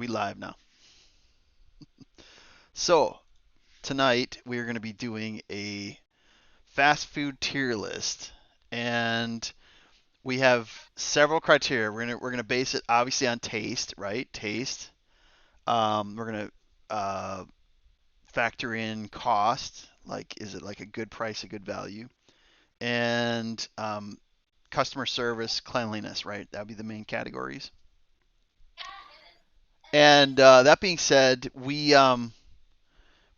We live now. So, tonight we are going to be doing a fast food tier list, and we have several criteria. We're gonna base it obviously on taste, right? Taste. We're gonna factor in cost, like is it like a good price, a good value, and customer service, cleanliness, right? That would be the main categories. And that being said, we're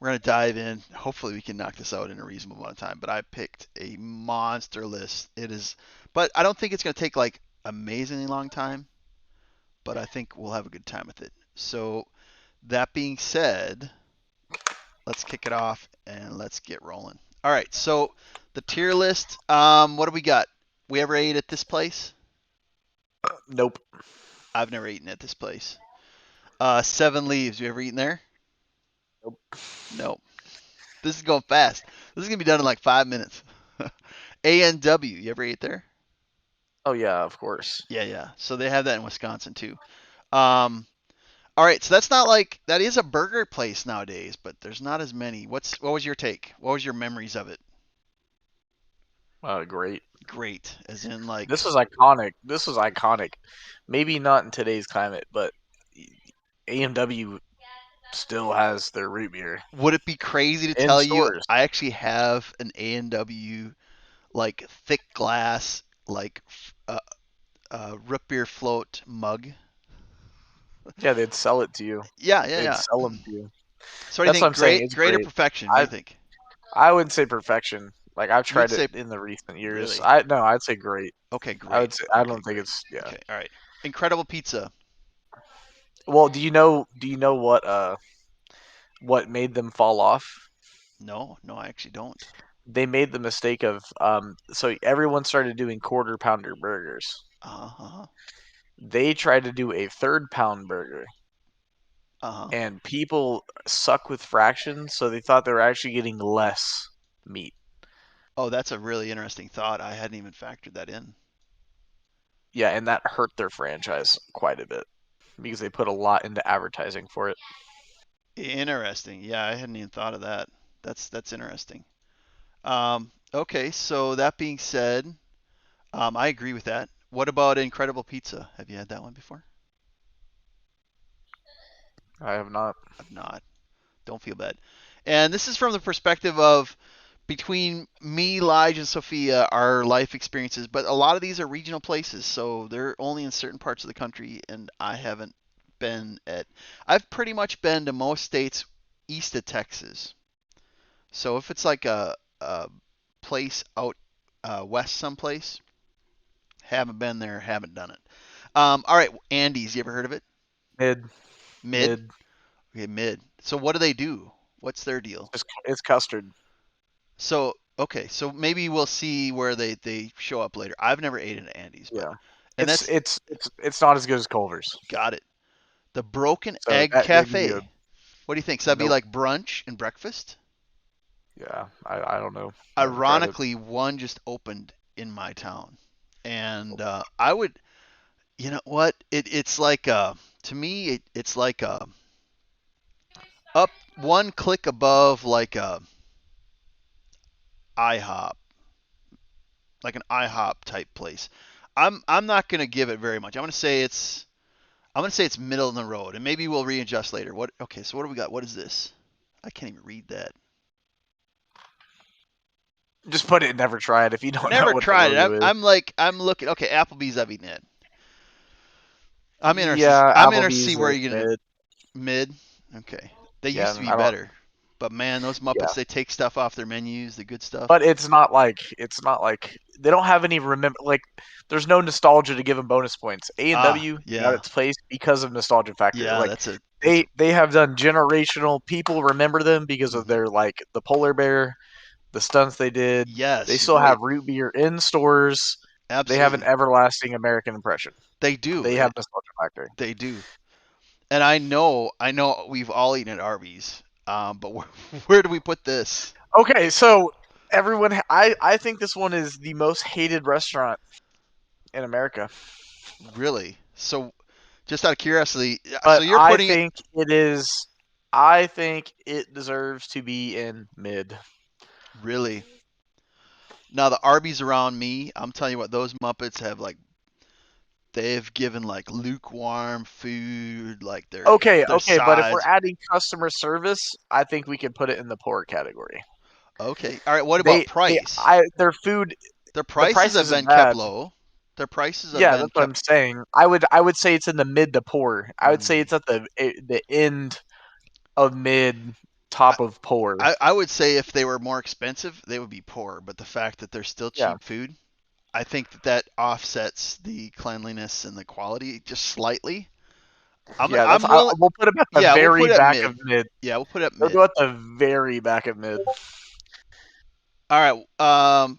gonna dive in. Hopefully, we can knock this out in a reasonable amount of time. But I picked a monster list. It is, but I don't think it's gonna take like amazingly long time. But I think we'll have a good time with it. So that being said, let's kick it off and let's get rolling. All right. So the tier list. What do we got? We ever ate at this place? Nope. I've never eaten at this place. Seven Leaves. You ever eaten there? Nope. No. This is going fast. This is gonna be done in like 5 minutes. A&W. You ever ate there? Oh yeah, of course. Yeah, yeah. So they have that in Wisconsin too. Um, all right, so that's not like that is a burger place nowadays, but there's not as many. What was your take? What was your memories of it? Great. Great, as in like, This was iconic. This was iconic. Maybe not in today's climate, but AMW still has their root beer would it be crazy to in tell you stores. I actually have an A&W like thick glass like root beer float mug? Yeah, they'd sell it to you. Yeah, yeah, They'd yeah. sell them to you. So what do you That's what think? I'm saying. Great, It's great or great. perfection? What do you I think? I would say perfection. Like I've You would tried it say in the recent years. really? I no, I'd say great. Okay, I would great. say I Okay, don't think great. it's yeah. Okay, all right. Incredible pizza. Well, do you know what made them fall off? No, no, I actually don't. They made the mistake of so everyone started doing quarter pounder burgers. Uh-huh. They tried to do a third pound burger, Uh-huh. and people suck with fractions, so they thought they were actually getting less meat. Oh, that's a really interesting thought. I hadn't even factored that in. Yeah, and that hurt their franchise quite a bit because they put a lot into advertising for it. Interesting. Yeah, I hadn't even thought of that. That's interesting. Okay, so that being said, I agree with that. What about Incredible Pizza? Have you had that one before? I have not. I've not. Don't feel bad. And this is from the perspective of between me, Lige, and Sophia, our life experiences, but a lot of these are regional places, so they're only in certain parts of the country, and I haven't been at. I've pretty much been to most states east of Texas. So if it's like a place out west someplace, haven't been there, haven't done it. All right, Andy's. You ever heard of it? Mid, Mid. mid. Okay, mid. So what do they do? What's their deal? It's custard. So okay, so maybe we'll see where they show up later. I've never ate at Andy's, but Yeah, and it's that's it's it's it's not as good as Culver's. got it. The Broken So Egg that give you a Cafe. What do you think? So that'd be nope. like brunch and breakfast? Yeah, I don't know. Never tried it. Ironically, one just opened in my town, and I would, you know what? It's like to me it's like up one click above like a IHOP, like an IHOP type place. I'm not gonna give it very much. I'm gonna say it's middle of the road, and maybe we'll readjust later. What? Okay, so what do we got? What is this? I can't even read that. Just put it. Never try it if you don't know Never what the tried it. logo is. I'm looking. Okay, Applebee's. I've eaten it. I'm interested. Yeah, I'm interested to see Applebee's where is you're gonna mid. mid. Okay, they used Yeah, to be I don't. better, but man, those Yeah, Muppets they take stuff off their menus, the good stuff. but it's not like they don't have any remember. Like, there's no nostalgia to give them bonus points. A and Ah, W got yeah, its place because of nostalgia factor. yeah. Like, That's a. they have done generational. People remember them because of Mhm. their like the polar bear, the stunts they did. They Yes, still right. have root beer in stores. They have an Absolutely, everlasting American impression. they do. They have nostalgia factor. They do. And I know, we've all eaten at Arby's. But where do we put this? Okay, so everyone, I think this one is the most hated restaurant in America. Really? So Just out of curiosity, so But you're putting it I think it deserves to be in mid. really. Now the Arby's around me, I'm telling you what, those Muppets have like they've given like lukewarm food, like Okay, their okay, but if we're sides. adding customer service, I think we can put it in the poor category. Okay, all right. What about price? Their food, Their the prices price have isn't been kept bad. low. Their prices have Yeah, been that's what I'm kept. saying. I would say it's in the mid to poor. I would say Mm, it's at the end of mid, I, top of poor. I would say if they were more expensive, they would be poor. But the fact that they're still Yeah, cheap food, I think that that offsets the cleanliness and the quality just slightly. yeah. I'm willing. We'll put them at the Yeah, we'll very put it at back mid. of mid. Yeah, we'll put it at They'll mid. go at the very back of mid. All right.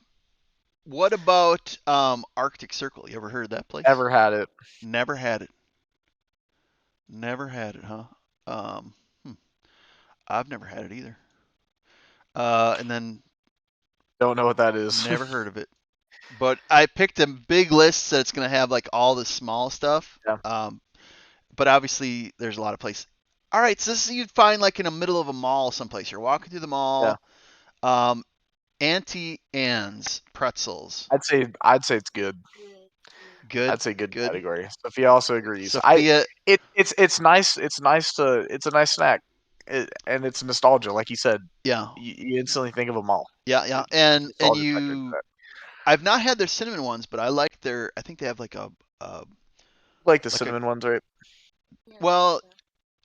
What about Arctic Circle? You ever heard of that place? Ever had it? Never had it. Never had it, huh? Um, hmm. I've never had it either. And then Don't know what that is. never heard of it. But I picked a big list that it's gonna have like all the small stuff. Yeah, But obviously there's a lot of places. All right, so this you'd find like in the middle of a mall someplace. You're walking through the yeah. mall. Auntie Anne's pretzels. I'd say it's good. Good, I'd say good good. category. Sophia also agrees. Sophia, It's nice. It's a nice snack, and it's nostalgia. Like you said, yeah, you instantly think of them all. yeah, yeah. It's And nostalgia factor to you, that. I've not had their cinnamon ones, but I like their. I think they have uh Like the like a. cinnamon ones, right? Well,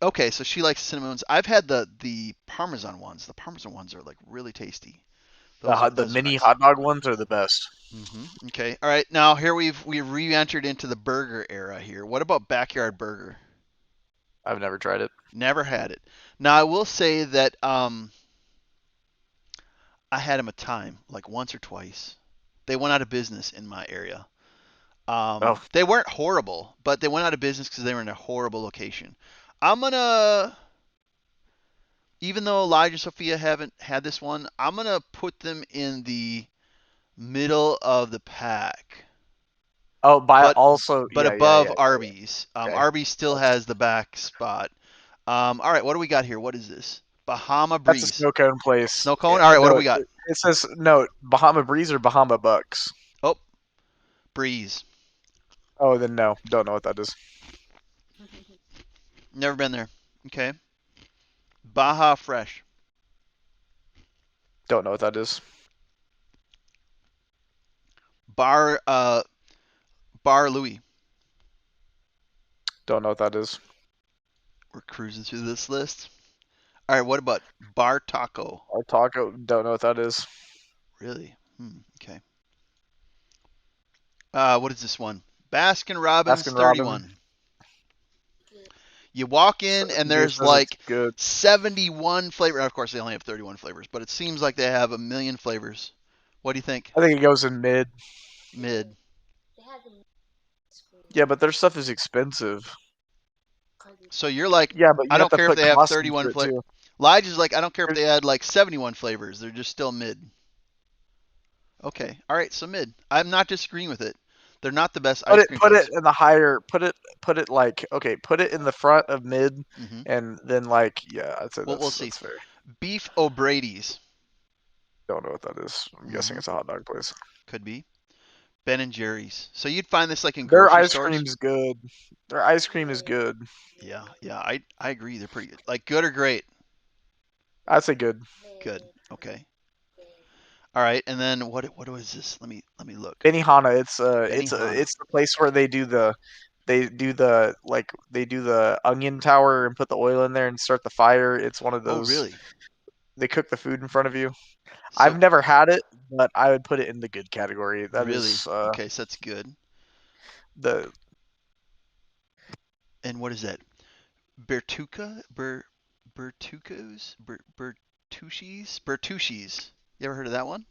okay, so she likes cinnamon ones. I've had the Parmesan ones. The Parmesan ones are like really tasty. The Those are mini nice. hot dog ones are the best. Okay. All right. Now here we've re-entered into the burger era here. What about Backyard Burger? I've never tried it. Never had it. Now I will say that I had them a time, like once or twice. They went out of business in my area. Oh, They weren't horrible, but they went out of business because they were in a horrible location. I'm gonna, even though Elijah and Sophia haven't had this one, I'm gonna put them in the middle of the pack, oh, by but also, but yeah, above yeah. Arby's. Okay, Arby's still has the back spot. All right, what do we got here? What is this? Bahama that's a Breeze. snow cone place. Snow cone. All right, what do No, we got? it says no Bahama Breeze or Bahama Bucks. Oh, Breeze. Oh, then no, don't know what that is. Never been there. Okay. Baja Fresh. Don't know what that is. Bar Bar Louie. Don't know what that is. We're cruising through this list. All right, what about Bar Taco? Or taco. Don't know what that is. Really? Okay. What is this one? Baskin Robbins Baskin Robin. 31. You walk in and Beer there's says it's like good. 71 flavors. Of course, they only have 31 flavors, but it seems like they have a million flavors. What do you think? I think it goes in mid. Mid. Yeah, but their stuff is expensive. So you're like, Yeah, but I you have don't to care if put they have cost into 31 it flavors. too. Lige is like, I don't care if they had like 71 flavors. They're just still mid. Okay. All right. So mid. I'm not disagreeing with it. They're not the best ice cream Put it place. in the higher. Put it like okay. Put it in the front of mid, Hmm. and then like yeah. I'd say We'll see. that's fair. Beef O'Brady's. Don't know what that is. I'm guessing Hmm. it's a hot dog place. Could be. Ben and Jerry's. So you'd find this like in Their grocery ice stores. cream's good. Their ice cream is good. Yeah. Yeah. I agree. They're pretty good. Like good or great. I'd say good. Good. Okay. All right. And then what was this? Let me look. Benihana. Benihana. It's the place where they do the onion tower and put the oil in there and start the fire. It's one of Oh, those really? they cook the food in front of you. So I've never had it, but I would put it in the good category. That really? is Okay. So that's good. the And what is that? Bertuca? Bertucos? Bertucci's? Bertucci's. You ever heard of that one?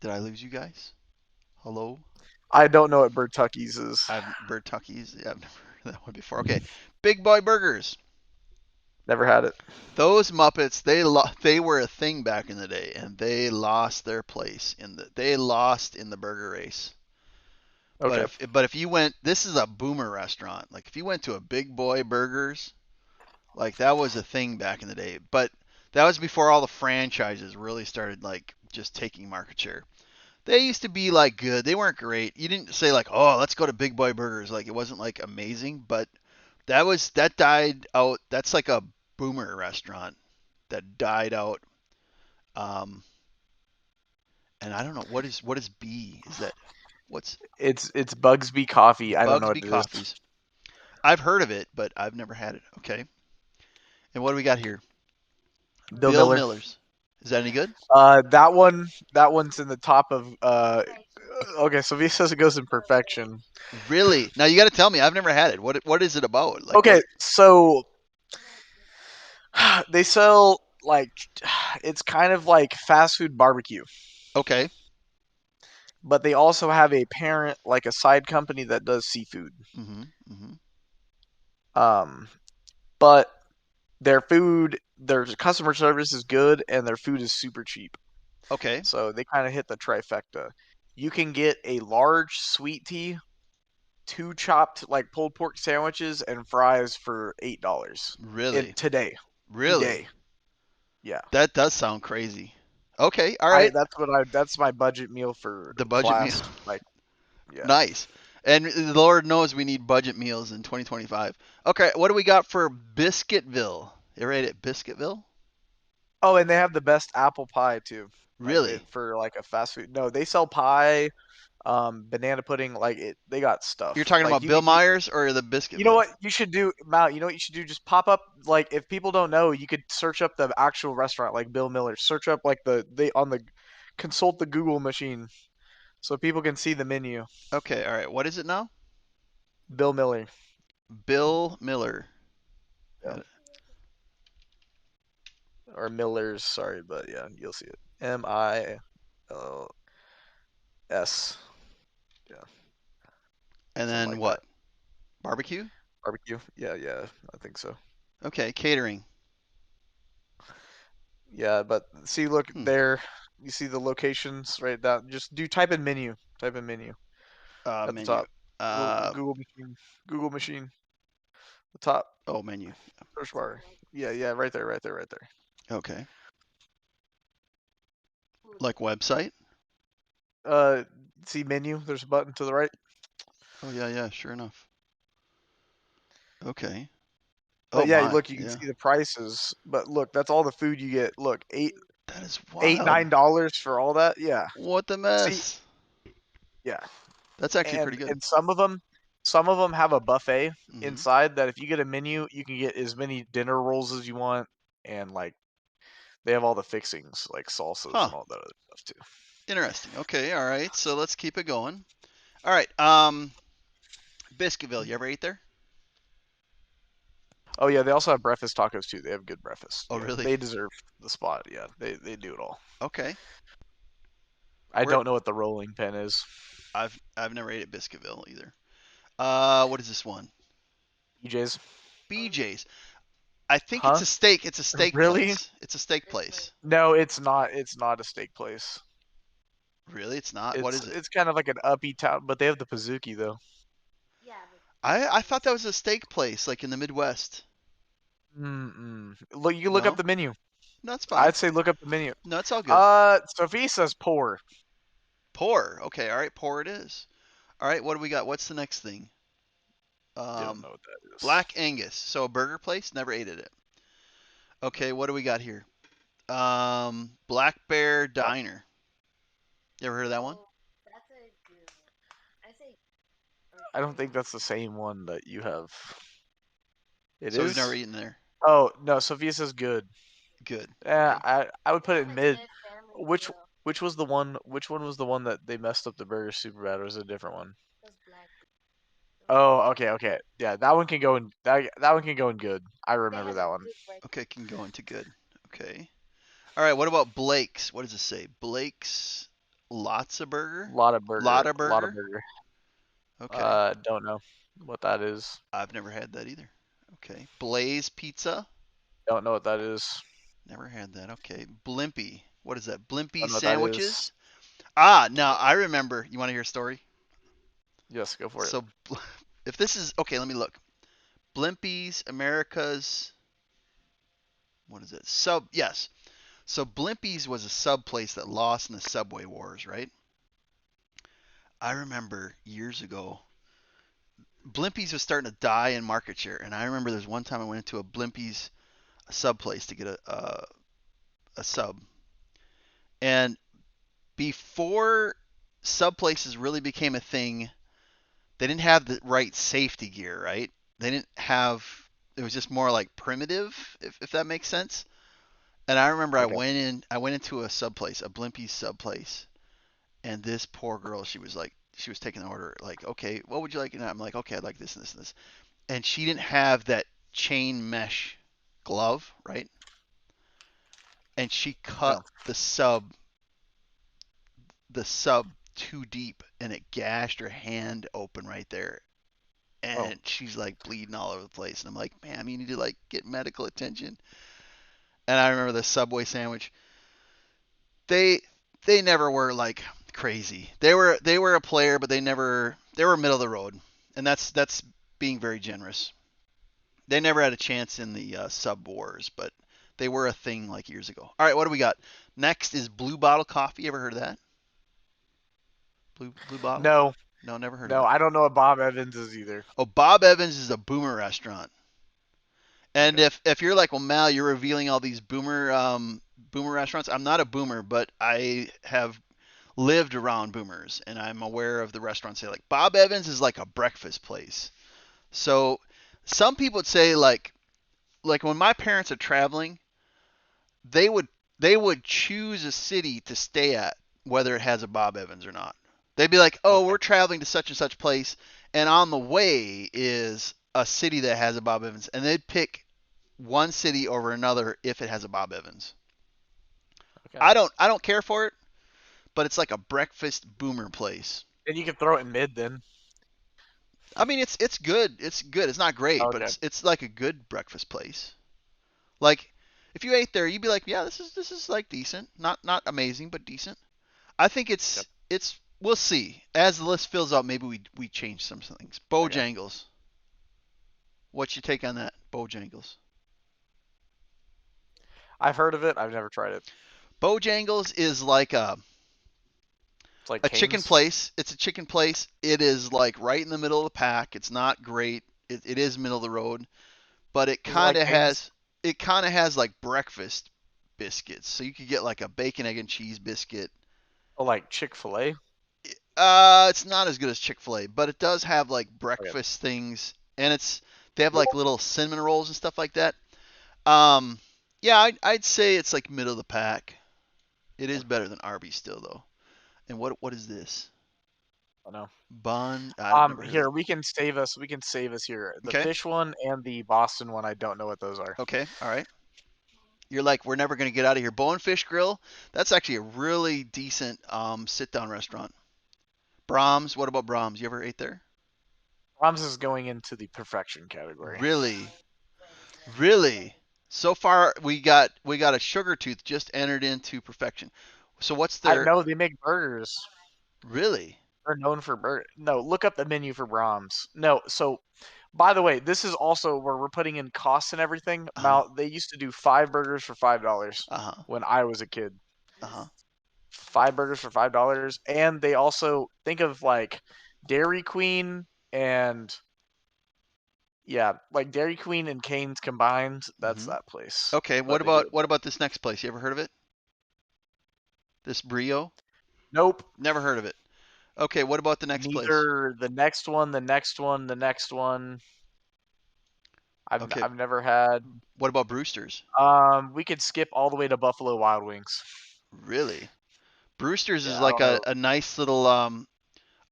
Did I lose you guys? Hello? I don't know what Bertucky's is. Bertucci's. Yeah, I've never heard of that one before. Okay. Big Boy Burgers. Never had it. Those Muppets, they were a thing back in the day, and they lost their place in the burger race. But Okay. if you went, this is a boomer restaurant. Like if you went to a Big Boy Burgers, like that was a thing back in the day. But that was before all the franchises really started like just taking market share. They used to be like good. They weren't great. You didn't say like, "Oh, let's go to Big Boy Burgers." Like it wasn't like amazing, but that died out. That's like a boomer restaurant that died out. Um, and I don't know what is B? Is that what's It's Bugsby Coffee. I don't know what Bugsby it is. Coffees? I've heard of it, but I've never had it. Okay. And what do we got here? Bill Bill Miller. Miller's. Is that any good? That one's in the top of. Okay, so V says it goes in perfection. Really? Now you got to tell me. I've never had it. What is it about? Like Okay, what? so they sell like it's kind of like fast food barbecue, Okay. but they also have a parent like a side company that does seafood. Mhm. Mhm. Um, but their customer service is good, and their food is super cheap. Okay. So they kind of hit the trifecta. You can get a large sweet tea, two chopped like pulled pork sandwiches, and fries for $8 in Really? today. Really? Today, yeah. That does sound crazy. Okay. All I right. that's my budget meal for The budget meal. class. Like, yeah. Nice. And the Lord knows we need budget meals in 2025. Okay, what do we got for Biscuitville? You ever ate at Biscuitville? Oh, and they have the best apple pie too. Like Really? for like a fast food. No, they sell pie, banana pudding. Like it, they got You're stuff. talking Like about you Bill can. Myers or the You know Biscuitville? what you should do, Mal? You know what you should do? Just pop up. Like if people don't know, you could search up the actual restaurant, like Bill Miller. Search up like they on the consult the Google machine so people can see the menu. Okay, all right. What is it now? Bill Miller. Bill Miller. Yeah. Or Miller's, sorry, but yeah, you'll see it. Mills. Yeah, And something then like that. what? Barbecue? Barbecue. Yeah, yeah, I think so. Okay, catering. Yeah, but see, look Hmm. there. You see the locations right down. Just do type in menu. Type in menu at the Menu. top. Uh, Google machine. Google machine. The top oh, menu. search bar. Yeah, yeah, right there, right there, right there. Okay. Like website? Uh, see menu. There's a button to the right. Oh, yeah, yeah, sure enough. Okay. Oh But yeah, my. look, you can Yeah. see the prices. But look, that's all the food you get. Look, That is eight, wild. $9 for all that. Yeah. What the See, mess? yeah. That's actually and pretty good. and some of them have a buffet Hmm. inside that if you get a menu, you can get as many dinner rolls as you want, and like they have all the fixings like salsas Huh. and all that other stuff too. Interesting. Okay, all right. So let's keep it going. All right. Biscuitville. You ever ate there? Oh yeah, they also have breakfast tacos too. They have good breakfast. Oh, Yeah, really? they deserve the spot. Yeah, they do it all. Okay. I Where don't know what the rolling pin is. I've never ate at Biscuitville either. What is this one? EJ's. BJ's. I think it's Huh? a steak. It's a steak Really? place. It's a steak place. No, it's not. It's not a steak place. Really? It's not. What It's is it? it's kind of like an uppy town, but they have the Pizookie though. I thought that was a steak place, like in the Midwest. Mm-mm. Look, you can look up No, the menu. no, it's fine. I'd say look up the menu. No, it's all good. Sophie says poor. Pour. Okay, all right. Pour it is. All right. What do we got? What's the next thing? Don't Um, know what that is. Black Angus. So a burger place. Never ate at it. Okay. What do we got here? Black Bear Uh, Diner. You ever heard of that one? I don't think that's the same one that you have. It So we've never is? eaten there. Oh, no, Sophia says good. Good. Yeah, Okay. I would put it in mid. Which which was the one? Which one was the one that they messed up the burger super bad, or was it a different one? Oh, okay, okay. Yeah, that one can go in. That one can go in good. I remember that one. Okay, can go into good. Okay. All right. What about Blake's? What does it say? Blake's Lots of Burger. Lot of burger. Lotta Lot of Burger. burger. Okay. Don't know what that is. I've never had that either. Okay. Blaze Pizza. Don't know what that is. Never had that. Okay. Blimpie. What is that? Blimpie Don't know what that is. sandwiches. Ah, now I remember. You want to hear a story? Yes, go for it. So if this is okay, let me look. Blimpies, America's, what is it? Sub, yes. So Blimpies was a sub place that lost in the subway wars, right? I remember years ago, Blimpies was starting to die in market share, and I remember there's one time I went into a Blimpies sub place to get a sub, and before sub places really became a thing, they didn't have the right safety gear, right? They didn't have. It was just more like primitive, if that makes sense. And I remember Okay. I went into a sub place, a Blimpie sub place, and this poor girl, she was taking the order, like, okay, what would you like? And I'm like, okay, I'd like this and this and this. And she didn't have that chain mesh glove, right? And she cut No. the sub too deep, and it gashed her hand open right there. Oh, And she's like bleeding all over the place. And I'm like, ma'am, you need to like get medical attention. And I remember the Subway sandwich. They they never were like crazy. They were a player, but they were middle of the road, and that's being very generous. They never had a chance in the sub wars, but they were a thing like years ago. All right, what do we got? Next is Blue Bottle Coffee. Ever heard of that? Blue Bottle? no, No, never heard of no, it. I don't know what Bob Evans is either. Oh, Bob Evans is a boomer restaurant. And Okay. if you're like, well, Mal, you're revealing all these boomer restaurants. I'm not a boomer, but I have lived around boomers, and I'm aware of the restaurants. Say like Bob Evans is like a breakfast place. So some people would say like when my parents are traveling, they would they would choose a city to stay at, whether it has a Bob Evans or not. They'd be like, oh, Okay. we're traveling to such and such place, and on the way is a city that has a Bob Evans, and they'd pick one city over another if it has a Bob Evans. Okay. I don't care for it, but it's like a breakfast boomer place. And you can throw it in mid then. I mean, it's good. It's good. It's not great, but Okay. it's like a good breakfast place. Like if you ate there, you'd be like, yeah, this is like decent. Not amazing, but decent. I think Yep. it's we'll see. As the list fills out, maybe we change some things. Okay. Bojangles. What's your take on that? Bojangles. I've heard of it. I've never tried it. Bojangles is like It's like a chicken Canes. place. It's a chicken place. It is like right in the middle of the pack. It's not great. It is middle of the road, but Is it like Canes? it kind of has like breakfast biscuits. So you could get like a bacon, egg, and cheese biscuit. Oh, like Chick-fil-A? It's not as good as Chick-fil-A, but it does have like Okay. breakfast things, and they have like little cinnamon rolls and stuff like that. Um, yeah, I'd say it's like middle of the pack. It is Okay. better than Arby's still though. And what is this? I know. Bun? I don't never heard of Here it. we can save us here. The Okay, fish one and the Boston one, I don't know what those are. okay, all right. You're like, we're never gonna get out of here. Bonefish Grill. That's actually a really decent sit down restaurant. Brahms. What about Brahms? You ever ate there? Brahms is going into the perfection category. Really, really. So far, we got a sugar tooth just entered into perfection. So what's I their know they make burgers. really? They're known for burger. No, look up the menu for Brahms. No, so by the way, this is also where we're putting in costs and everything. Uh huh. Now they used to do 5 burgers for $5 Uh huh. when I was a kid. Uh huh. 5 burgers for $5, and they also think of like Dairy Queen and yeah, like Dairy Queen and Cane's combined. That's Hmm. that place, Okay. but they do it. What about this next place? You ever heard of it? This Brio? Nope. Never heard of it. Okay. What about the next place? Neither the next one, the next one, the next one. Okay. I've never had. What about Brewster's? We could skip all the way to Buffalo Wild Wings. Really? Brewster's is Yeah, I like don't know. a nice little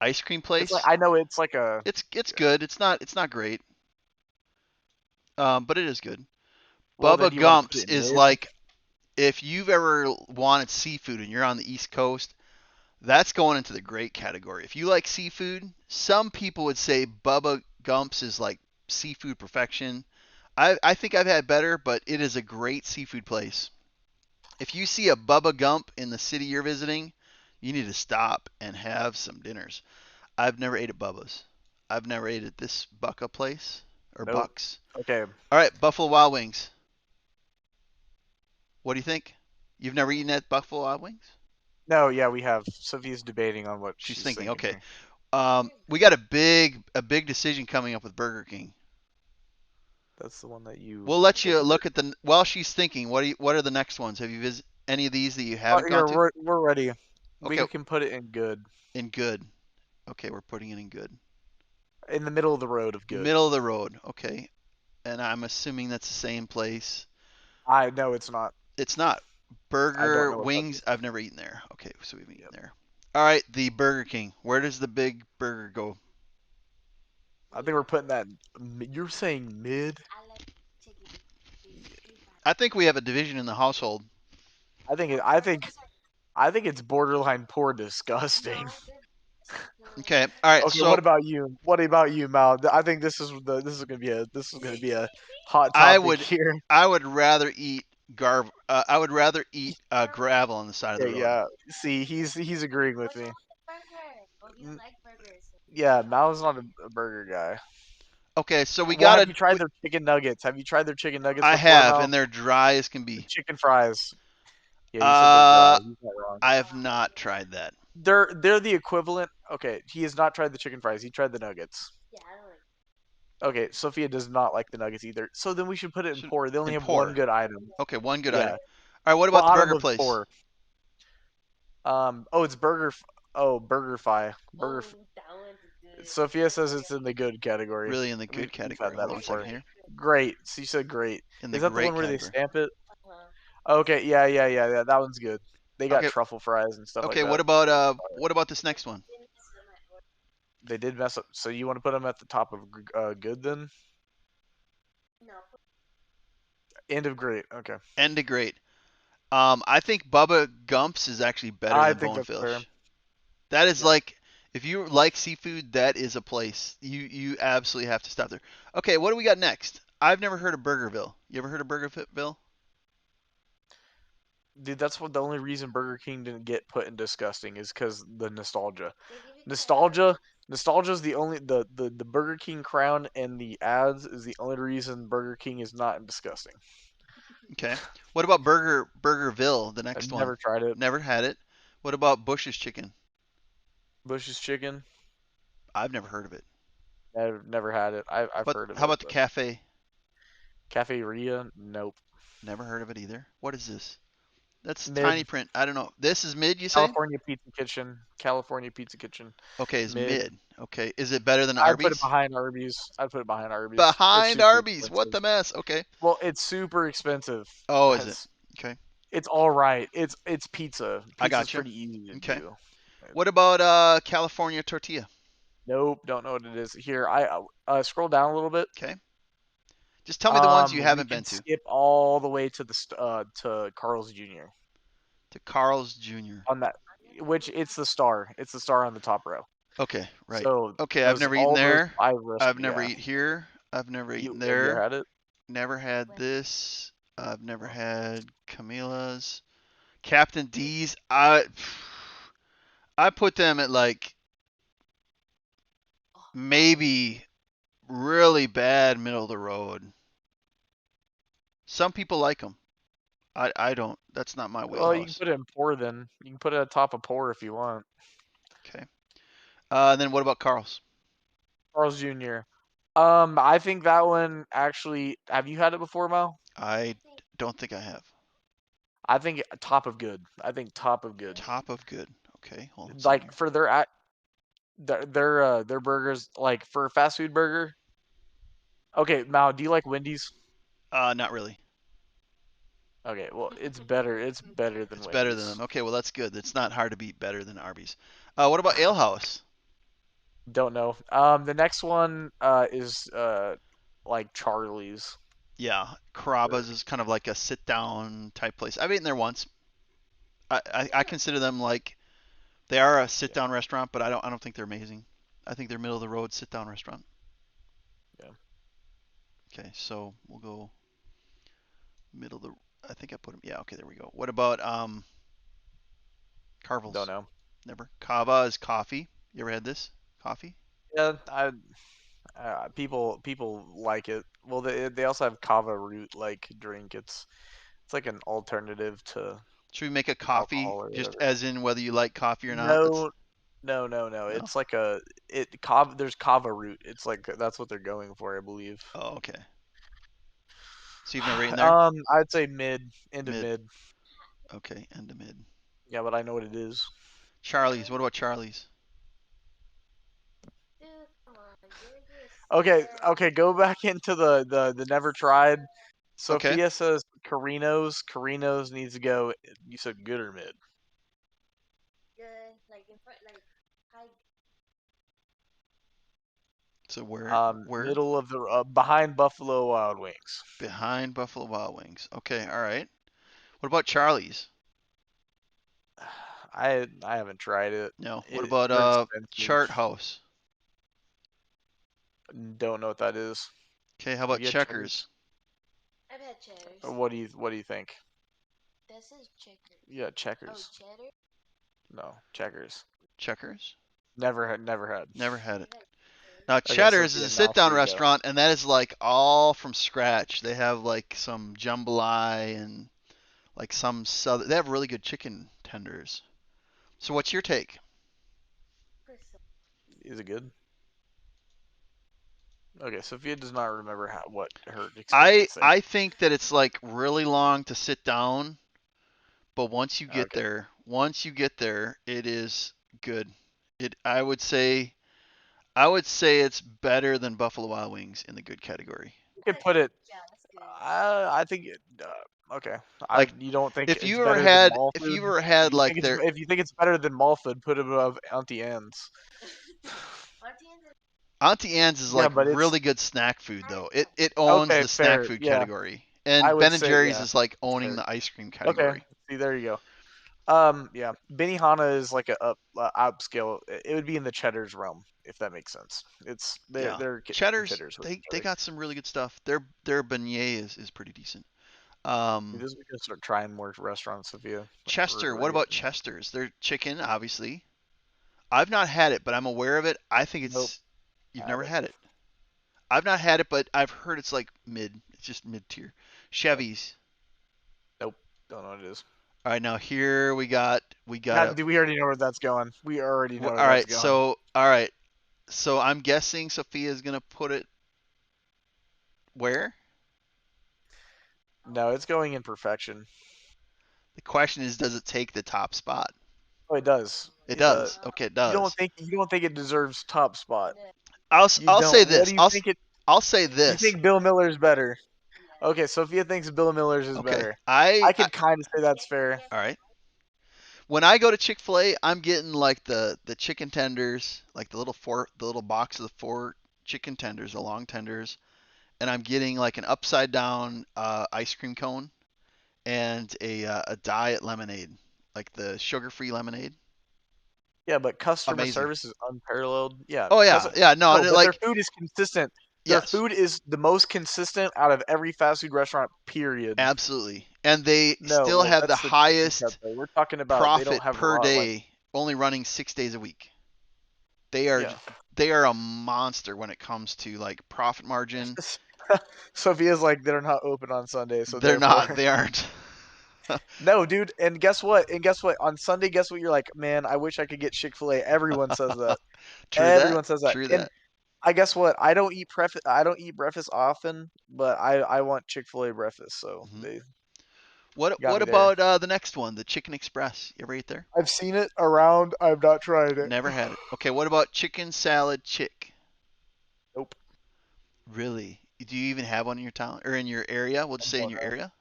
ice cream It's like place. I know it's like a It's yeah. good. It's not great. But it is good. Well, then Bubba do you want to put Gump's it in is mid? like if you've ever wanted seafood and you're on the East Coast, that's going into the great category. If you like seafood, some people would say Bubba Gump's is like seafood perfection. I think I've had better, but it is a great seafood place. If you see a Bubba Gump in the city you're visiting, you need to stop and have some dinners. I've never ate at Bubba's. I've never ate at this Bucka place or Nope. Bucks. Okay. All right, Buffalo Wild Wings. What do you think? You've never eaten at Buffalo Wild Wings? No, yeah, we have. Sophia's debating on what She's she's thinking. thinking Okay. here. We got a big decision coming up with Burger King. That's the one that you We'll let picked you first. look at the while she's thinking. What are the next ones? Have you visited any of these that you haven't gone Here, to? we're ready. Okay, We can put it in good. in good. Okay, we're putting it in good. In the middle of the road of good. Middle of the road. Okay, and I'm assuming that's the same place. I know it's not. It's not. I don't Burger know about Wings. this. I've never eaten there. Okay, so we've eaten Yep. there. All right, the Burger King. Where does the big burger go? I think we're putting that. You're saying mid? I think we have a division in the household. I think it. I think it's borderline poor disgusting. Okay. All right. Okay, what So about you? What about you, Mal? I think this is gonna be a hot I topic would here. I would rather eat I would rather eat gravel on the side of the Yeah, road. yeah. See, he's agreeing with me. N- Yeah, Mal's not a burger guy. Okay. So we Well, have gotta. you tried their chicken nuggets? Have you tried their chicken nuggets I before, have, Mal? and they're dry as can The be. chicken fries. Yeah, he said they're dry. Uh, He's not wrong. I have not tried that. They're the equivalent. Okay, he has not tried the chicken fries. He tried the nuggets. Okay, Sophia does not like the nuggets either. So then we should put it in Should poor. They only and have one pour. good item. Okay, one good item. Yeah, All right. What about the bottom burger of place? poor. Oh, it's burger. Oh, burger fi. Sophia says it's in the good category. Really in the We've good we've had category. that Hold on a before. second here. Great. She said great. In the Is that the great one where they category. stamp it? Okay, yeah, yeah, yeah, yeah. That one's good. They got Okay. truffle fries and stuff like Okay. that. What about this next one? They did mess up. So you want to put them at the top of good then? End of great. Okay. End of great. I think Bubba Gumps is actually better I than think that's fair. Bonefish. That is Yeah. like, if you like seafood, that is a place you absolutely have to stop there. Okay, what do we got next? I've never heard of Burgerville. You ever heard of Burgerville? Dude, that's what the only reason Burger King didn't get put in disgusting is because the nostalgia. Nostalgia, nostalgia is the only the Burger King crown and the ads is the only reason Burger King is not in disgusting. Okay. What about Burgerville, the I've next one? never tried it. Never had it. What about Bush's Chicken? Bush's Chicken, I've never heard of it. never had it. I've But heard of how it, about the but cafe? Cafe Ria, nope. Never heard of it either. What is this? That's tiny Mid print. I don't know. This is mid, you say? California Pizza Kitchen, California Pizza Kitchen, Okay, it's mid. mid. Okay. Is it better than I'd put it Arby's? behind Arby's. I'd put it behind Arby's. It's Behind super Arby's. What expensive. the mess? Okay. Well, it's super expensive. Oh, is it? As Okay. it's all right. It's pizza. I Pizza's got you. pretty easy to Okay. do. What about California tortilla? Nope, don't know what it is. Here, I scroll down a little bit. Okay. Just tell me the ones you We haven't can been to. skip all the way to to Carl's Jr. To Carl's Jr. on that, which it's the star. It's the star on the top row. Okay, right. So Okay, I've those never eaten all those there. five I've never yeah. eaten here. I've never You eaten have you ever there. had it? Never had this. I've never Oh, had Camila's. Captain D's. I put them at like maybe really bad middle of the road. Some people like them. I don't. That's not my well, you can wheelhouse. put it in pour then. You can put it at top of pour if you want. Okay. Then what about Carl's? Carl's Jr. I think that one actually. Have you had it before, Mo? I don't think I have. I think top of good. I think top of good. Top of good. Okay, hold on a second Like here. for their burgers, like for a fast food burger. Okay, Mal, do you like Wendy's? Not really. Okay, well, it's better. It's better than It's better than Wendy's. them. Okay, well that's good. It's not hard to beat better than Arby's. What about Ale House? Don't know. The next one is like Charlie's. Yeah, Carrabba's is kind of like a sit-down type place. I've eaten there once. I consider them like they are a Yeah, sit-down restaurant, but I don't think they're amazing. I think they're middle of the road sit-down restaurant. yeah. Okay, so we'll go middle of the. I think I put them. Yeah, okay, there we go. What about Don't Carvel's? know. Never. Kava is coffee. You ever had this? Coffee? Yeah, people like it. Well, they also have kava root like drink. It's like an alternative to Should we make a coffee, alcohol or just whatever. as in whether you like coffee or not? That's No, no. no. It's like kava. There's kava root. It's like that's what they're going for, I believe. Oh, okay. So you've never eaten there? I'd say mid, into Mid. mid. Okay, end to mid. Yeah, but I know what it is. Charlie's. What about Charlie's? Okay. Go back into the never tried. Okay. Sophia says Carinos. Carinos needs to go. You said good or mid? So where? Middle of the behind Buffalo Wild Wings. Behind Buffalo Wild Wings. Okay, all right. What about Charlie's? I haven't tried it. No. What about They're expensive. Chart House? Don't know what that is. Okay, how Have about you had Cheddars? Checkers? What do you think? Yeah, Checkers. No, Checkers. Checkers? Never had. Never had it. Now Okay, Cheddar's is Sophia, a now sit-down for you go. restaurant, and that is like all from scratch. They have like some jambalaya and like some southern. They have really good chicken tenders. So what's your take? Is it good? Okay, Sophia does not remember what her I experience there. I think that it's like really long to sit down, but Okay, once you get there, it is good. It I would say it's better than Buffalo Wild Wings in the good category. you could put it. I think. Okay, Like you don't think if it's you ever better than had mall if food? you ever had like their If you think it's better than mall food, put it above Auntie Anne's. Auntie Anne's is Yeah, like but it's really good snack food though. It owns okay. the snack Fair. food Yeah, category. I And would Ben and say Jerry's yeah. is like That's owning fair. the ice cream Okay. category. See, there you go. Yeah, Benihana is like a upscale. It would be in the Cheddar's realm, if that makes sense. It's Yeah. they're Cheddar's Cheddar's with they each other. got some really good stuff. Their beignet is pretty decent. Dude, Um this we can start trying more restaurants, Sophia. Chester, We're what about getting Chester's? Their chicken, obviously. I've not had it, but I'm aware of it. I think nope. it's you've Had never it. had it. I've not had it, but I've heard it's like mid. It's just mid tier. Yeah. Chevy's. Nope. Don't know what it is. All right, now here we got a. Do we already know where that's going? We already know where All that's right, going. so I'm guessing Sophia's gonna put it where? No, it's going in perfection. The question is, does it take the top spot? Oh, it does. It It does. does. Okay, it does. You don't think it deserves top spot? You I'll say don't. What this. do you think it? I'll say You this. think Bill Miller's better? Okay, Sophia thinks Bill Miller's is Okay, better. I I could kind of say that's fair. all right. When I go to Chick-fil-A, I'm getting like the chicken tenders, like the little box of the four chicken tenders, the long tenders, and I'm getting like an upside down ice cream cone and a diet lemonade, like the sugar-free lemonade. Yeah, but customer Amazing. service is unparalleled. Yeah, Oh cause yeah, yeah. No, no, and but their like food is consistent. Their yes, food is the most consistent out of every fast food restaurant. Period. absolutely. And they No, still like have the that's the chicken cut highest though. We're talking about they don't profit have per raw like day, only running 6 days a week. They are yeah. they are a monster when it comes to like profit margin. Sophia's like they're not open on Sunday, so They're not. therefore They aren't. no, dude. And guess what? On Sunday, guess what? You're like, man, I wish I could get Chick-fil-A. Everyone says that. True that. Everyone says that. True And that. I guess what? I don't eat breakfast often, but I want Chick-fil-A breakfast, so Hmm. they got What me there. about the next one, the Chicken Express? You ever eat there? I've seen it around. I've not tried it. Never had it. Okay, what about chicken salad chick? Nope. Really? Do you even have one in your town or in your area? We'll I just say in don't your know. area.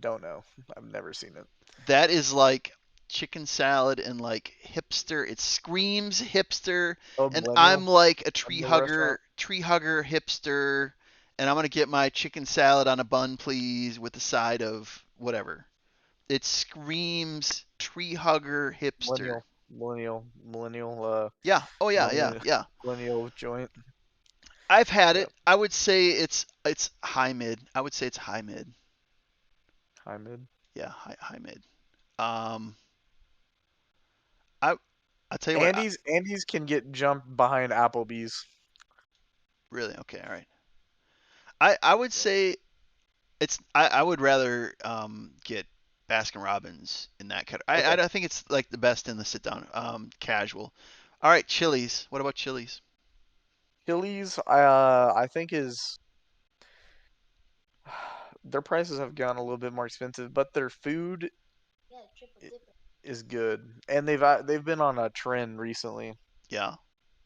Don't know. I've never seen it. That is like chicken salad and like hipster. It screams hipster, Oh, and I'm millennial. like a Millennial restaurant. tree hugger hipster, and I'm gonna get my chicken salad on a bun, please, with the side of whatever. It screams tree hugger hipster. Millennial. Yeah. Oh yeah. Yeah. Millennial. Yeah. Millennial joint. I've had Yep. it. I would say it's high mid. I would say it's high mid. High mid. Yeah, high mid. Um, I I'll tell you what. Andy's can get jumped behind Applebee's. Really? Okay. All right. I would say I would rather get Baskin Robbins in that category. Okay. I think it's like the best in the sit down casual. All right, Chili's. What about Chili's? Chili's, I think is their prices have gone a little bit more expensive, but their food is good, and they've been on a trend recently. Yeah.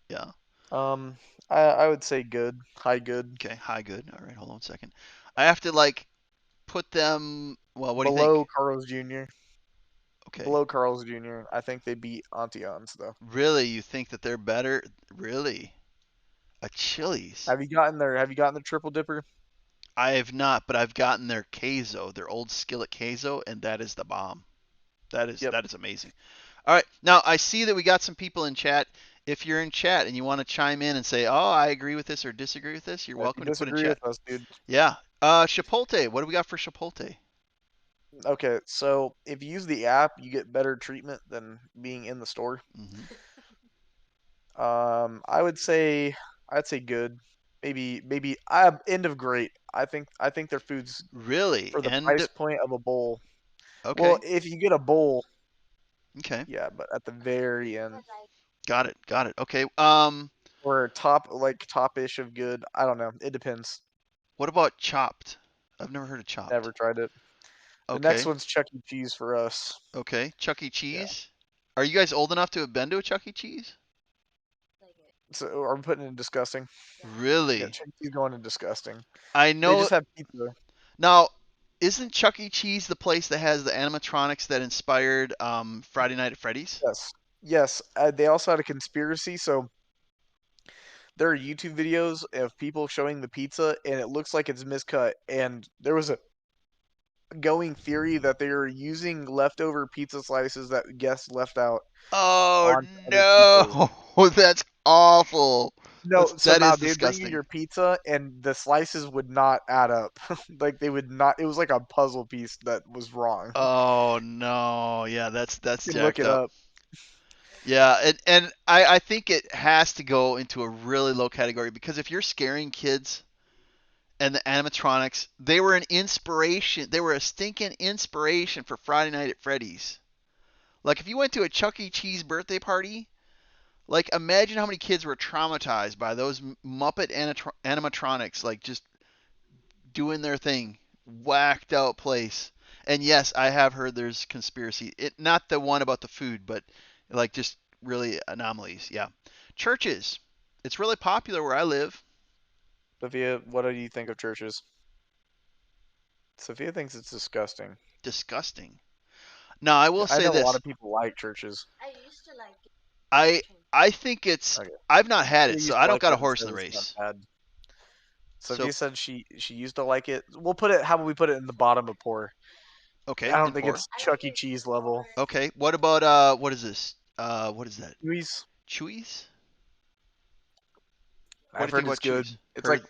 Yeah. Um, I would say good, high good, Okay. High good. All right. Hold on a second. I have to like put them. Well, what do you below think? Carl's Jr. Okay. Below Carl's Jr. I think they beat Auntie Anne's though. Really, you think that they're better? Really? A Chili's? Have you gotten their triple dipper? I have not, but I've gotten their queso, their old skillet queso, and that is the bomb. Yep. That is amazing. All right, now I see that we got some people in chat. If you're in chat and you want to chime in and say, "Oh, I agree with this" or "disagree with this," you're If you welcome to put in disagree chat. with us, dude. Yeah. Chipotle. What do we got for Chipotle? Okay, so if you use the app, you get better treatment than being in the store. Hmm. I would say I'd say good. Maybe end of great. I think their food's Really? for the And price point of a bowl. Well, okay, if you get a bowl, okay, yeah, but at the very end got it, got it. Okay. or top-ish of good. I don't know. It depends. What about Chopped? I've never heard of Chopped. Never tried it. The next Okay, one's Chuck E. Cheese for us. okay. Chuck E. Yeah. Cheese. Are you guys old enough to have been to a Chuck E. Cheese? So are we putting in disgusting? Yeah, Really? Chuck E. Cheese going in disgusting. I They know. just have pizza. Now, isn't Chuck E. Cheese the place that has the animatronics that inspired Friday Night at Freddy's? Yes. Yes. They also had a conspiracy. So there are YouTube videos of people showing the pizza, and it looks like it's miscut. And there was a going theory that they are using leftover pizza slices that guests left out Oh onto other pizzas. no, that's awful. No, so That now is they'd bring you disgusting. your pizza, and the slices would not add up. Like they would not. It was like a puzzle piece that was wrong. Oh no, yeah, that's You can look jacked it up. up. Yeah, and I think it has to go into a really low category because if you're scaring kids and the animatronics, they were an inspiration. They were a stinking inspiration for Friday Night at Freddy's. Like if you went to a Chuck E. Cheese birthday party, like imagine how many kids were traumatized by those Muppet animatronics, like just doing their thing, whacked out place. And yes, I have heard there's conspiracy. It not the one about the food, but like just really anomalies. Yeah, churches. It's really popular where I live. Sophia, what do you think of churches? Sophia thinks it's disgusting. Disgusting. Now I will I say know a lot this. of people like churches. I I think it's. Okay. I've not had Sophia it, so used to I don't like got a it and horse says in the it's not race. bad. So Sophia said she used to like it. We'll put it. How about we put it in the bottom of poor? I okay, don't in think poor. it's Chuck E. Cheese level. Okay, what about what is this? What is that? Chewy's, Chewy's? What do I've you think heard about it's good. Chewy's? It's like Heard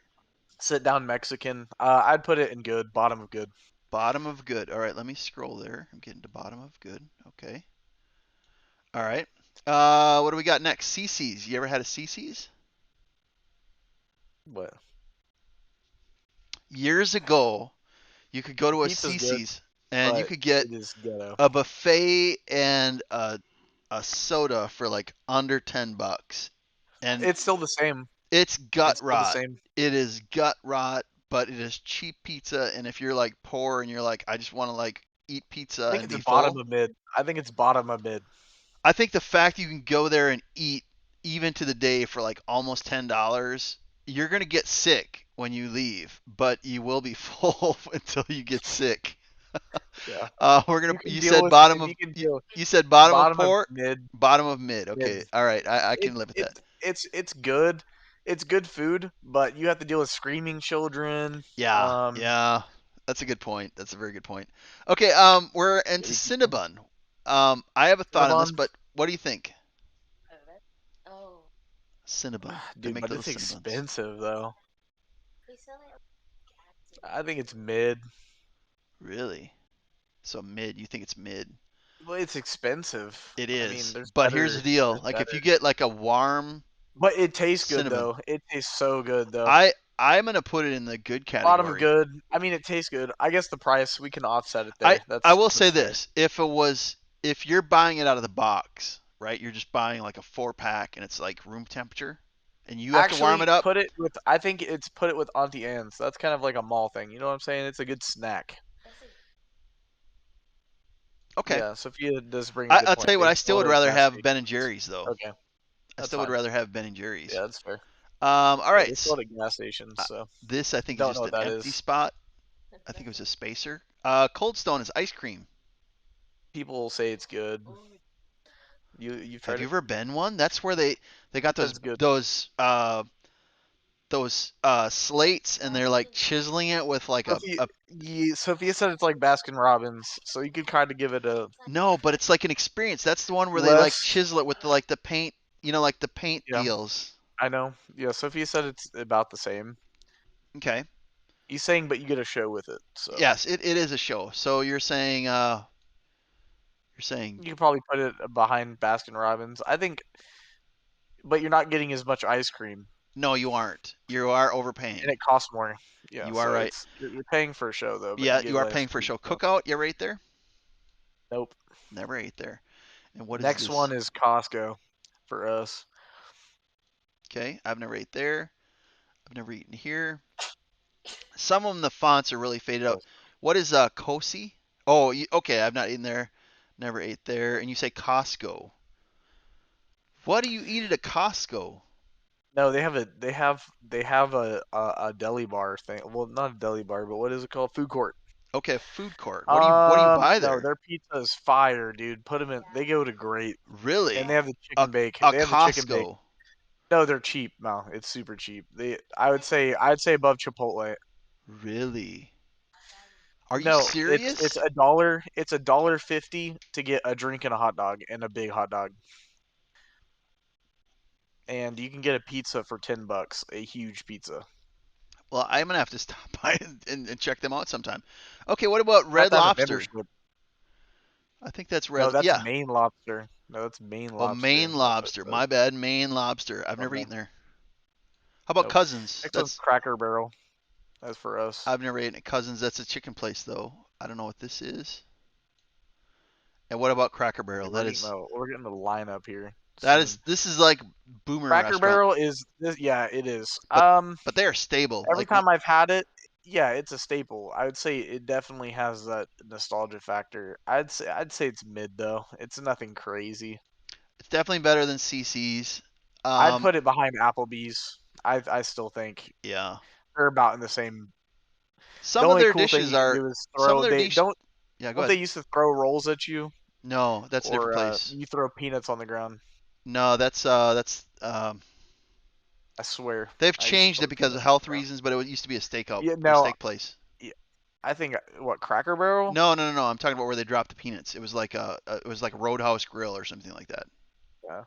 sit down Mexican. I'd put it in good, bottom of good. bottom of good. All right, let me scroll there. I'm getting to bottom of good. Okay. All right. What do we got next? CC's. You ever had a CC's? But Years ago, you could go the to a pizza's good, CC's and you but could get it is ghetto. a buffet and a soda for like under $10. And It's still the same. it's gut It's still the rot. same. It is gut rot, but it is cheap pizza. And if you're like poor and you're like, I just want to like eat I pizza think and it's a be bottom full, of mid. I think it's bottom of mid. I think the fact you can go there and eat even to the day for like almost $10, you're gonna get sick when you leave, but you will be full until you get sick. Yeah. We're gonna. You can You deal said with bottom if of. you can deal You said bottom of bottom of poor, mid bottom of mid. mid. Okay, all right. I can It's live with that. it's good. It's good food, but you have to deal with screaming children. Yeah, Um, yeah. That's a good point. That's a very good point. Okay, we're into Dirty people. Cinnabon. I have a thought on this, Cinnabon, but what do you think? Cinnabon. They dude, make but little it's Cinnabons. expensive though. I think it's mid. Really? So mid. You think it's mid? Well, it's expensive. It I mean, is. there's But here's the better. deal. There's Like if you better. get like a warm But it tastes good cinnamon, though. It tastes so good though. I'm gonna put it in the good Bottom category. good. I mean, it tastes good. I guess the price we can offset it I there. I That's will say that's fair. this: if you're buying it out of the box, right? You're just buying like a 4 pack and it's like room temperature, and you have to warm it Actually, up. put it with. I think it's put it with Auntie Anne's. That's kind of like a mall thing. You know what I'm saying? It's a good snack. Okay. Yeah, Sophia does bring a good I'll tell point. you what. They I still sell would it at rather gas have Ben and stations. Jerry's though. Okay, I that's still would fine. rather have Ben and Jerry's. Yeah, that's fair. All Yeah, right. they sell it at gas stations. So This I think is don't know just what an that empty is. spot. I think it was a spacer. Cold Stone is ice cream. People say it's good. You've Have tried you it? ever been one? That's where they got That's good. those slates and they're like chiseling it with like Sophia, a Sophia said it's like Baskin Robbins, so you could kind of give it a no, but it's like an experience. That's the one where they like less. chisel it with the, like the paint, like the paint Yeah, deals. I know. Yeah, Sophia said it's about the same. Okay. He's saying, but you get a show with it, so Yes, it is a show. So you're saying you could probably put it behind Baskin Robbins. I think, but you're not getting as much ice cream, no, you aren't. You are and overpaying. it costs more. Yeah, You are so right. you're paying for a show though, but you Yeah, get you are less paying for a food. show. So Cookout, you ever ate there? nope. Never ate there. And what is Next this? one is Costco for us. Okay, I've never ate there. I've never eaten here. Some of them, the fonts are really faded out. What is Cosi? Oh, okay, I've not eaten there. Never ate there. And you say Costco. What do you eat at a Costco? No, they have a deli bar thing. Well, not a deli bar, but what is it called? Food court. Okay, food court. What do you buy No, there? their pizza is fire, dude. Put them in. They go to great, and Really? they have the A chicken bake. a They have the chicken bake. Costco. No, they're cheap. No, it's super cheap. I'd say above Chipotle. Really? Are you No, it's serious? a dollar. It's $1.50 to get a drink and a hot dog and a big hot dog, and you can get a pizza for $10, a huge pizza. Well, I'm gonna have to stop by and check them out sometime. Okay, what about You have Red to have a Lobster? membership. I think that's No, Red. that's Yeah. Maine lobster. No, that's Maine Oh, Maine lobster. That's what Lobster. it says. My bad, Maine Lobster. I've Oh never no, eaten there. How about nope. Cousins? Next one's Cracker Barrel. That's for us. I've never eaten at Cousins. That's a chicken place though. I don't know what this is. And what about Cracker Okay, Barrel? we're getting the lineup here That is soon. this is like boomer Cracker restaurant, Barrel is this. Yeah, it is. but they are stable. Every time I've had it, yeah, it's a staple. I would say it definitely has that nostalgia factor. I'd say it's mid though. It's nothing crazy. it's definitely better than CC's. I'd Um, put it behind Applebee's. I still think yeah. they're about in the same. The Some of only their cool thing dishes you can are do is some of throw. their They dish. Yeah, go don't they ahead. used to throw rolls at you, No, that's a different or place. you throw peanuts on the ground. No, that's I swear, they've I used to changed it throw because of peanuts on the health ground. reasons, but it used to be a steakhouse Yeah, or no, steak place. yeah, I think what Cracker Barrel. No, no, no, no. I'm talking about where they dropped the peanuts. It was like a Roadhouse Grill or something like that. Yeah.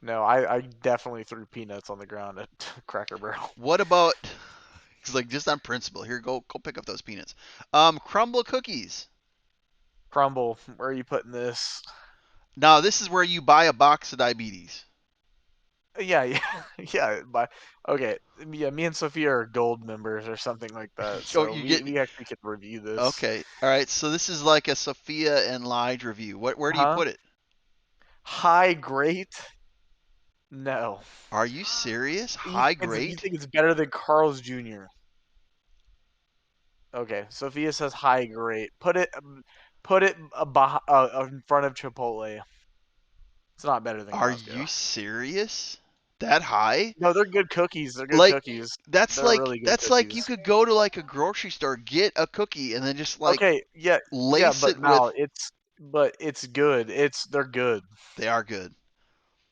No, I definitely threw peanuts on the ground at Cracker Barrel. What about it's like just on principle. Here, go pick up those peanuts. Crumble cookies. Crumble, where are you putting this? Now this is where you buy a box of diabetes. Yeah, yeah, yeah. But okay, yeah, me and Sophia are gold members or something like that, Oh, so you we get we actually could review this. okay. All right. So this is like a Sophia and Lige review. Where do you Huh? put it? High grade? No. Are you serious? You High think you grade? think it's better than Carl's Jr.? Okay, Sophia says high grade. Put it in front of Chipotle. It's not better than Are Costco. you serious? That high? No, they're good cookies. They're good Like cookies. that's They're like really good that's like you cookies. could go to like a grocery store, get a cookie, and then just like Okay, yeah, yeah, lace but it with. Mal, it's good. They're good. They are good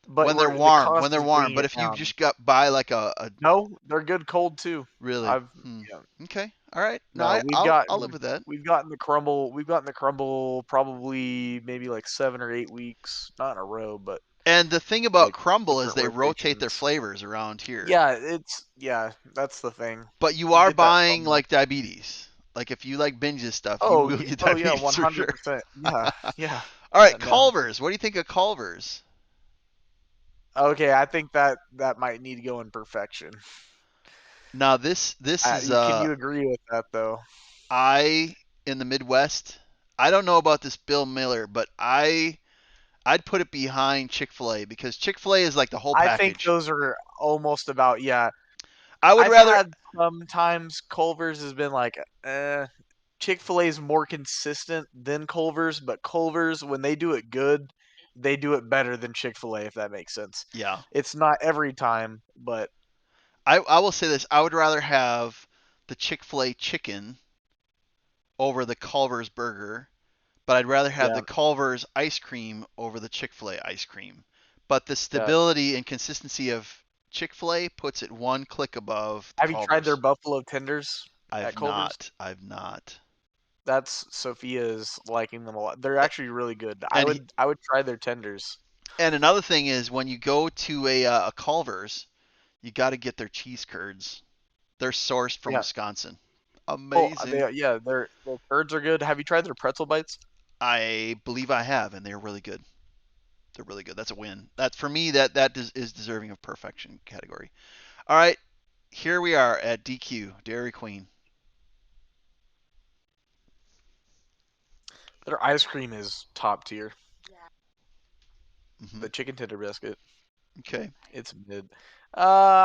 But when they're the warm. When cost they're is warm. bringing But it if you down. just got buy like a No, they're good cold too. really, I've yeah. okay, all right. No, No, I'll live with that. we've gotten the crumble. We've gotten the crumble probably maybe like 7 or 8 weeks, not in a row, but And the thing about like Crumble is different they rotate their rotations. flavors around here. Yeah, that's the thing. But you You are get that buying fumble. like diabetes. Like if you like binges stuff, you will get Oh yeah, diabetes for sure. 100%. Yeah, yeah. All right, No. Culver's. What do you think of Culver's? Okay, I think that might need to go in perfection. Now this is Can you agree with that though? I in the Midwest. I don't know about this Bill Miller, but I'd put it behind Chick-fil-A because Chick-fil-A is like the whole I think package. those are almost about, yeah. I would I've rather had sometimes Culver's has been like, Chick-fil-A is more consistent than Culver's, but Culver's, when they do it good, they do it better than Chick-fil-A, if that makes sense. yeah. It's not every time, but I will say this. I would rather have the Chick-fil-A chicken over the Culver's burger, but I'd rather have yeah, the Culver's ice cream over the Chick-fil-A ice cream. But the yeah. stability and consistency of Chick-fil-A puts it one click above the Have you tried their Culver's. buffalo tenders at I've Culver's? not. I've not. That's Sophia's liking them a lot. They're actually really good. I And would I would try their tenders. and another thing is when you go to a Culver's, you got to get their cheese curds. They're sourced from Yeah. Wisconsin. Oh, Amazing. their curds are good. Have you tried their pretzel bites? I believe I have, and they're really good. They're really good. That's a win. That for me, that is deserving of perfection category. All right, here we are at DQ Dairy Queen. Their ice cream is top tier. Hmm. The chicken tender biscuit, Okay. it's mid. How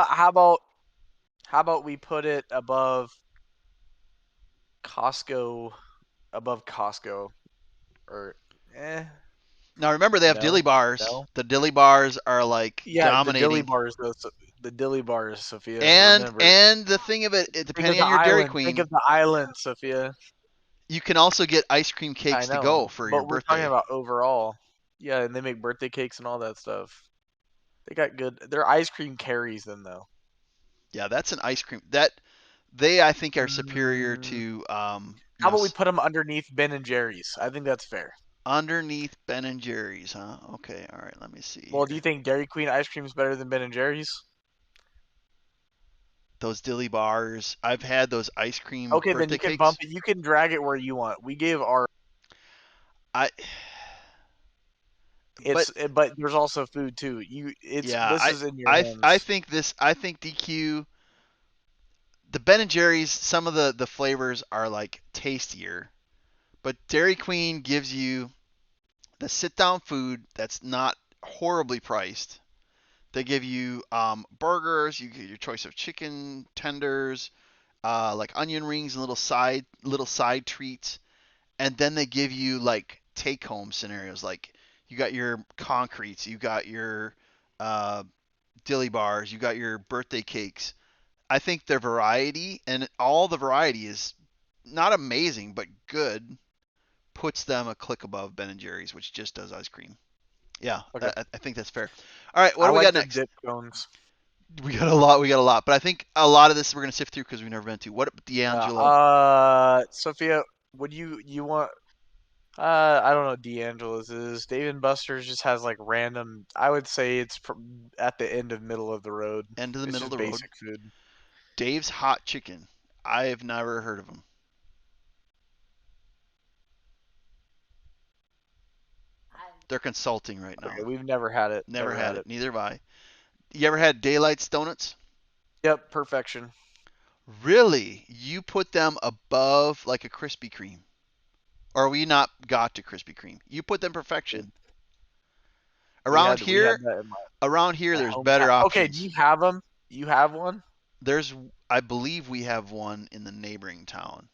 about we put it Costco, above Costco, or eh, Now remember, they have dilly no, bars. no. The dilly bars are like Yeah, the dilly dominating. bars though. The dilly bars, Sophia. And Remember, and the thing of it, think of depending the on your Dairy island. Think Queen, of the island, Sophia. you can also get ice cream I cakes to go know, for your but we're talking birthday. about overall. Yeah, and they make birthday cakes and all that stuff. They got good. Their ice cream carries them though. Yeah, that's an ice cream that they I think are superior Mm, to how about we put them underneath Ben and Jerry's? I think that's fair. underneath Ben and Jerry's, huh? Okay, all right. Let me see Well, do you here. think Dairy Queen ice cream is better than Ben and Jerry's? Those dilly bars. I've had those ice cream Okay, then birthday you can bump cakes. it. You can drag it where you want. We gave our I but but there's also food too. yeah, This is in your I hands. think this I think DQ the Ben and Jerry's some of the flavors are like tastier, but Dairy Queen gives you the sit down food that's not horribly priced. They give you burgers, you get your choice of chicken tenders, like onion rings and little side treats, and then they give you like take home scenarios like you got your concretes, you got your uh, dilly bars, you got your birthday cakes. I think their variety and all the variety is not amazing but good, puts them a click above Ben and Jerry's, which just does ice cream. Yeah, Okay. I think that's fair. All right, what I do we like got their next? dip cones. We got a lot. We got a lot, but I think a lot of this we're gonna sift through because we've never been to. What Yeah. D'Angelo? Sophia, would you want? I don't know. What D'Angelo's is Dave and Buster's just has like random. I would say it's at the end of middle of the road. End of the It's middle of just the road. basic food. Dave's Hot Chicken. I have never heard of them. They're consulting right Okay, now. we've never had it. Never Never had had it. it. Neither have I. You ever had Daylight's Donuts? Yep, perfection. Really? You put them above like a Krispy Kreme? Or we not got to Krispy Kreme? You put them perfection. Around We had here, that in around here, my there's hometown. better Okay, do options. you have them? You have one? There's, I believe we have one in the neighboring town.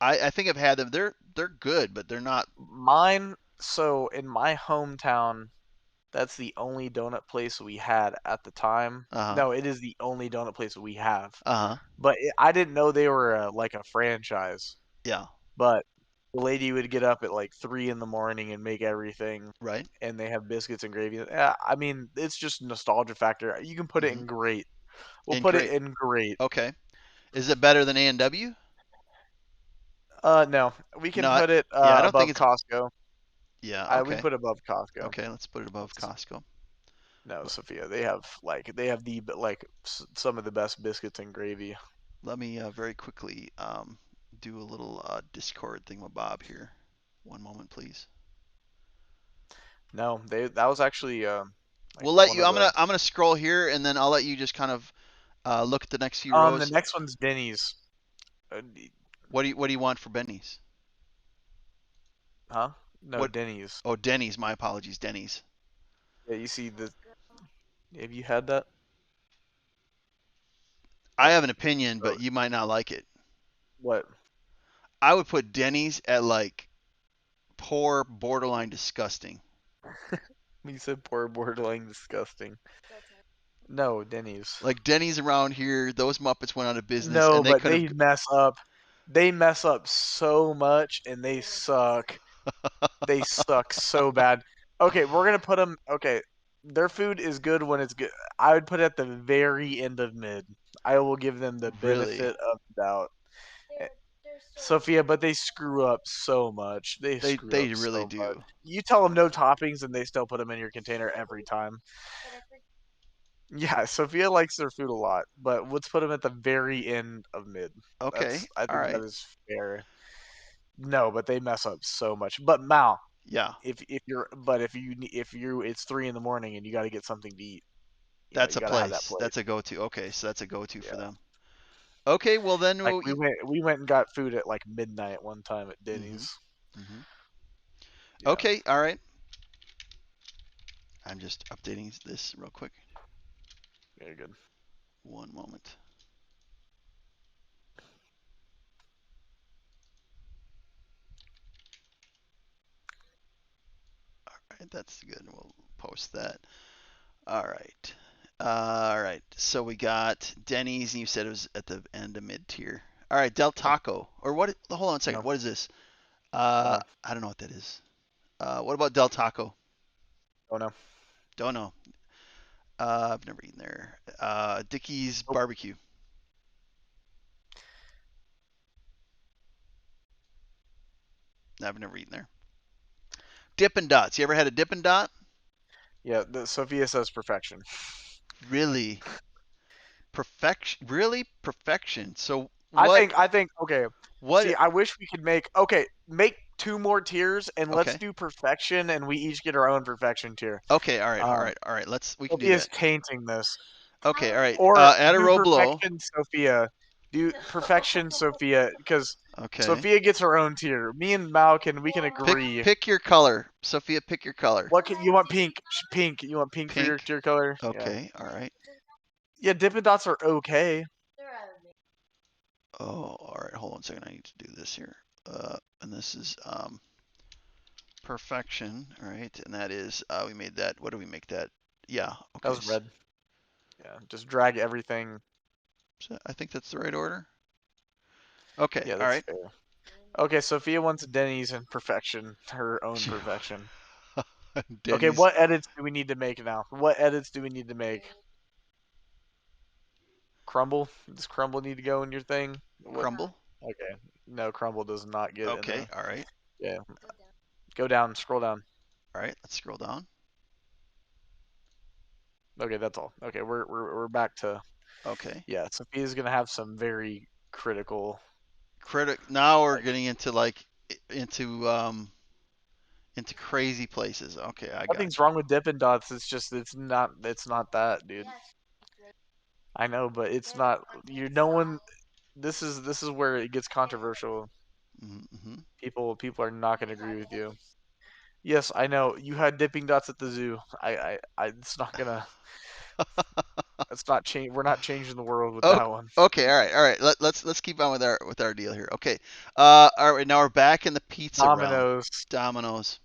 I think I've had them. They're good, but they're not. Mine. So in my hometown, that's the only donut place we had at the time. Uh huh. No, it is the only donut place we have. Uh huh. But I didn't know they were like a franchise. Yeah. But the lady would get up at like 3 in the morning and make everything, Right. and they have biscuits and gravy. Yeah, I mean, it's just nostalgia factor. You can put it Mm-hmm. in great. We'll And put it great. in great. Okay. Is it better than A&W? No, we can No. put it Yeah, I don't think above it's. Costco. Yeah. We Okay. put above Costco. Okay. Let's put it above Costco. No, Sophia, they have some of the best biscuits and gravy. Let me very quickly do a little Discord thingamabob here. One moment, please. No, they that was actually like We'll let one you. of the. I'm gonna scroll here, and then I'll let you just kind of look at the next few The rows. next one's Denny's. What do you want for Benny's? Huh? No, What? Denny's. Oh, Denny's. My apologies, Denny's. Yeah, you see the. Have you had that? I Like, have an opinion, oh, but you might not like it. what? I would put Denny's at like poor, borderline disgusting. You said poor, borderline disgusting. No, Denny's. Like Denny's around here, those Muppets went out of business, No, and they but could have. they mess up. They mess up so much, and they suck. They suck so bad. Okay, we're gonna put them. Okay, their food is good when it's good. I would put it at the very end of mid. I will give them the Really, benefit of the doubt. Eh, Sophia, but they screw up so much. They screw up they really so much. do. You tell them no toppings, and they still put them in your container every time. Yeah, Sophia likes their food a lot, but let's put them at the very end of mid. Okay, I all think right, that is fair. No, but they mess up so much. But Mal, yeah, if you it's 3 in the morning and you got to get something to eat, that's you a got to have that place. plate. That's a go-to. Okay, so that's a go-to for Yeah, them. Okay, well then like we'll. we went and got food at like midnight one time at Mm-hmm. Denny's. Mm-hmm. Yeah, Okay, all right. I'm just updating this real quick. very good. One moment. All right, that's good. We'll post that. All right. All right. So we got Denny's, and you said it was at the end of mid tier. All right, Del Yep. Taco, or what? Hold on a second. No, What is this? don't know, I don't know what that is. What about Del Taco? don't know. Don't know. I've never eaten there. Dickie's Nope. Barbecue. I've never eaten there. Dippin' Dots. You ever had a Dippin' Dot? Yeah, Sophia says perfection. Really? Perfection? Really? Perfection. So what? I think okay. See, What? I wish we could make two more tiers and let's Okay. do perfection and we each get our own perfection tier. Okay. All right. All Um, right. All right. We can do Sophia's that. tainting this. Okay. All right. Or Add a do row below. perfection, Sophia. Do perfection, Sophia, because Okay. Sophia gets her own tier. Me and Mal we can Pick agree. pick your color, Sophia. Pick your color. What can you want? Pink, pink. You want pink for your Pink. tier color? Yeah. Okay. All right. Yeah, Dippin' Dots are okay. Oh. All right. Hold on a second. I need to do this here. And this is perfection. All right. And that is we made that. What do we make that? Yeah. That Okay. was red. Yeah, just drag everything. So I think that's the right order. Okay. Yeah, All that's right. fair. Okay, Sophia wants Denny's and perfection, her own perfection. Okay, Denny's what edits do we need to make now? What edits do we need to make? Crumble? Does crumble need to go in your thing? What? crumble. Okay, no, crumble does not get in Okay. the. All right. Yeah, go down, scroll down. All right. Let's scroll down. Okay, that's all. Okay, we're back to Okay. yeah. Sophia's gonna have some very critical Now we're like getting into into crazy places. Okay, I got nothing's you. wrong with Dippin' Dots. It's just it's not that, dude. I know, but it's not. You no one. This is where it gets controversial. Mm-hmm. People are not gonna agree with you. Yes, I know. You had Dipping Dots at the zoo. It's not gonna. It's not change. We're not changing the world with Oh, that one. okay, all right, all right. Let's keep on with our deal here. Okay. All right. Now we're back in the pizza realm. Domino's. Domino's.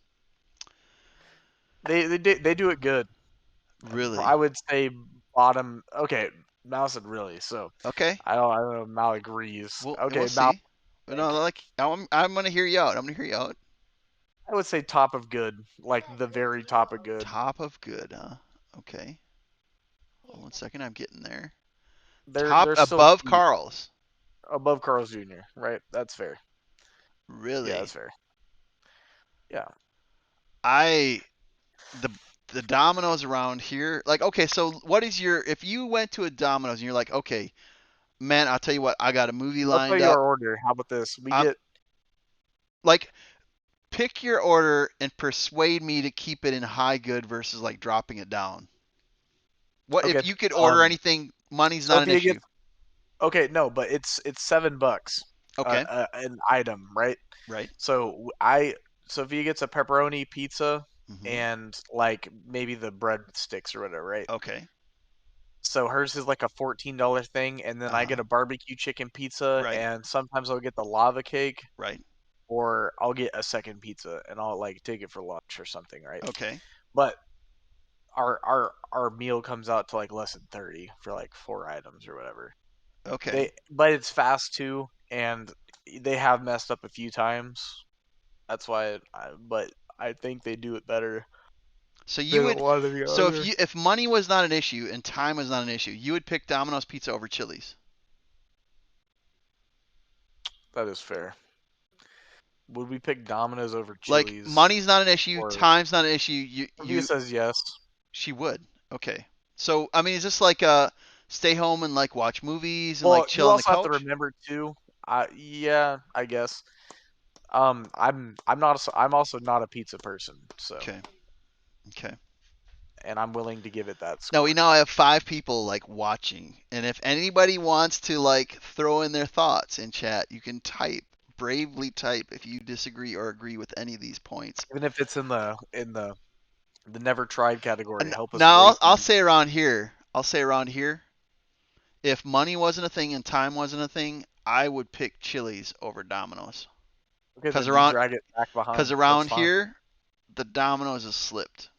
They do it good. I Really? would say bottom. Okay, Mal said really. So Okay. I don't know. If Mal agrees. We'll Okay, Mal. see. But no, like I'm gonna hear you out. I'm gonna hear you out. I would say top of good, like the very top of good. Top of good, huh? Okay. Hold on a second. I'm getting there. Top They're still above cheap, Carl's. above Carl's Jr. Right? That's fair. Yeah, that's Really? fair. Yeah. I the the Domino's around here. Like, okay, so what is your if you went to a Domino's and you're like, okay, man, I'll tell you what, I got a movie I'll tell lined you up. our order. How about this? We I'm get like pick your order and persuade me to keep it in high good versus like dropping it down. What Okay. if you could order Um, anything? Money's not an Sophia issue. gets okay. No, but it's $7 Okay, an item, right? right. So I Sophia gets a pepperoni pizza Hmm. and like maybe the bread sticks or whatever, right? Okay. So hers is like a $14 thing, and then I Uh-huh. get a barbecue chicken pizza, Right. and sometimes I'll get the lava cake, Right. or I'll get a second pizza, and I'll like take it for lunch or something, right? Okay. But our meal comes out to like less than 30 for like 4 items or whatever. Okay. But it's fast too, and they have messed up a few times. That's why, but I think they do it better So you than a would lot of the so other. if money was not an issue and time was not an issue, you would pick Domino's pizza over Chili's. That is fair. Would we pick Domino's over Like Chili's? money's not an issue, Or time's not an issue. You Sophia you says yes. she would. Okay. So I mean, is this like stay home and like watch movies and like Well, chill you on the also have to couch? remember too. Yeah, I guess. I'm also not a pizza person, so Okay. Okay. and I'm willing to give it that Now we score. now have 5 people like watching, and if anybody wants to like throw in their thoughts in chat, you can bravely type if you disagree or agree with any of these points. Even if it's in the never tried category, help us Now rate I'll these. say around here. I'll say around here. If money wasn't a thing and time wasn't a thing, I would pick Chili's over Domino's. Okay, Cause then you around drag it back cause behind. That's around fine. here, the Domino's has slipped.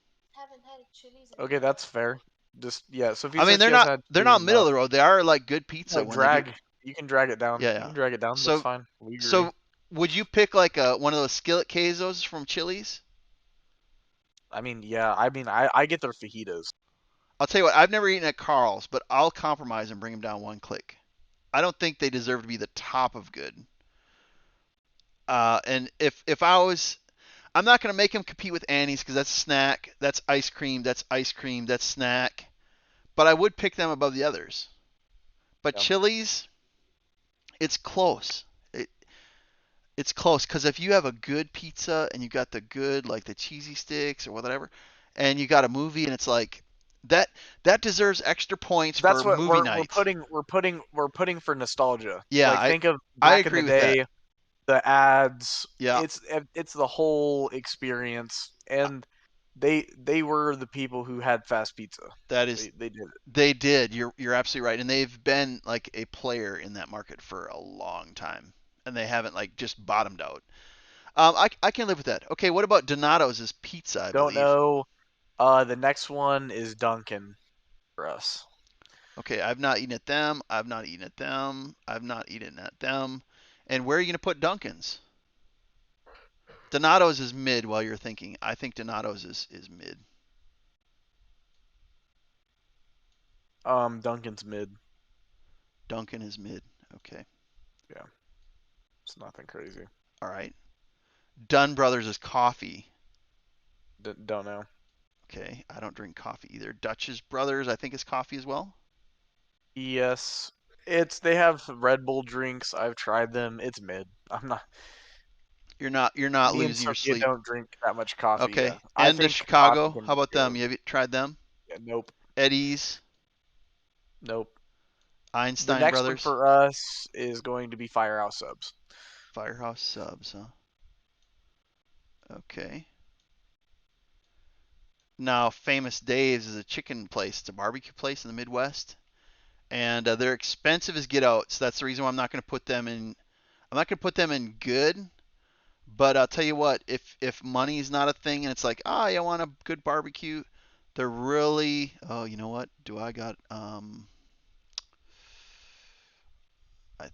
Okay, that's fair. Just yeah. Sophia I mean, said she hasn't had they're Chili's not middle of enough. the road. They are like good No, pizza when they do. drag. You can drag it down. Yeah, You yeah. can drag it down. That's So fine. We agree. so would you pick like one of those skillet quesos from Chili's? I mean, yeah. I get their fajitas. I'll tell you what. I've never eaten at Carl's, but I'll compromise and bring them down one click. I don't think they deserve to be the top of good. And if I was, I'm not gonna make them compete with Annie's because that's snack, that's ice cream, that's ice cream, that's snack. But I would pick them above the others. But Yeah. Chili's, it's close. It's close because if you have a good pizza and you got the good like the cheesy sticks or whatever, and you got a movie and it's like that that deserves extra points for That's what movie we're nights. putting. We're putting for nostalgia. Yeah, Like I think of I back in the agree with that. day, the ads. Yeah, It's the whole experience, and they were the people who had fast pizza. that is They did it. they did. You're absolutely right, and they've been like a player in that market for a long time, and they haven't like just bottomed out. I can live with that. Okay, what about Donato's is pizza, I Don't believe. know. The next one is Duncan for us. Okay, I've not eaten at them. I've not eaten at them. I've not eaten at them. And where are you gonna put Dunkin's? Donato's is mid while you're thinking. I think Donato's is mid. Duncan's mid. Dunkin' is mid. Okay. Yeah, it's nothing crazy. All right. Dunn Brothers is coffee. Don't know. Okay. I don't drink coffee either. Dutch's Brothers, I think, is coffee as well. Yes, they have Red Bull drinks. I've tried them. It's mid. I'm not. You're not Me and losing your Sophia sleep. don't drink that much coffee. Yeah, Okay. I End of think coffee Chicago. can How about go. them? You have tried them? Yeah, nope, Eddie's, nope. The Einstein next one Brothers, for us is going to be Firehouse Subs. Firehouse Subs, huh? Okay. Now, Famous Dave's is a chicken place. It's a barbecue place in the Midwest, and they're expensive as get out. So that's the reason why I'm not going to put them in. I'm not going to put them in good. But I'll tell you what, if money is not a thing and it's like, ah, I want a good barbecue, they're really. Oh, you know what? Do I got I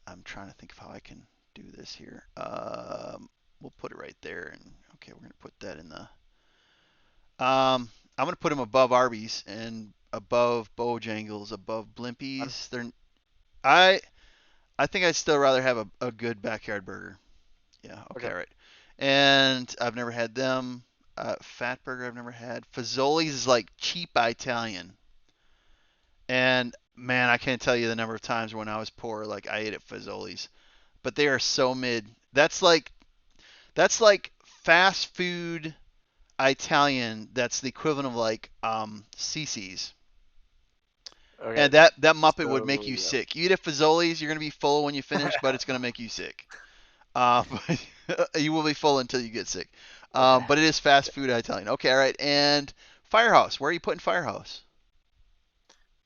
I'm trying to think of how I can do this here. We'll put it right there, and okay, we're gonna put that in the. I'm gonna put them above Arby's and above Bojangles, above I'm- Blimpies. I I think I'd still rather have a good backyard burger. Yeah, okay, Okay. all right. And I've never had them. Fat burger I've never had. Fazoli's is like cheap Italian. And man, I can't tell you the number of times when I was poor, like I ate at Fazoli's. But they are so mid. That's like fast food Italian. That's the equivalent of like CC's. Okay, And that Muppet would make so you yeah, sick. You eat at Fazoli's, you're gonna be full when you finish, but it's gonna make you sick. But you will be full until you get sick. okay. But it is fast food Italian. Okay, all right. And Firehouse. Where are you putting Firehouse?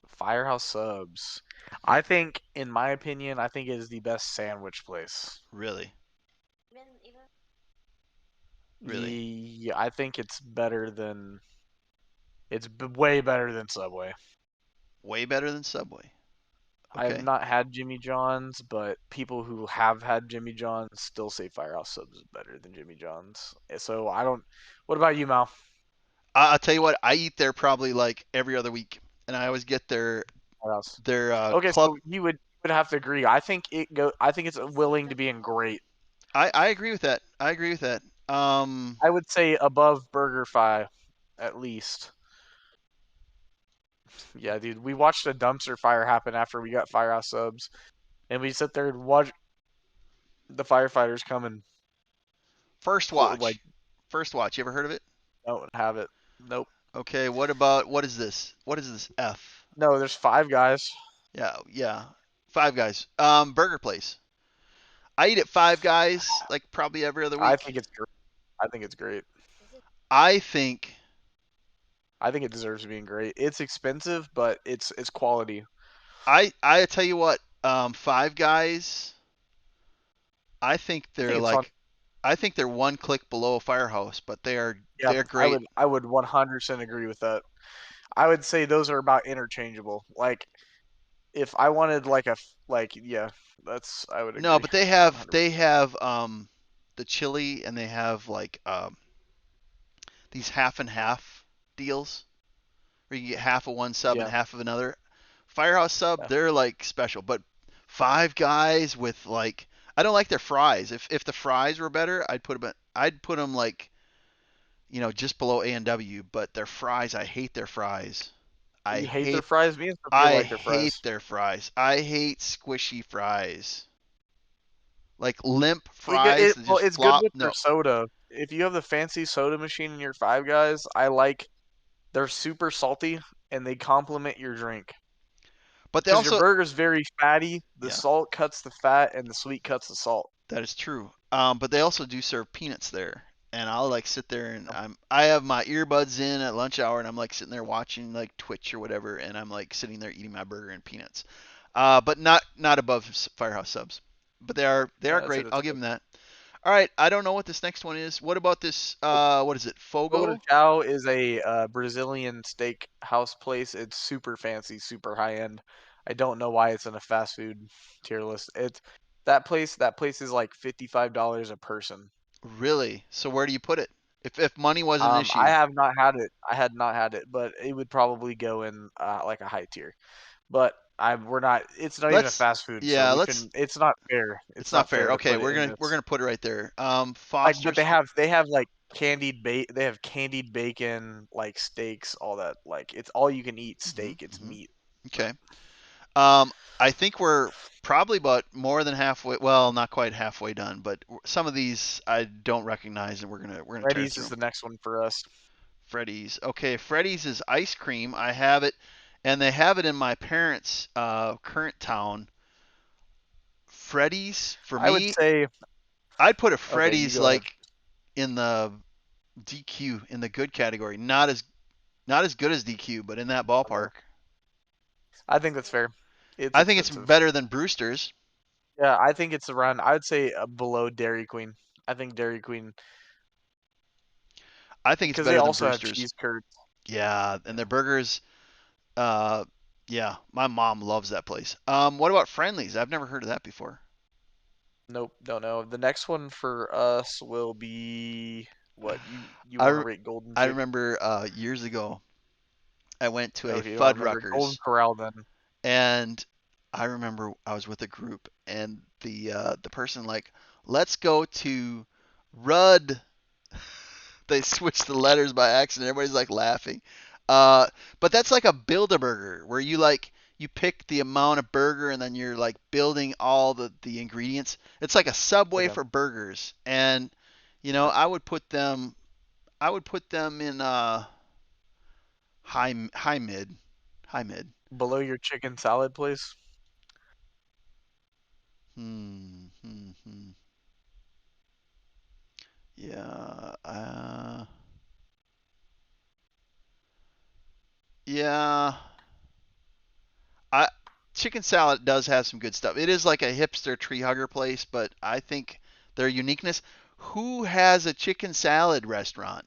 Firehouse Subs. I think, in my opinion, I think it is the best sandwich place. Really, really, I think it's better than way better than Subway. way better than Subway. I have Okay. not had Jimmy John's, but people who have had Jimmy John's still say Firehouse Subs is better than Jimmy John's. So I don't. What about you, Mal? Will tell you what. I eat there probably like every other week, and I always get Firehouse. their Okay, club. so you would have to agree. I think it go. I think it's willing to be in great. I agree with that. I agree with that. I would say above BurgerFi, at least. Yeah, dude, we watched a dumpster fire happen after we got Firehouse Subs, and we sit there and watch the firefighters come and First like Watch. First Watch. You ever heard of it? don't have it. Nope. Okay. What about what is this? What is this? F. No, there's five guys. Yeah, yeah. Five Guys. Burger place. I eat at Five Guys like probably every other I week. think it's great. I think it's great. I think I think it deserves being great. It's expensive, but it's quality. I tell you what, Five Guys. I think I they're think it's fun. like I think they're one click below Firehouse, but Yeah, they're I great. would I would 100% agree with that. I would say those are about interchangeable. Like if I wanted yeah, that's I would No, agree but 100%. they have the chili and they have like these half and half deals where you get half of one sub and Yeah, half of another. Firehouse sub, yeah. they're like special, but Five Guys with like I don't like their fries. If the fries were better, I'd put them like just below A&W. But their fries, I hate their fries. I You hate their hate fries? Me and Sophia I like their hate fries. their fries. I hate squishy fries. Like limp fries that Well, just it's good flop. with their No, soda. If you have the fancy soda machine in your Five Guys, I like they're super salty and they complement your drink. but they Because your also burger's very fatty, the yeah, salt cuts the fat and the sweet cuts the salt. that is true. But they also do serve peanuts there, and I'll like sit there and I have my earbuds in at lunch hour, and I'm like sitting there watching like Twitch or whatever, and I'm like sitting there eating my burger and peanuts. But not above Firehouse subs. But they are Yeah, that's great. it. It's I'll give good. them that. All right, I don't know what this next one is. What about this? What is it? Fogo de Fogo? Chao is a Brazilian steak house place. It's super fancy, super high end. I don't know why it's in a fast food tier list. It's that place is like $55 a person. Really? So where do you put it? If money wasn't an I issue, have not had it. I had not had it, but it would probably go in like a high tier. But we're not. It's not even a let's fast food, so yeah, we let's. shouldn't. It's not fair. It's It's not not fair. fair to Okay, put it in we're this. gonna put it right there. Like, but Foster's. they have like they have candied bacon, like steaks, all that. Like it's all you can eat Hmm. steak. It's Hmm. meat. But Okay. I think we're probably about more than halfway. Well, not quite halfway done, but some of these I don't recognize, and we're gonna tear Freddy's through is them. the next one for us. Freddy's. Okay, Freddy's is ice cream. I have it, and they have it in my parents' current town. Freddy's for I would me, say I'd put a okay. You Freddy's go ahead. like in the DQ in the good category. Not as good as DQ, but in that Okay. ballpark. I think that's fair. It's I think it's expensive. better than Brewster's. Yeah, I think it's around. I would say below Dairy Queen. I think Dairy Queen I think it's because they better than also have Brewster's. cheese curds. Yeah, and Yeah. their burgers. Uh, yeah, my mom loves that place. What about Friendlies? I've never heard of that before. Nope, don't know. The next one for us will be what you I want to re- rate Golden I Chick? remember years ago I went to a Okay, you don't remember Golden Fuddruckers, Corral then. and I remember I was with a group, and the person like, let's go to Rudd. They switched the letters by accident. Everybody's like laughing. Uh, but that's like a build a burger where you pick the amount of burger and then you're like building all the ingredients. It's like a Subway Okay. for burgers. And I would put them. I would put them in high mid, high mid. Below your chicken salad place. Hmm. Hmm. Hmm. Yeah. Yeah. I Chicken salad does have some good stuff. It is like a hipster tree hugger place, but I think their uniqueness. Who has a chicken salad restaurant?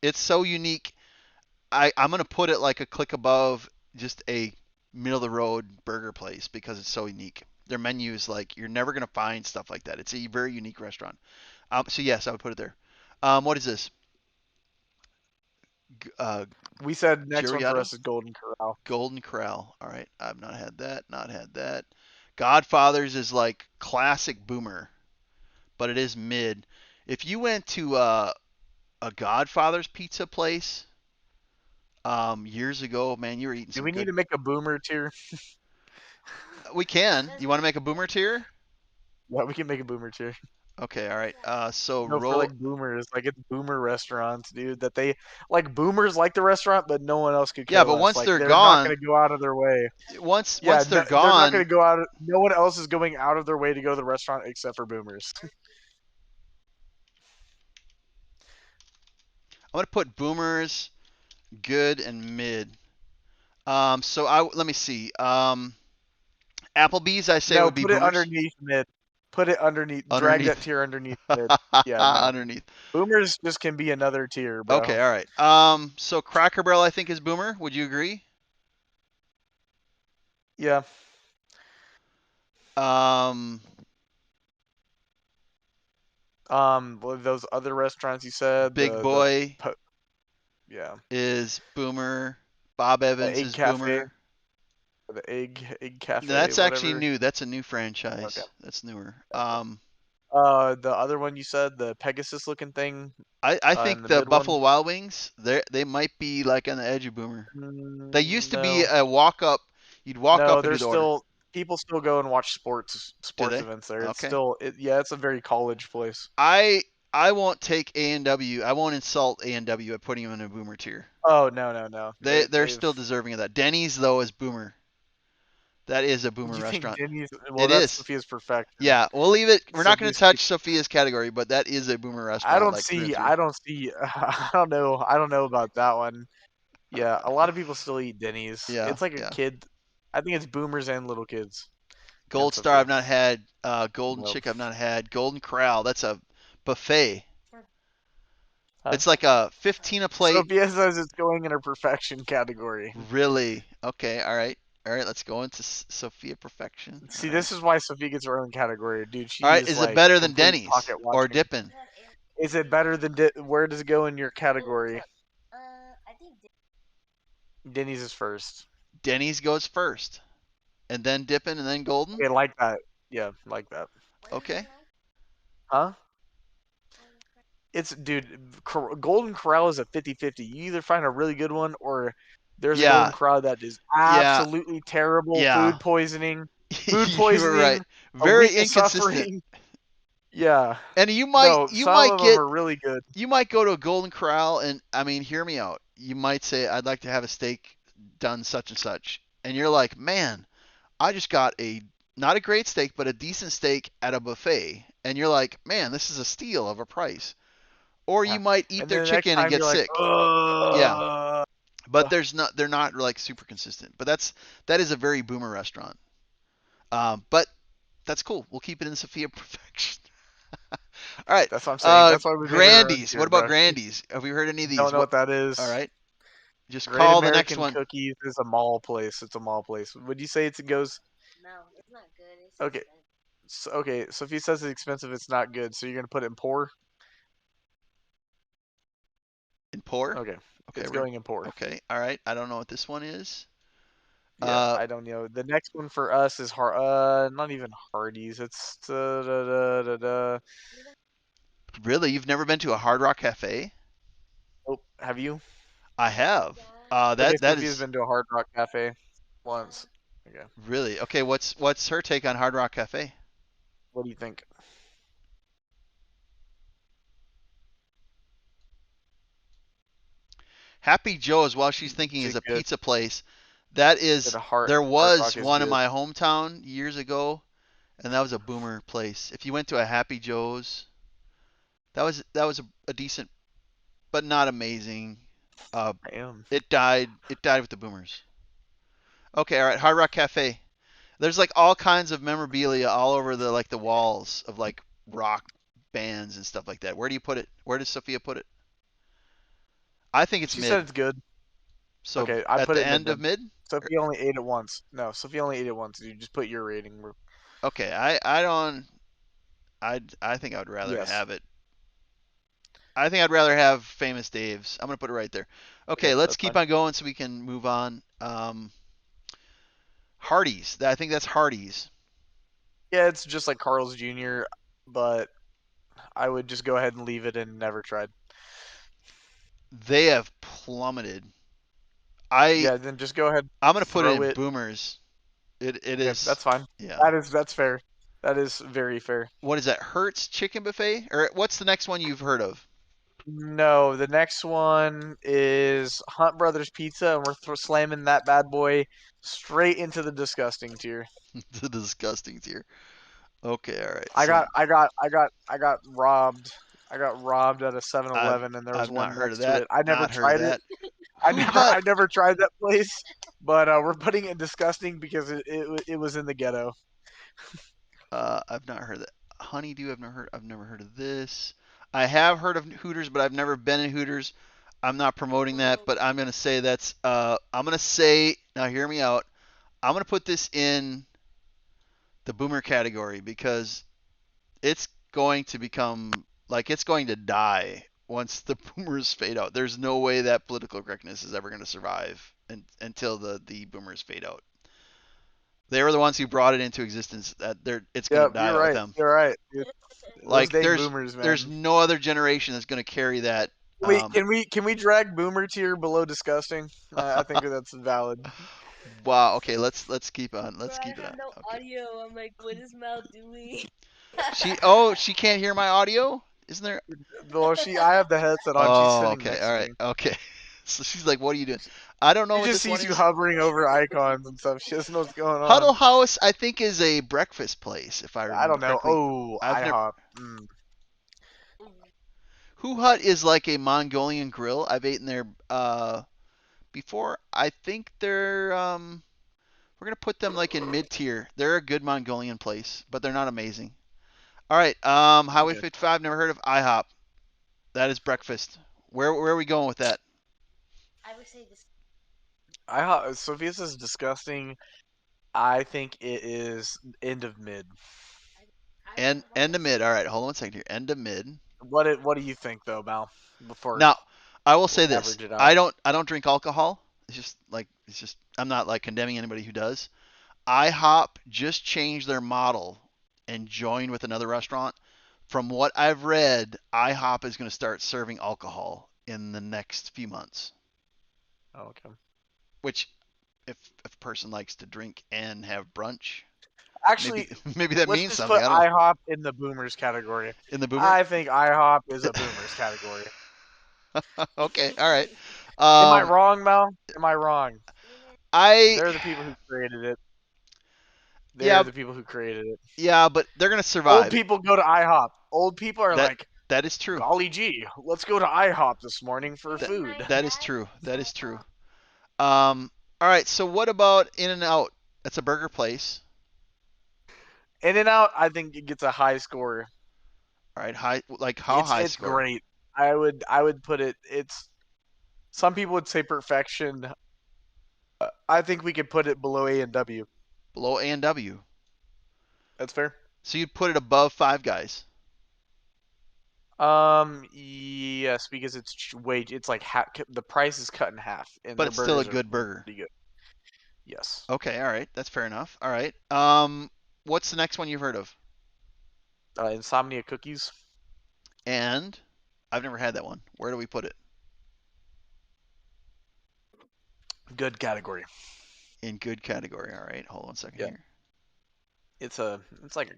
It's so unique. I'm gonna put it like a click above just a middle of the road burger place because it's so unique. Their menu is like you're never gonna find stuff like that. It's a very unique restaurant. So yes, I would put it there. What is this? Uh, We said next one for Giriata? us is Golden Corral. Golden Corral. All right, I've not had that. Not had that. Godfather's is like classic boomer, but it is mid. If you went to a Godfather's pizza place years ago, man, you were eating Do some we need good. to make a boomer tier? We can. You want to make a boomer tier? Yeah, we can make a boomer tier. Okay, all right. So No, for like boomers, like it's boomer restaurants, dude. That they like boomers like the restaurant, but no one else could yeah, care but less. once Like they're they're not gone, gonna go out of their way. once Yeah, they're they're not gonna gone, go out. No one else is going out of their way to go to the restaurant except for boomers. I'm gonna put boomers, good, and mid. So let me see. Applebee's, I say No, would be put it boomers underneath mid. Put it underneath. Drag that underneath. tier underneath mid. Yeah, no. Underneath. Boomers just can be another tier, bro. Okay, all right. So Cracker Barrel, I think is boomer. Would you agree? Yeah. Um, Well, those other restaurants you said, Big Boy yeah, is boomer. Bob the Evans egg is cafe, boomer. the egg cafe, That's actually whatever. new. That's a new Okay. franchise. That's newer. The other one you said, the Pegasus looking thing, I in think the the mid one. Buffalo Wild Wings, they might be like on the edge of boomer. They used to be No, a walk up. You'd walk no, up and do there's the order. still people still go and watch Do sports they? events there. It's Okay. still yeah, it's a very college place. I won't take A&W. I won't insult A&W by putting them in a boomer tier. Oh no no no, They're they've. still deserving of that. Denny's though is boomer. That is a boomer You think restaurant. Denny's? Well, It that's is. Sophia's perfection. Yeah, we'll leave it. We're not going to Sophia's. touch Sophia's category, but that is a boomer I restaurant, don't like through and see. through. I don't see. I don't know. I don't know about that one. Yeah, a lot of people still eat Denny's. Yeah, It's like a yeah. kid. I think it's boomers and little kids. And Gold Star Sophia. I've not had. Golden Nope. Chick I've not had. Golden Corral, that's a buffet. Huh? It's like a 15 a plate. Sophia says it's going in her perfection category. Really? Okay, all right. All right, let's go into Sophia Perfection. All See, right. this is why Sophia gets her own category, dude. All She right, is is it like better than complete Denny's pocket or watching. Dippin'? Is it better than where does it go in your category? Denny's is first. Denny's goes first, and then Dippin', and then Golden. Okay, like that. Yeah, like that. Okay. Huh? It's dude, Golden Corral is a 50-50. You either find a really good one or there's a Golden Yeah, Corral that is yeah, absolutely terrible. yeah. Food You were right. poisoning, a Very week of inconsistent. suffering. Yeah. And you might No, you some might of them get are really good. you might go to a Golden Corral and I mean, hear me out. You might say I'd like to have a steak done such and such. And you're like, "Man, I just got a not a great steak, but a decent steak at a buffet." And you're like, "Man, this is a steal of a price." Or you Yeah. might eat And their then the next chicken and time get you're like, sick. Yeah. ugh. But they're not like super consistent. But that is a very boomer restaurant. But that's cool. We'll keep it in Sophia Perfection. All right. That's what I'm saying. That's why we made her our own Grandies. What tier, about bro. Grandies? Have you heard any of Don't these? know What? what that All is. right. Just Great call the next American one. Cookies is a mall place. It's a mall place. Would you say it goes? Okay. Okay. So if he says it's expensive, it's not good. So you're gonna put it in poor. In poor. Okay. Okay. It's We're going in poor. okay. All right. I don't know what this one is. Yeah, Uh, I don't know. The next one for us is not even Hardee's. It's really? You've never been to a Hard Rock Cafe? Oh, have you? I have. Okay, That Sophia's is been to a Hard Rock Cafe once. Okay. really okay. What's her take on Hard Rock Cafe? What do you think? What do you think? What do you think? What do you think? What do you think? What do you think? What do you think? What do you think? What do you think? What do you think? What do you think? What do you think? What do you think? What do you think? What do you think? What do you think? What do you think? What do you think? Really? Okay. What's her take on Hard Rock Cafe? Okay. Happy Joe's, while she's thinking, Is is it a good? pizza place. That The is, Heart there Heart was Rock is one in good. my hometown years ago, and that was a boomer place. If you went to a Happy Joe's, that was a decent, but not amazing. Uh, I am. it died. It died with the boomers. Okay, all right. Hard Rock Cafe. There's like all kinds of memorabilia all over the like the walls of like rock bands and stuff like that. Where do you put it? Where does Sophia put it? I think it's She said mid. it's good. So Okay, I at put the it mid end of then. mid. Or- Sophie only ate it once. No, Sophie only ate it once. You just put your rating. Okay, I don't. I think I would rather Yes. have it. I think I'd rather have Famous Dave's. I'm gonna put it right there. Okay, Okay, let's that's keep fine. on going so we can move on. Hardee's. I think that's Hardee's. Yeah, it's just like Carl's Jr., but I would just go ahead and leave it and never tried. They have plummeted. I Yeah, then just go ahead, I'm gonna put it throw in it. boomers. It Okay, is. that's fine. Yeah. That's fair. That is very fair. What is that? Hertz Chicken Buffet? Or what's the next one you've heard of? No, the next one is Hunt Brothers Pizza, and we're slamming that bad boy straight into the disgusting tier. The disgusting tier. Okay, all right. I So got, I got, I got, I got robbed. I got robbed at a I've 7-Eleven, and there was I've not one heard of next to that. it. I never Not heard of tried it. that. Who Hut? I never tried that place, but we're putting it disgusting because it was in the ghetto. I've not heard that. Honeydew. I've never heard of this. I have heard of Hooters, but I've never been in Hooters. I'm not promoting that, but I'm gonna say that's. I'm gonna say now. Hear me out. I'm gonna put this in the boomer category because it's going to become like it's going to die once the boomers fade out. There's no way that political correctness is ever going to survive until the boomers fade out. They were the ones who brought it into existence. It's going to Yep, die you're out with right. them. You're right. Those Like dang there's boomers, there's man. no other generation that's going to carry that. Can we drag boomer tier below disgusting? I think that's valid. Wow. Okay. Let's keep on. Bro, Let's I keep it on. have no Okay. audio. I'm like, what is Mal doing? She can't hear my audio. Isn't there? Well, I have the headset on. She's Oh, sitting okay. next All to right. me. Okay. So she's like, "What are you doing?" I don't know She what just this one sees you is. hovering over icons and stuff. She doesn't know what's going on. Huddle House, I think, is a breakfast place, if I I remember don't know. correctly. Oh, I've never. IHOP. Hoo Hut is like a Mongolian grill. I've eaten there before. I think we're gonna put them like in mid tier. They're a good Mongolian place, but they're not amazing. All right, Highway Okay. 55. Never heard of IHOP. That is breakfast. Where are we going with that? I would say this. IHOP. Sophia's is disgusting. I think it is end of mid. I don't know End why to it's. mid. All right, hold on one second here. End to mid. What do you think though, Mal? Before Now, I will we'll say this. average it out. I don't drink alcohol. It's just I'm not like condemning anybody who does. IHOP just changed their model and joined with another restaurant. From what I've read, IHOP is going to start serving alcohol in the next few months. Oh, okay. Which, if a person likes to drink and have brunch, maybe Actually, maybe that let's means just something. put I don't know. IHOP in the boomers category. In the boomer. I think IHOP is a boomers category. Okay, all right. Am I Um, wrong, Mal? Am I wrong? I They're the people who created it. yeah They're the people who created it. yeah, but they're going to Old survive. people go to IHOP. Old people are That like, that is true. golly gee, let's go to IHOP this morning for That And my food. that is dad true. loves That is true. IHOP. All right. So what about In and Out? That's a burger place. In and Out, I think it gets a high score. All right. High, like how high It's score? great. I would put it. It's some people would say perfection. I think we could put it below A and W. Below A and W. That's fair. So you'd put it above Five Guys, Yes, because it's like the price is cut in half, and but their it's still a burgers are good burger. pretty good. Yes. Okay. All right. That's fair enough. All right. What's the next one you've heard of? Insomnia cookies, And I've never had that one. Where do we put it? good category. In good category. All right. Hold on a second Yeah, here. it's like a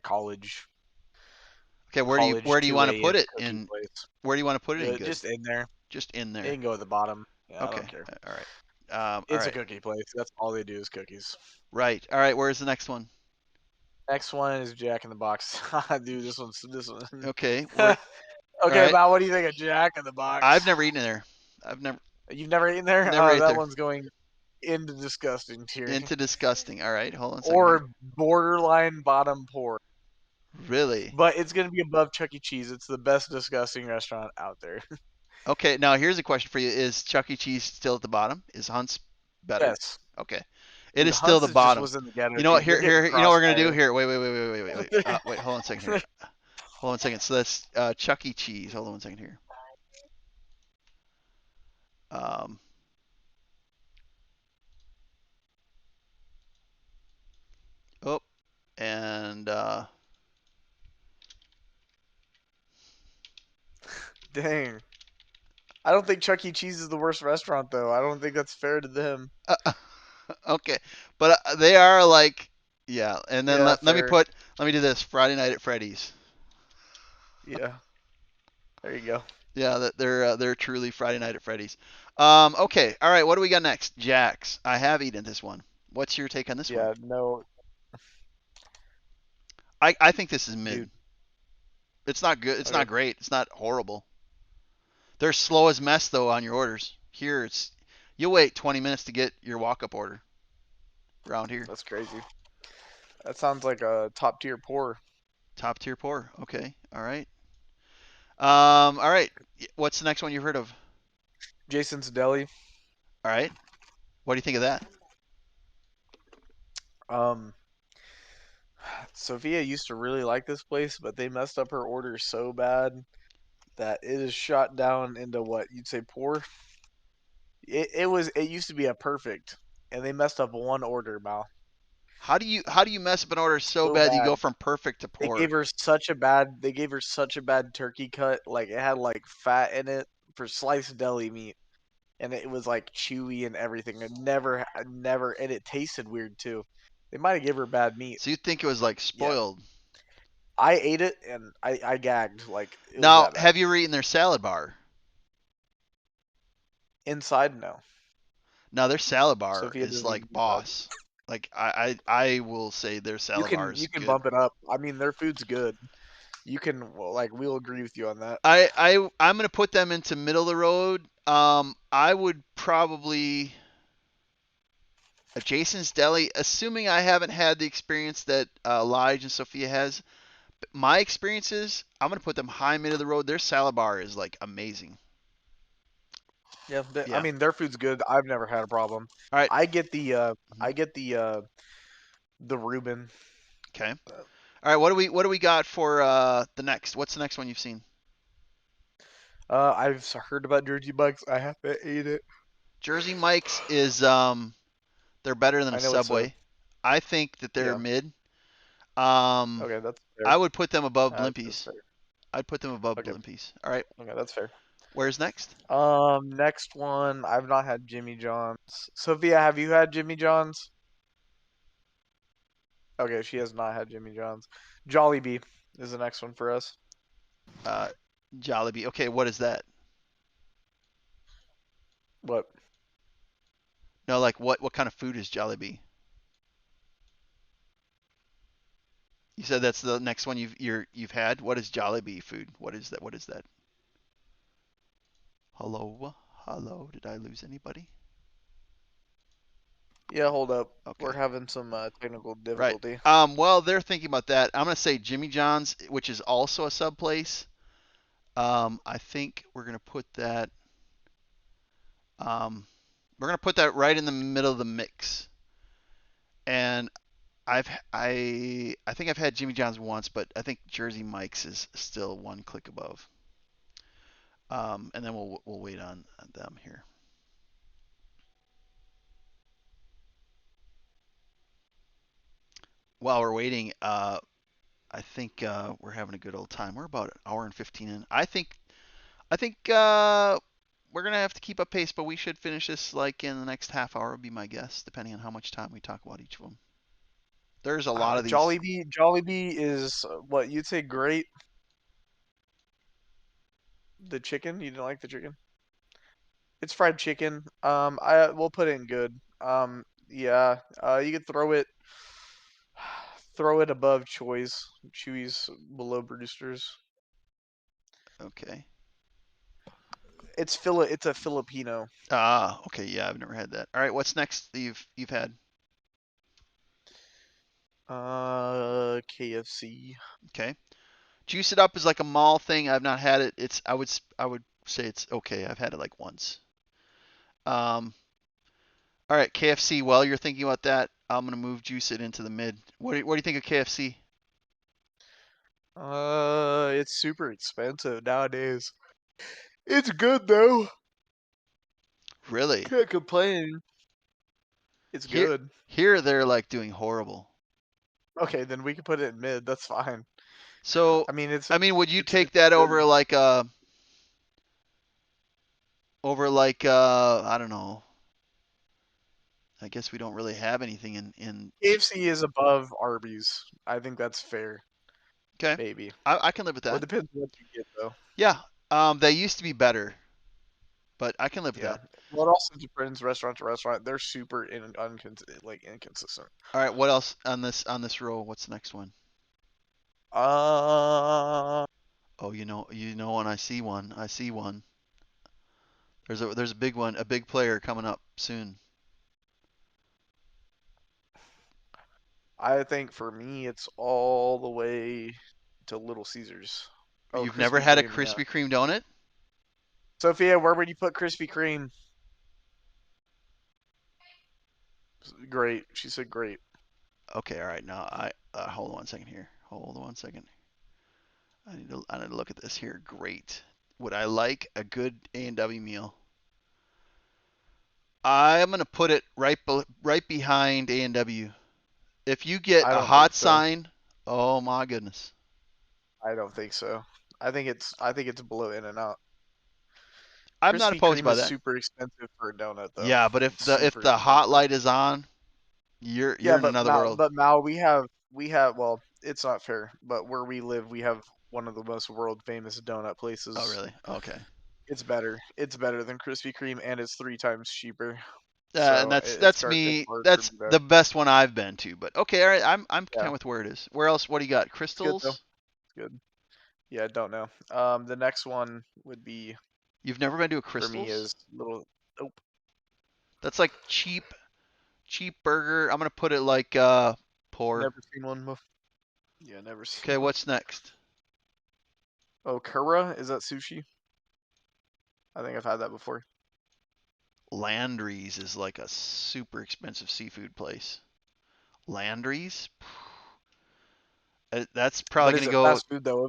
Okay. Where do you college where do you want to 2 a.m. put it cookie in? place. Where do you want to put it in Good, good? just in there. Just in It there. can go at the bottom. Yeah, I Okay. don't care. All right. All It's a right. cookie place. That's all they do is cookies. Right. All right. Where's the next one? Next one is Jack in the Box. Dude, this one. Okay. Where? All Okay, right. Mal, what do you think of Jack in the I've Box? never eaten there. I've You've never eaten there? never ate That there. one's going into disgusting tier. Into disgusting. All right. Hold on a second here. Or borderline bottom poor. Really? But it's gonna be above Chuck E. Cheese. It's the best disgusting restaurant out there. Okay. Now here's a question for you: is Chuck E. Cheese still at the bottom? Is Hunt's better? Yes. Okay. It Dude, is still Hunt's the is just bottom. was in the ghetto You know what? too. They're getting You know what we're gonna do crossfire. here. Wait. Wait. Hold on a second here. Hold on a second. So that's Chuck E. Cheese. Hold on one second here. Um, oh, and Dang. I don't think Chuck E. Cheese is the worst restaurant though. I don't think that's fair to them. okay, but they are like, yeah. And then Yeah, let me fair. let me do this. Friday night at Freddy's. Yeah. There you go. Yeah, that they're truly Friday night at Freddy's. Okay, all right. What do we got next? Jack's. I have eaten this one. What's your take on this one? Yeah, no, I think this is mid. dude. It's not good. It's not Okay, great. It's not horrible. They're slow as mess though on your orders. Here it's you'll wait 20 minutes to get your walk-up order around here. that's crazy. That sounds like a top tier pour. Top tier pour. Okay. All right. All right. What's the next one you've heard of? Jason's Deli. All right. What do you think of that? Um, Sophia used to really like this place, but they messed up her order so bad that it is shot down into what you'd say poor. It used to be a perfect, and they messed up one order, Mal. How do you mess up an order so So bad you bad. go from perfect to They gave poor? her such a bad they gave her such a bad turkey cut. Like it had like fat in it for sliced deli meat, and it was like chewy and everything. Never, and it tasted weird too. They might have gave her bad meat. So you think it was like Yeah, spoiled? I ate it and I gagged. Like it was Now, that bad. have you ever eaten their salad bar? Inside, no. Now their salad bar Sophia is doesn't eat like inside. boss. Like I will say their salad bar You is can good. bump it up. I mean, their food's good. You can well, like we'll agree with you on that. I'm gonna put them into middle of the road. I would probably a Jason's Deli, assuming I haven't had the experience that Lige and Sophia has. My experiences, I'm gonna put them high mid of the road. Their salad bar is like amazing. Yeah, I Yeah. mean their food's good. I've never had a problem. All right. I get the Mhm. the Reuben. Okay. Uh, All right. What do we got for the next? What's the next one you've seen? I've heard about Jersey Bucks. I haven't ate it. Jersey Mike's is they're better than a I know it's a Subway. I think that they're yeah. mid. Um, Okay, that's fair. I would put them above That's Blimpies. fair. I'd put them above Okay, Blimpies. All right. okay, that's fair. Where's next? Next one. I've not had Jimmy John's. Sophia, have you had Jimmy John's? Okay, she has not had Jimmy John's. Jollibee is the next one for us. Uh, Jollibee. Okay. What is that? What? No, like what kind of food is Jollibee? You said that's the next one you've had. What is Jollibee food? What is that? What is that? Hello, hello. Did I lose anybody? Yeah, hold up. We're Okay, having some technical right. difficulty. Well, they're thinking about that. I'm gonna say Jimmy John's, which is also a sub place. I think we're gonna put that. Um, we're gonna put that right in the middle of the mix. And I think I've had Jimmy John's once, but I think Jersey Mike's is still one click above. And then we'll wait on them here. While we're waiting, I think we're having a good old time. We're about an hour and 15 in. I think we're gonna have to keep up pace, but we should finish this like in the next half hour. Would be my guess, depending on how much time we talk about each of them. There's a lot of these. Jollibee is what you'd say great. The chicken? You didn't like the chicken? It's fried chicken. I we'll put it in good. Yeah. You could throw it above Chewy's below Brewster's. Okay. It's a Filipino. Ah, okay. Yeah, I've never had that. All right, what's next that you've had? KFC. Okay. Juice it up is like a mall thing. I've not had it. It's I would say it's okay. I've had it like once. Um, all right, KFC. While you're thinking about that, I'm gonna move juice it into the mid. What do you think of KFC? It's super expensive nowadays. It's good though. Really? Can't complain. It's Here good. here they're like doing horrible. Okay, then we can put it in mid. That's fine. So, I mean, I mean, would you it's take that good. over like I don't know. I guess we don't really have anything in KFC is above Arby's. I think that's fair. okay. Maybe. I can live with Well, it that. depends what you get though. Yeah. They used to be better, but I can live with Yeah. that. Well, it also depends restaurant to restaurant. They're super inconsistent. All right, what else on this row? What's the next one? Uh, Oh, you know when I see one, I see one. There's a big one, a big player coming up soon. I think for me, it's all the way to Little Caesars. Oh, You've never Krispy had a Kreme, yeah. Krispy Kreme donut? Sophia, where would you put Krispy Kreme? Great. She said great. Okay, all right. Now I hold on one second here. Hold on one second. I need to look at this here. Great. Would I like a good A&W meal? I'm gonna put it right behind A&W. If you get I a don't think hot so. sign, oh my goodness. I don't think so. I think it's below In and Out. I'm not Krispy opposed Kreme by is that. super expensive for a donut though. Yeah, but It's if super the hot expensive. light is on, you're Yeah, in another world. Mal, we have well, it's not fair, but where we live, we have one of the most world famous donut Oh places. really? Okay. It's better. It's better than Krispy Kreme, and it's 3 times cheaper. And So that's it's me. hard for That's me to. the best one I've been to. But okay, all right. I'm Yeah, content with where it is. Where else? What do you got? it's good though. Crystals? It's good. Yeah, I don't know. The next one would be You've never been to a for me Crystals? is little. Nope, That's like cheap burger. I'm gonna put it like poor. never seen one. Yeah, never seen Okay, one. what's next? Oh, Kura, is that sushi? I think I've had that before. Landry's is like a super expensive seafood place. Landry's? That's probably But is gonna it go. fast food though?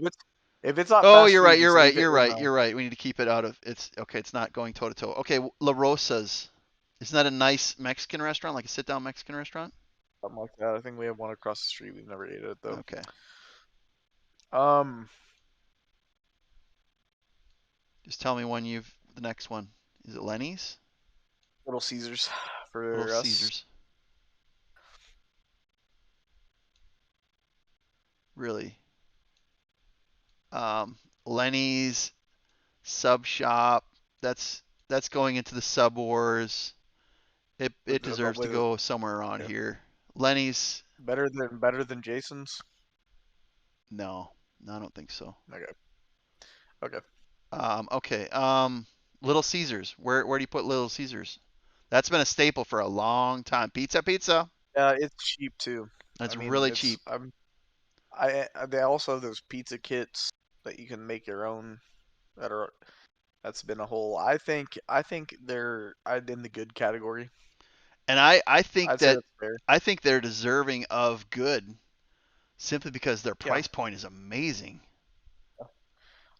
If it's not Oh, fast you're right. food, You're just right. leave it You're in right. the You're right. We need to keep it out of. It's okay. It's not going toe to toe. Okay, La Rosa's. Isn't that a nice Mexican restaurant, like a sit-down Mexican restaurant? something like that. I think we have one across the street. We've never ate it though. Okay. Um, Just tell me when you've the next one. Is it Lenny's? Little Caesars Little for us. Caesars. Really? Lenny's sub shop. That's going into the sub wars. It But deserves to with go somewhere around yeah, here. Lenny's. better than Jason's. No, no, I don't think so. Okay, okay. Okay. Little Caesars. Where do you put Little Caesars? That's been a staple for a long time. Pizza, pizza. It's cheap too. I That's mean, really cheap. they also have those pizza kits that you can make your own. That are that's been a whole. I think they're in the good category. And I think I'd say that that's fair. I think they're deserving of good simply because their Yeah, price point is amazing.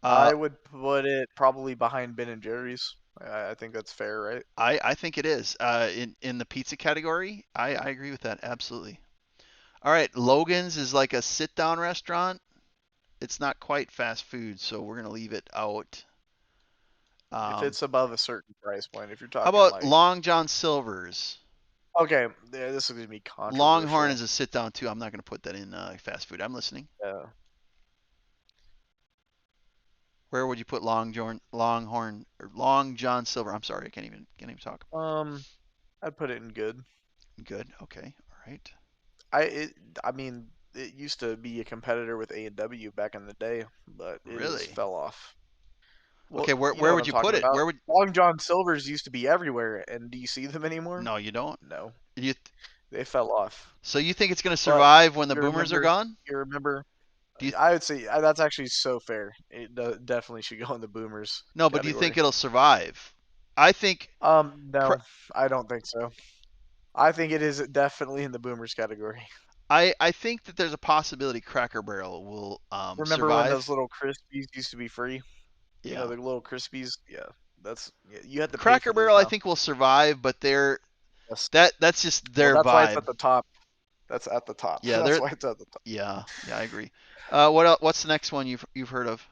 Uh, I would put it probably behind Ben and Jerry's. I think that's fair, right? I think it is. In the pizza category, I agree with that absolutely. All right, Logan's is like a sit down restaurant. It's not quite fast food, so we're gonna leave it out. If Um, it's above a certain price point, if you're how talking about like, Long John Silver's? okay, yeah, this is gonna be Longhorn controversial. is a sit down too. I'm not gonna put that in fast food. I'm listening. Yeah. Where would you put Longhorn or Long John Silver? I'm sorry, I can't even talk. Um, I'd put it in good. Good. Okay. All right. I it, I mean, it used to be a competitor with A&W back in the day, but it just Really? fell off. Well, Okay. Where you know where what would I'm you put talking it? about. Where would? Long John Silver's used to be everywhere, and do you see them anymore? No, you don't. No, You they fell off. so you think it's gonna But survive when the you boomers are remember, gone? you remember. Do you? I would say that's actually so fair. It definitely should go in the boomers No, but do you think category. it'll survive? I think. No, I don't think so. I think it is definitely in the boomers category. I think that there's a possibility Cracker Barrel will Remember when those survive. little Krispies used to be free? You know, Yeah. the little Krispies. Yeah, you had to pay Cracker for those Barrel I now. think will survive, but Yes. that's just Well, their that's why it's vibe. at the top. That's at the top. Yeah, That's they're why it's at the top. yeah, I agree. What's the next one you've heard of?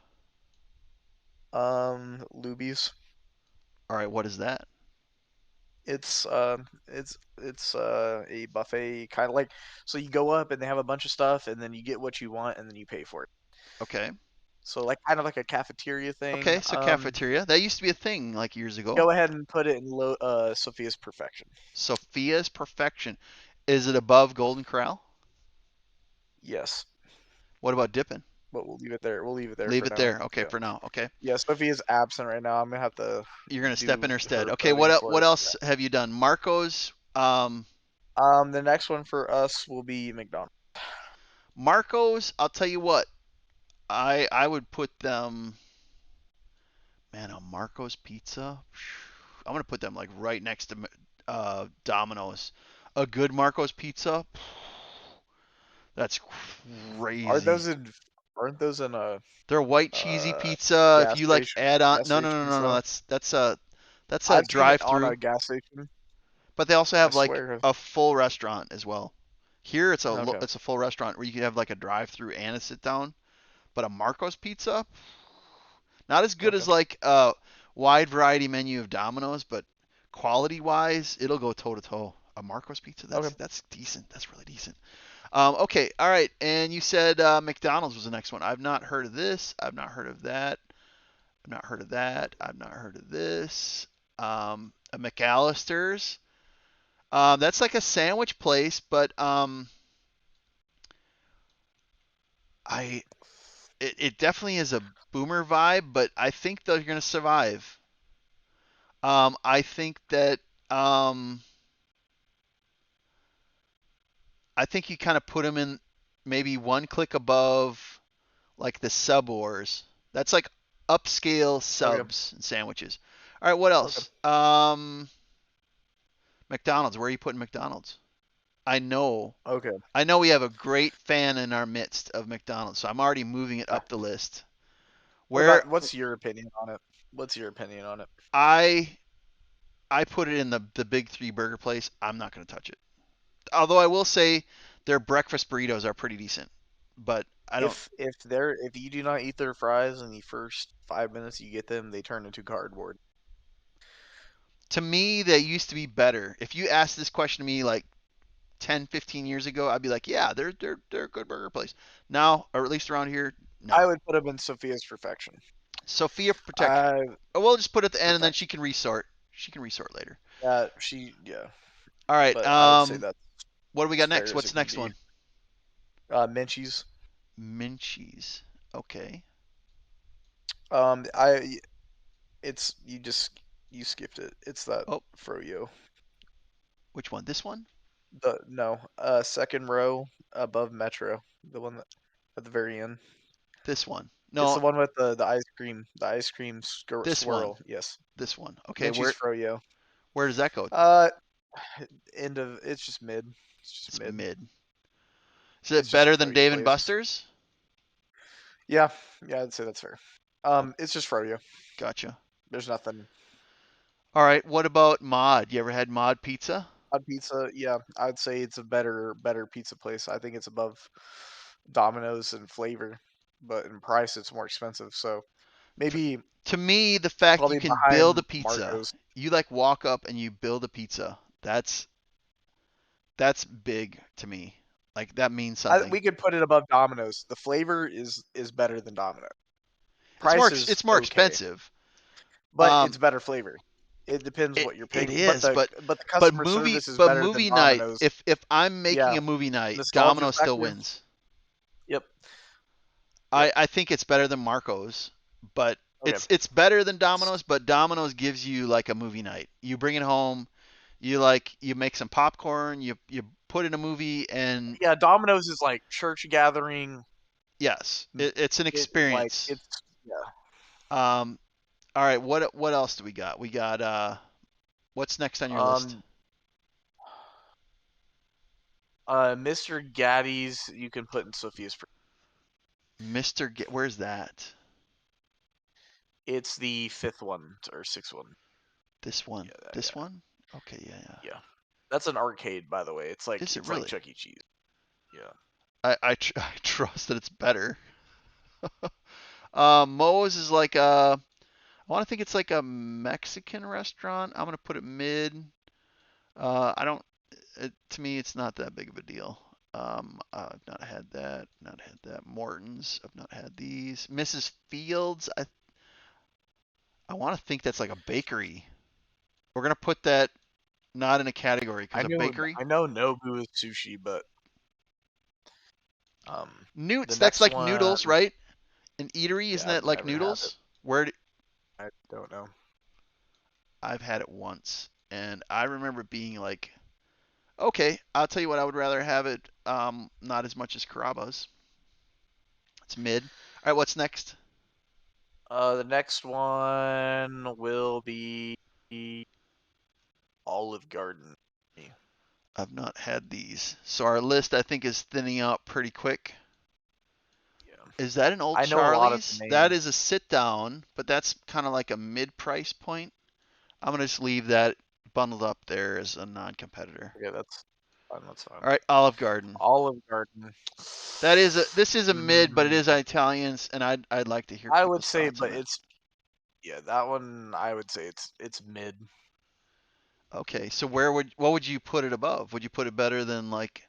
Lubies. All right, what is that? It's a buffet kind of like, so you go up and they have a bunch of stuff and then you get what you want and then you pay for it. Okay. So like kind of like a cafeteria thing. Okay, so cafeteria. That used to be a thing like years ago. Go ahead and put it in Sophia's Perfection. Sophia's Perfection. Is it above Golden Corral? Yes, What about Dippin'? but we'll leave it there. We'll leave it there Leave for it now. there. Okay, Yeah. for now. Okay. Yeah, Sophia's absent right now. I'm gonna have to You're gonna step in do her stead. her Okay. voting What for it. else have you done? Marco's. The next one for us will be McDonald's. Marco's. I'll tell you what. I would put them. Man, a Marco's Pizza. I'm gonna put them like right next to Domino's. A good Marco's Pizza. That's Are crazy. those in? Aren't those in a Their white cheesy pizza. If gas you like station? add on, Gas no, no, no, stations no, no. though. That's a I've seen it on drive-through. a gas station. But they also I have like swear. a full restaurant as well. Here Okay. it's a full restaurant where you can have like a drive-through and a sit-down. But a Marco's Pizza, not as good Okay. as like a wide variety menu of Domino's, but quality-wise, it'll go toe to toe. A Marco's Pizza, Okay. that's decent. That's really decent. Okay, all right. And you said McDonald's was the next one. I've not heard of this. I've not heard of that. I've not heard of that. I've not heard of this. A McAllister's. That's like a sandwich place, but I it definitely is a boomer vibe, but I think they're gonna survive. I think that um, I think you kind of put them in maybe one click above like the Sub Wars. That's like upscale Okay. subs and sandwiches. All right, what Okay. else? McDonald's. Where are you putting McDonald's? I know. Okay. I know we have a great fan in our midst of McDonald's, so I'm already moving it Yeah. up the list. What Where about? What's your opinion on it? What's your opinion on it? I I put it in the big three burger place. I'm not going to touch it. Although I will say their breakfast burritos are pretty decent, but I don't. If you do not eat their fries in the first 5 minutes you get them, they turn into cardboard. To me, they used to be better. If you asked this question to me like 10, 15 years ago, I'd be like, yeah, they're a good burger place. Now, or at least around here, no. I would put them in Sophia's Perfection. Sophia Protect. Uh, We'll just put it at the end, and then she Perfection. can resort. She can resort later. Yeah, All right. but I would say that's What do we as got fair next? as What's it the can next be. one? Minchies. Minchies. Okay. I it's you skipped it. It's that Oh, froyo. which one? This one? The no, second row above Metro, the one that at the very end. This one? It's No, the one with the ice cream this one. swirl. Yes, This one. Okay. Minchie's Where froyo. where does that go? Uh, end of it's just mid. It's just It's mid. mid. Is it It's just a better than froyo Dave and place. Buster's? Yeah, yeah, I'd say that's fair. Oh, It's just froyo. gotcha. There's nothing. All right. What about Mod? You ever had Mod Pizza? Odd Pizza, yeah, I'd say it's a better pizza place. I think it's above Domino's in flavor, but in price it's more expensive. So To, maybe to me, the fact you probably can build a behind pizza, Marco's. you like walk up and you build a pizza. That's big to me. Like that means something. We could put it above Domino's. The flavor is better than Domino's. Price is It's more okay, expensive. but Um, it's better flavor. It depends what you're it paying, but is, the customer service is better than movie night. Domino's. If I'm making Yeah, a movie night, nostalgia Domino's still factor. wins. Yep. Yep. I think it's better than Marco's, but Okay. it's better than Domino's. But Domino's gives you like a movie night. You bring it home, you make some popcorn, you put in a movie, and Yeah, Domino's is like church gathering. yes, it's an It like experience. it's yeah. Um, all right, what else do we got? We got what's next on your list? Um, Mr. Gaddy's you can put in Sophia's. Where's that? It's the fifth one or sixth one. This one. Yeah, This yeah, one? Okay, yeah. yeah. That's an arcade, by the way. Is it It's like really? Chuck E. Cheese. Yeah. I trust that it's better. Moe's is like I want to think it's like a Mexican restaurant. I'm gonna put it mid. I don't. To me, it's not that big of a deal. I've not had that. Not had that. Morton's. I've not had these. Mrs. Fields. I want to think that's like a bakery. We're gonna put that not in a category because a bakery. I know Nobu is sushi, but the Newts. That's next like one, noodles, right? An eatery, isn't yeah, that I've like never had it. noodles? Where I don't know. I've had it once, and I remember being like, okay, I'll tell you what, I would rather have it not as much as Carrabba's. It's mid. All right, what's next? The next one will be Olive Garden. I've not had these. So our list, I think, is thinning out pretty quick. Yeah. Is that an old I know a lot of Charlie's? the That names. is a sit down, but that's kind of like a mid price point. I'm going to just leave that bundled up there as a non competitor. Okay, that's fine. That's fine. All right, Olive Garden. Olive Garden. This is a mid, but it Mm, is Italians, and I'd like to hear I would people's say, thoughts but on it. it's yeah, that one. I would say it's mid. Okay, so what would you put it above? Would you put it better than like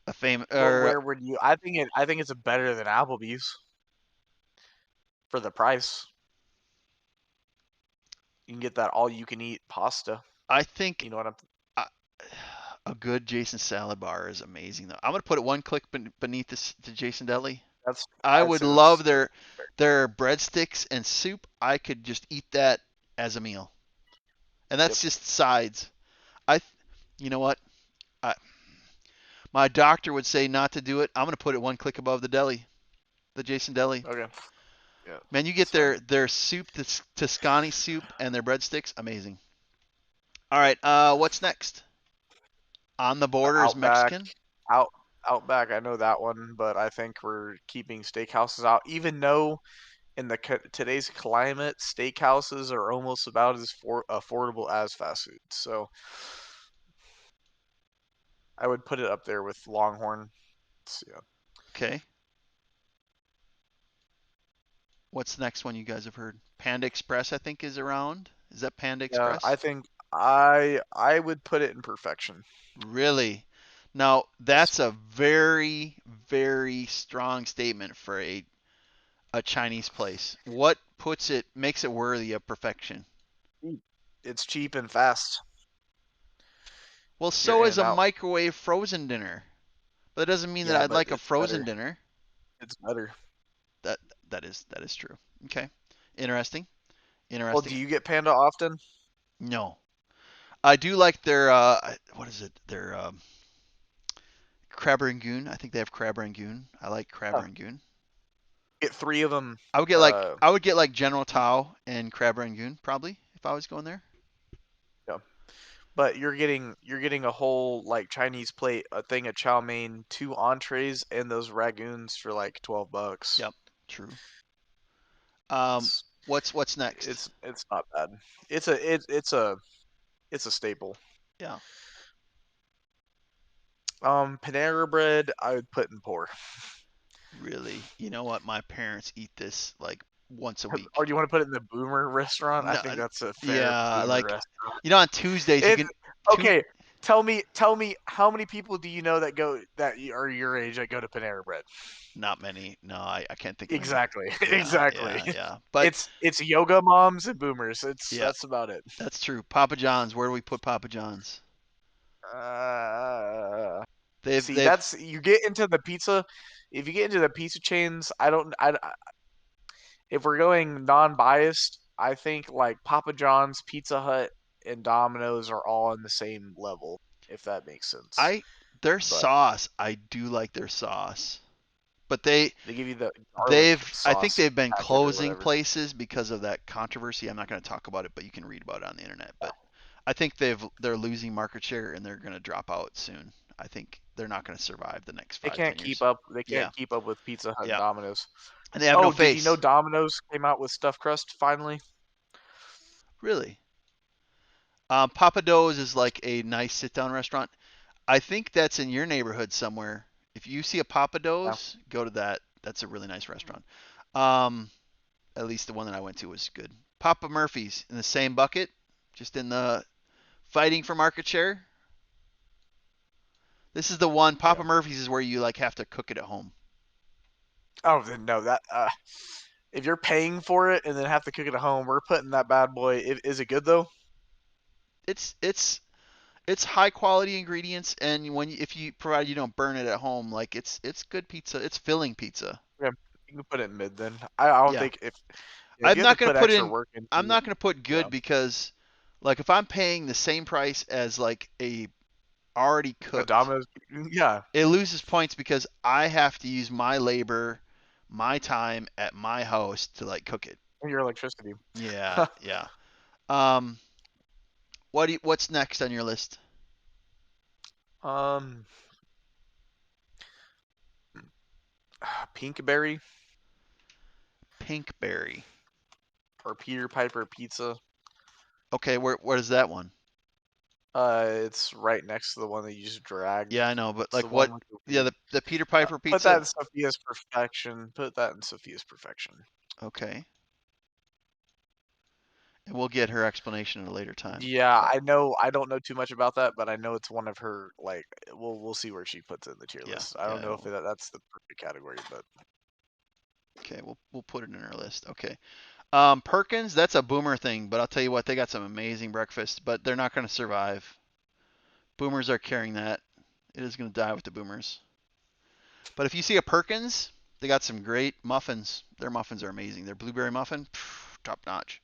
a famous Well, or where would you? I think it's better than Applebee's for the price. You can get that all you can eat pasta. I think You know what I'm? uh, a good Jason salad bar is amazing though. I'm gonna put it one click beneath the Jason Deli. That's I I'd would say love that's fair. their breadsticks and soup. I could just eat that as a meal, and Yep. that's just sides. I, you know what? I, my doctor would say not to do it. I'm gonna put it one click above the deli, the Jason Deli. Okay. Yeah, Man, you get that's fine. their soup, this Tuscany soup, and their breadsticks, amazing. All right, what's next? On the border is Outback, Mexican. out Outback. I know that one, but I think we're keeping steakhouses out, even though in today's climate, steakhouses are almost about as affordable as fast food. So I would put it up there with Longhorn. Yeah. Okay. What's the next one you guys have heard? Panda Express, I think, is around. Is that Panda Yeah, I Express? think I would put it in perfection. Really? Now, Yes. that's a very, very strong statement for a Chinese place. What makes it worthy of perfection? It's cheap and fast. Well, You're so in is and a out. microwave frozen dinner. But that doesn't mean that Yeah, I'd but like a it's frozen better. dinner. It's better. That that is true. Okay. Interesting. Well, do Interesting. you get Panda often? No. I do like their what is it? Their crab rangoon. I think they have crab rangoon. I like crab Yeah. rangoon. Get three of them. I would get like General Tao and crab rangoon probably if I was going there. Yeah. But you're getting a whole like Chinese plate, a thing of chow mein, two entrees, and those ragoons for like $12. Yep, true. It's What's next? it's not bad. It's a staple. Yeah, Panera bread, I would put in poor. really. You know what? My parents eat this like once a Or week. do you want to put it in the boomer restaurant? I No, think that's a fair yeah, boomer like restaurant. on Tuesdays you It's can two okay. tell me, how many people do you know that are your age that go to Panera Bread? Not many. No, I can't think of any. Exactly, Yeah, exactly. yeah, yeah. But It's yoga moms and boomers. yeah, That's about it. that's true. Papa John's. Where do we put Papa John's? Uh, They've See, they've that's you get into the pizza. If you get into the pizza chains, I don't. If we're going non-biased, I think like Papa John's, Pizza Hut, and Domino's are all on the same level, if that makes sense. I their But sauce. I do like their sauce, but they give you the garlic I think sauce they've been packet or closing whatever. places because of that controversy. I'm not going to talk about it, but you can read about it on the internet. But I think they're losing market share and they're going to drop out soon. I think they're not going to survive the next They five, can't 10 years. keep up. They Yeah, can't keep up with Pizza Hut and yeah, Domino's. and they have no Oh, did you know face. Domino's came out with stuffed crust finally? Really. Papa Do's is like a nice sit-down restaurant. I think that's in your neighborhood somewhere. If you see a Papa Yeah. Do's, go to that. That's a really nice restaurant. Um, at least the one that I went to was good. Papa Murphy's in the same bucket, just in the fighting for market share. This is the one. Yeah. Papa Murphy's is where you like have to cook it at home. Oh, then no, that if you're paying for it and then have to cook it at home, we're putting that bad boy. Is it good though? It's it's it's high quality ingredients, and if you provide you don't burn it at home, like it's good pizza. It's filling pizza. Yeah, you can put it in mid then. I don't Yeah, think if I'm you have to not gonna put put extra in. work into I'm it, not gonna put yeah, good because, like, if I'm paying the same price as like a already a cooked, Domino's, yeah, it loses points because I have to use my labor, my time at my house to like cook it. your electricity. Yeah, yeah. Um, what's next on your list? um, Pinkberry Pinkberry. or Peter Piper Pizza. Okay, what is that one? It's right next to the one that you just dragged. Yeah, I know, but It's the like one what? with the Yeah, weird. the Peter Piper Put that pizza. in Sophia's perfection. Put that in Sophia's perfection. Okay, and we'll get her explanation at a later time. Yeah, But I know. I don't know too much about that, but I know it's one of her. Like, we'll see where she puts it in the tier yeah, list. I don't yeah. know if that's the perfect category, but Okay, we'll put it in our list. Okay. Perkins, that's a boomer thing, but I'll tell you what, they got some amazing breakfast, but they're not going to survive. Boomers are carrying that. It is going to die with the boomers. But if you see a Perkins, they got some great muffins. Their muffins are amazing. Their blueberry muffin, top notch.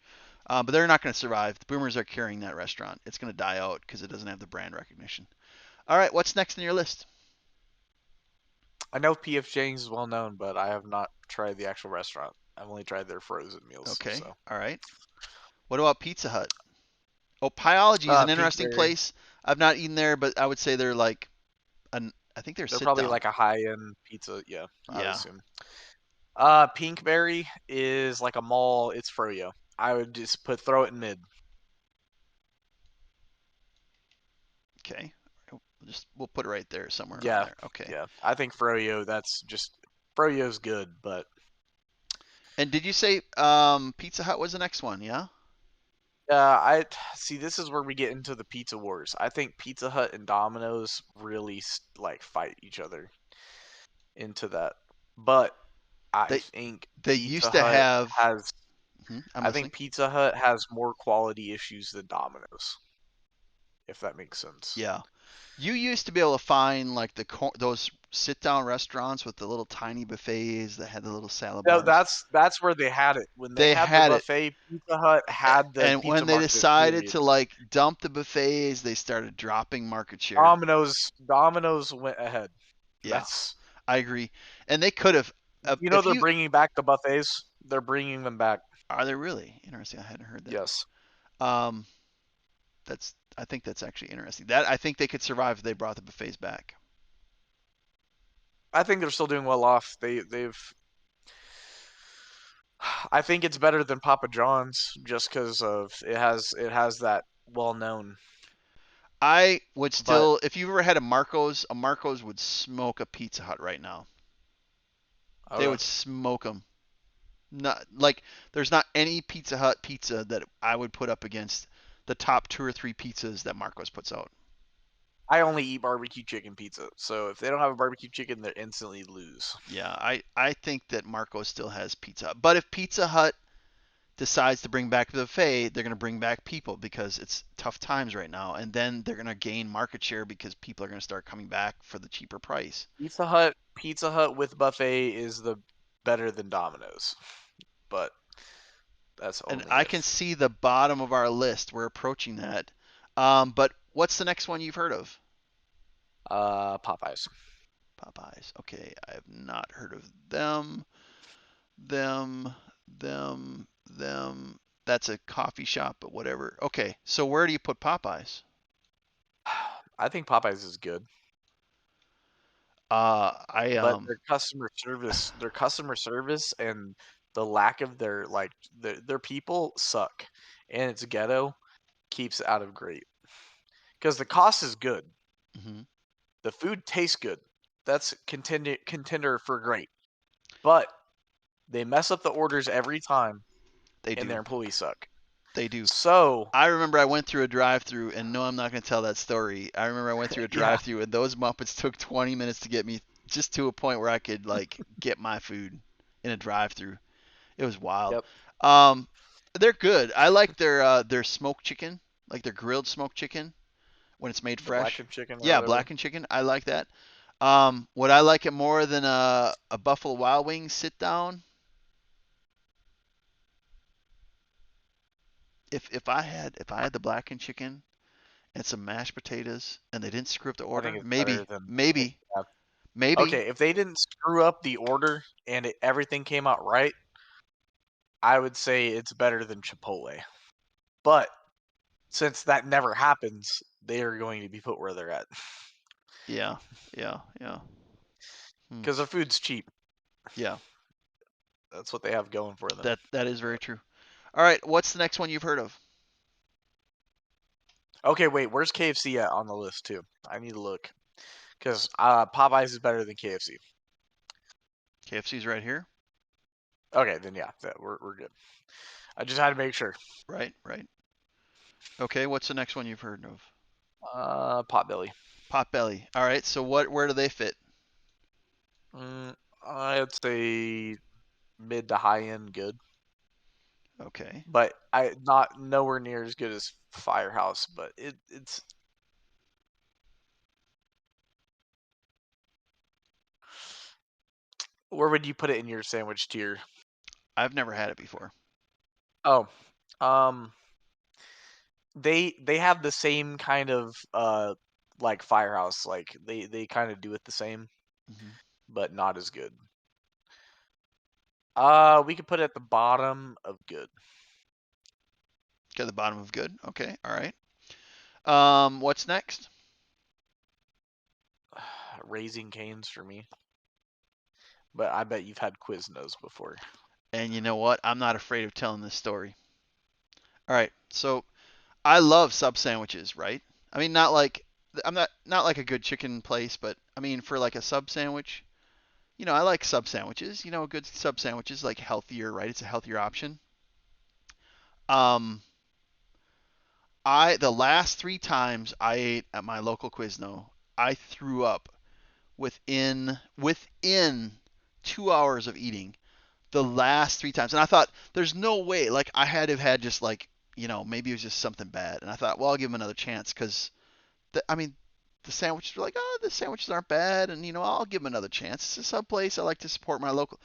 But they're not going to survive. The boomers are carrying that restaurant. It's going to die out because it doesn't have the brand recognition. All right, what's next on your list? I know PF Chang's is well known, but I have not tried the actual restaurant. I've only tried their frozen meals. Okay, So, all right. What about Pizza Hut? Oh, Pieology is an interesting Pinkberry. place. I've not eaten there, but I would say they're like I think they're They're sit probably down. like a high-end pizza. Yeah, I would Yeah. assume. Pinkberry is like a mall. It's froyo. I would just throw it in mid. Okay. We'll put it right there somewhere around Yeah, there. Okay. yeah. I think froyo. That's just froyo's good, but And did you say Pizza Hut was the next one? Yeah. I see. This is where we get into the pizza wars. I think Pizza Hut and Domino's really like fight each other into that. But I They think they Pizza used to Hut have. has. I'm I think listening. Pizza Hut has more quality issues than Domino's, if that makes sense. Yeah. You used to be able to find like those sit down restaurants with the little tiny buffets that had the little salad No, bars. that's where they had it. When they They had the had it. buffet, Pizza Hut had the And pizza when they market. decided Period. to like dump the buffets, they started dropping market share. Domino's went ahead. Yeah, That's I agree. And they could have. you know If they're you bringing back the buffets. They're bringing them back. are they really interesting? I hadn't heard that. Yes. Um, I think that's actually interesting. That I think they could survive if they brought the buffets back. I think they're still doing well off. They've. I think it's better than Papa John's just because of it has that well known. I would But still, if you ever had a Marco's would smoke a Pizza Hut right now. They okay, would smoke them. Not like there's not any Pizza Hut pizza that I would put up against the top two or three pizzas that Marco's puts out. I only eat barbecue chicken pizza, so if they don't have a barbecue chicken, they instantly lose. Yeah, I think that Marco still has Pizza Hut. But if Pizza Hut decides to bring back the buffet, they're going to bring back people because it's tough times right now, and then they're going to gain market share because people are going to start coming back for the cheaper price. Pizza Hut with buffet is the better than Domino's, but that's And only I can if see the bottom of our list. We're approaching that. But what's the next one you've heard of? Popeyes. Popeyes. Okay, I have not heard of them. Them, them. That's a coffee shop, but whatever. Okay, so where do you put Popeyes? I think Popeyes is good, I but their customer service and the lack of their people suck, and it's ghetto keeps it out of great because the cost is good, mhm, the food tastes good. That's contender for great, but they mess up the orders every time, they and do. their employees suck. They do. So I remember I went through a drive-through, and no, I'm not going to tell that story. I remember I went through a yeah, drive-through, and those Muppets took 20 minutes to get me just to a point where I could like get my food in a drive-through. It was wild. yep, Um, they're good. I like their smoked chicken, like their grilled smoked chicken when it's made the fresh. blackened chicken or Yeah, whatever. blackened chicken. I like that. Would I like it more than a Buffalo Wild Wings sit down? If I had the blackened chicken and some mashed potatoes and they didn't screw up the I think order, it's better maybe, than. I think, maybe, yeah. maybe. Okay, if they didn't screw up the order and everything came out right, I would say it's better than Chipotle. But since that never happens, they are going to be put where they're at Yeah, yeah. Hmm. because their food's cheap. Yeah, That's what they have going for them. that is very true. All right, what's the next one you've heard of? Okay, wait, where's KFC at on the list too? I need to look because Popeyes is better than KFC. KFC's right here. Okay, then yeah, we're good. I just had to make sure. Right, right. Okay, what's the next one you've heard of? Potbelly. Potbelly. All right, so where do they fit? Mm, I'd say mid to high end good, Okay. but I not nowhere near as good as Firehouse. But it's where would you put it in your sandwich tier? I've never had it before. Oh, um, they have the same kind of like Firehouse, like they kind of do it the same, Hmm. but not as good. We could put it at the bottom of good. Okay, the bottom of good. Okay, all right. What's next? Raising Cane's for me, but I bet you've had Quiznos before. And you know what? I'm not afraid of telling this story. All right, so I love sub sandwiches, right? I mean, not like I'm not like a good chicken place, but I mean for like a sub sandwich, I like sub sandwiches. A good sub sandwich is like healthier, right? It's a healthier option. Um, the last three times I ate at my local Quizno, I threw up within 2 hours of eating. The last three times, and I thought, there's no way. Like I had to have had just like maybe it was just something bad, and I thought, well, I'll give him another chance because I mean, the sandwiches were like, oh, the sandwiches aren't bad, and I'll give them another chance. It's a sub place. I like to support my local.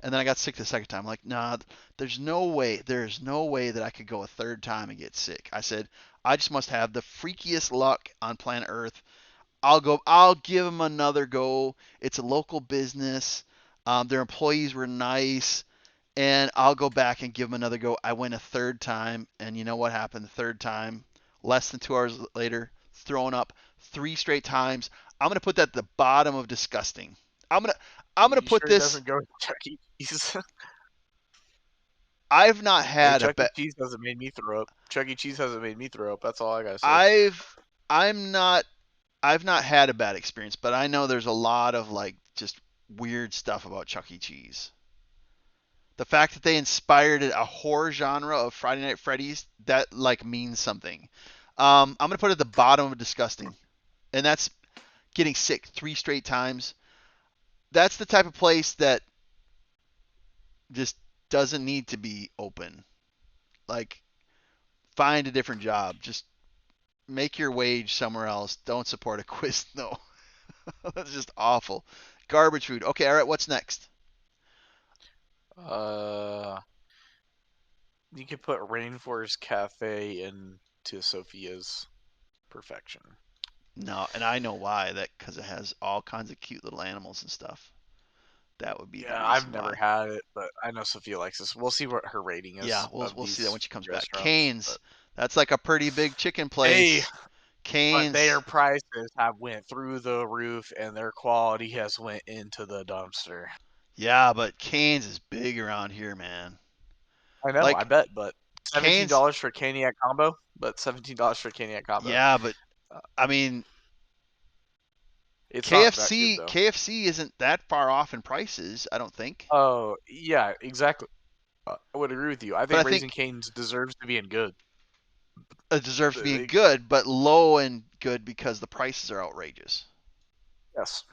And then I got sick the second time. I'm like, nah, there's no way that I could go a third time and get sick. I said, I just must have the freakiest luck on planet Earth. I'll give them another go. It's a local business. Their employees were nice, and I'll go back and give them another go. I went a third time, and you know what happened the third time? Less than 2 hours later, throwing up three straight times. I'm gonna put that at the bottom of disgusting. I'm gonna I'm gonna You put sure it this. doesn't go to Chuck E. Cheese? I've not Hey, had a Chuck E. bet. Cheese hasn't made me throw up. Chuck E. Cheese hasn't made me throw up. That's all I gotta say. I've I'm not I've not had a bad experience, but I know there's a lot of like just weird stuff about Chuck E. Cheese. The fact that they inspired a horror genre of Friday Night Freddy's, that like means something. I'm gonna put it at the bottom of disgusting. and that's getting sick 3 straight times. That's the type of place that just doesn't need to be open. Like, find a different job. Just make your wage somewhere else. Don't support a quiz. No, that's just awful. Garbage food. Okay, all right. What's next? Uh, you could put Rainforest Cafe into Sophia's perfection. No, and I know why. That because it has all kinds of cute little animals and stuff. That would be the Yeah, I've reason never why. had it, but I know Sophia likes this. We'll see what her rating Yeah, is we'll of we'll see that when these she comes back. restaurants. Canes. But That's like a pretty big chicken hey, place. but their Canes. prices have went through the roof, and their quality has went into the dumpster. Yeah, but Canes is big around here, man. I know, I Like bet, but seventeen Canes. dollars for a Caniac combo. But $17 for a Caniac combo. Yeah, but Uh, I mean, it's not that good KFC though. KFC isn't that far off in prices, I don't think. Oh yeah, exactly. I would agree with you. I But I think Raising think Cane's deserves to be in good. it deserves being They- good, but low and good because the prices are outrageous. yes,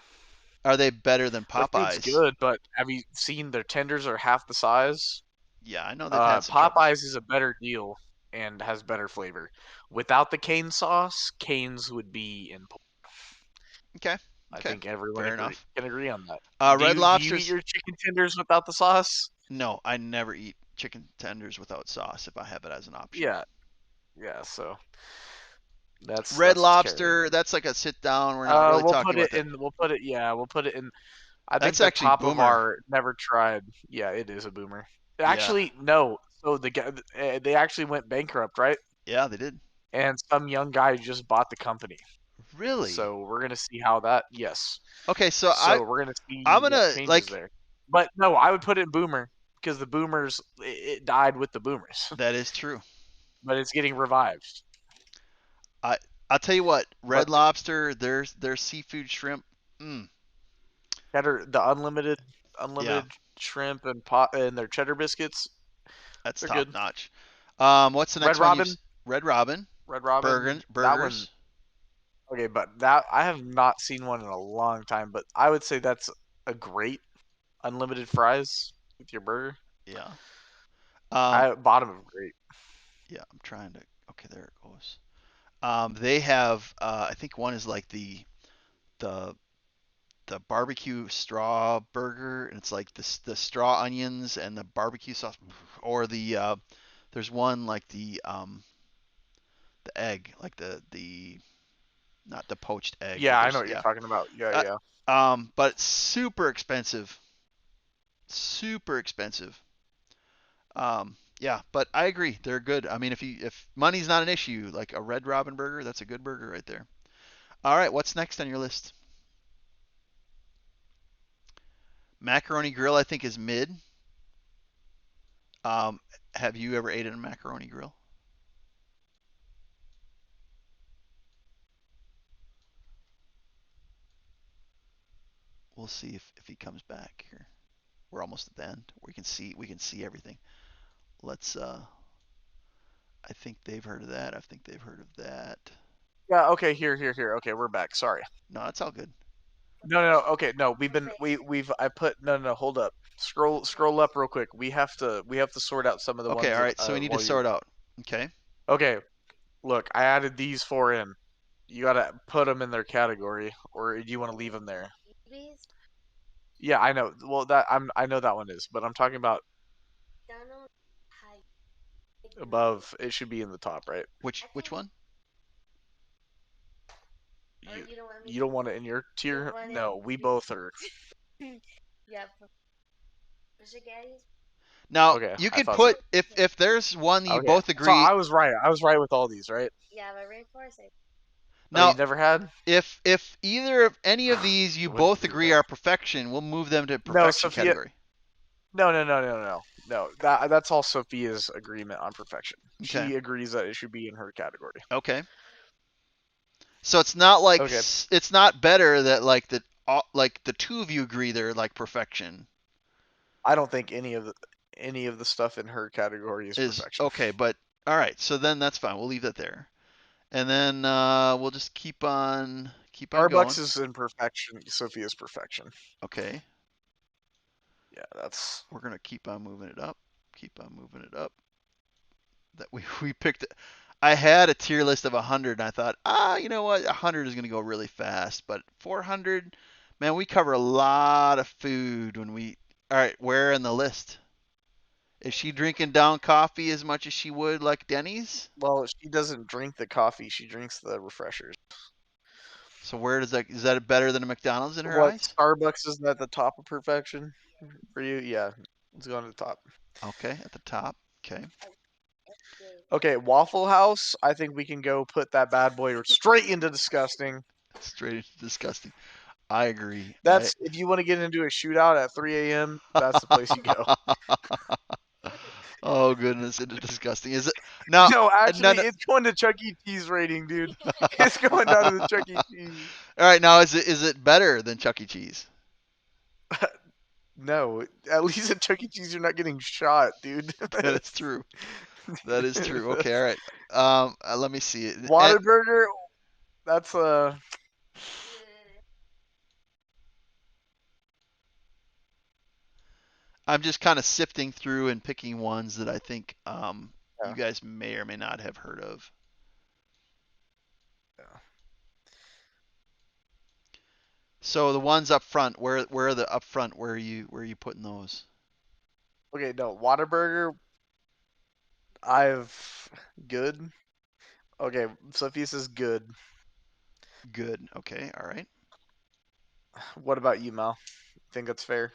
Are they better than their food's Popeyes? good, but have you seen their tenders are half the size? Yeah, I know they've had some trouble. Popeyes is a better deal and has better flavor. Without the cane sauce, Cane's would be in. Okay, I okay, think everyone fair enough. can agree on that. Red Do you eat Lobster's. your chicken tenders without the sauce? No, I never eat chicken tenders without sauce if I have it as an option. Yeah, yeah. So Red that's what's carrying Lobster, them. that's like a sit down. We're not really We'll talking put about it that. in. We'll put it. Yeah, we'll put it in. I think That's the actually top of Boomer. our never tried. Yeah, it is a boomer. Yeah, Actually, no. So they actually went bankrupt, right? yeah, they did. And some young guy just bought the company. Really? So we're gonna see how that. Yes. Okay, so So we're gonna I'm see what gonna changes like there. But no, I would put it in boomer because the boomers it died with the boomers, that is true. but it's getting revived. I I'll tell you what, But Red Lobster, their seafood shrimp. Mm, cheddar, the yeah, unlimited shrimp and pot and their cheddar biscuits, that's they're top good. notch. What's the Red next one? Robin, Red Robin Red Robin, that one. burgers. Okay, but that I have not seen one in a long time. But I would say that's a great unlimited fries with your burger. Yeah. Um, I bottom of great. yeah, I'm trying to. Okay, there it goes. They have. I think one is like the the barbecue straw burger, and it's like the straw onions and the barbecue sauce, or there's one like the egg, like the not the poached egg, Yeah, but I know there's what you're yeah. talking about. Yeah, Uh, yeah. but it's super expensive, super expensive. Yeah, but I agree, they're good. I mean, if money's not an issue, like a Red Robin burger, that's a good burger right there. All right, what's next on your list? Macaroni Grill, I think is mid. Um, have you ever ate at a macaroni grill? We'll see if he comes back here. We're almost at the end. We can see everything. Let's I think they've heard of that. I think they've heard of that. Yeah, okay, here. Okay, we're back. Sorry. No, that's all good. No. Okay, no. We've I put no, hold up. Scroll up real quick. We have to sort out some of the Okay, ones all that right. So we need to while you're sort out. Okay. Okay, look, I added these four in. You got to put them in their category or do you want to leave them there? Babies, Yeah, I know. Well, I know that one is, but I'm talking about Donald, hi. above. It should be in the top, right? Which one? Or You you don't want me you to? don't want it in your You don't tier? want it? No, we both are. Yeah, spaghetti. Now Okay, you I could thought so. put if there's one that you Okay, both so agree. I was right. I was right with all these, right? Yeah, but rainforest. Oh, you Now never had? if either of any of these you I wouldn't both believe agree that. are perfection, we'll move them to No, perfection Sophia. category. No. That's all Sophia's agreement on perfection. Okay. She agrees that it should be in her category. Okay. So it's not like Okay, it's not better that like the two of you agree they're like perfection. I don't think any of the stuff in her category is Is perfection. okay, but all right. So then that's fine. We'll leave that there. And then we'll just Keep on going. Starbucks is in perfection. Sophia's perfection. Okay. Yeah, that's. We're gonna keep on moving it up. Keep on moving it up. That we picked. I had a tier list of 100, and I thought, you know what, 100 is gonna go really fast, but 400, man, we cover a lot of food when we. All right, where in the list? Is she drinking down coffee as much as she would like Denny's? Well, she doesn't drink the coffee. She drinks the refreshers. So where does that, is that better than a McDonald's in her What, eyes? Starbucks isn't at the top of perfection for you? Yeah, let's go to the top. Okay, at the top. Okay. Okay. Okay, Waffle House. I think we can go put that bad boy straight into disgusting. Straight into disgusting. I agree. That's if you want to get into a shootout at 3 a.m. That's the place you go. Oh goodness, it's disgusting. Is it now? No, actually, None. it's going to Chuck E. Cheese rating, dude. It's going down to the Chuck E. Cheese. All right, now is it better than Chuck E. Cheese? No, at least at Chuck E. Cheese you're not getting shot, dude. That is true. That is true. Okay, all right. Let me see it. And Whataburger. That's I'm just kind of sifting through and picking ones that I think you yeah. guys may or may not have heard of. Yeah. So the ones up front, where are the up front? Where are you putting those? Okay, no, Whataburger. I've good. Okay, Sophia says good. Good. Okay. All right. What about you, Mal? Think that's fair?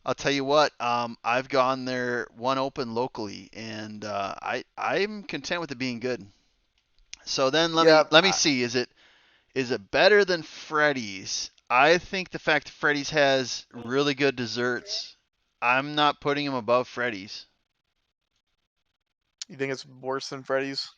I'll tell you what. I've gone there one open locally, and I'm content with it being good. So then let Yeah, me let me see. Is it better than Freddy's? I think the fact that Freddy's has really good desserts, I'm not putting them above Freddy's. you think it's worse than Freddy's?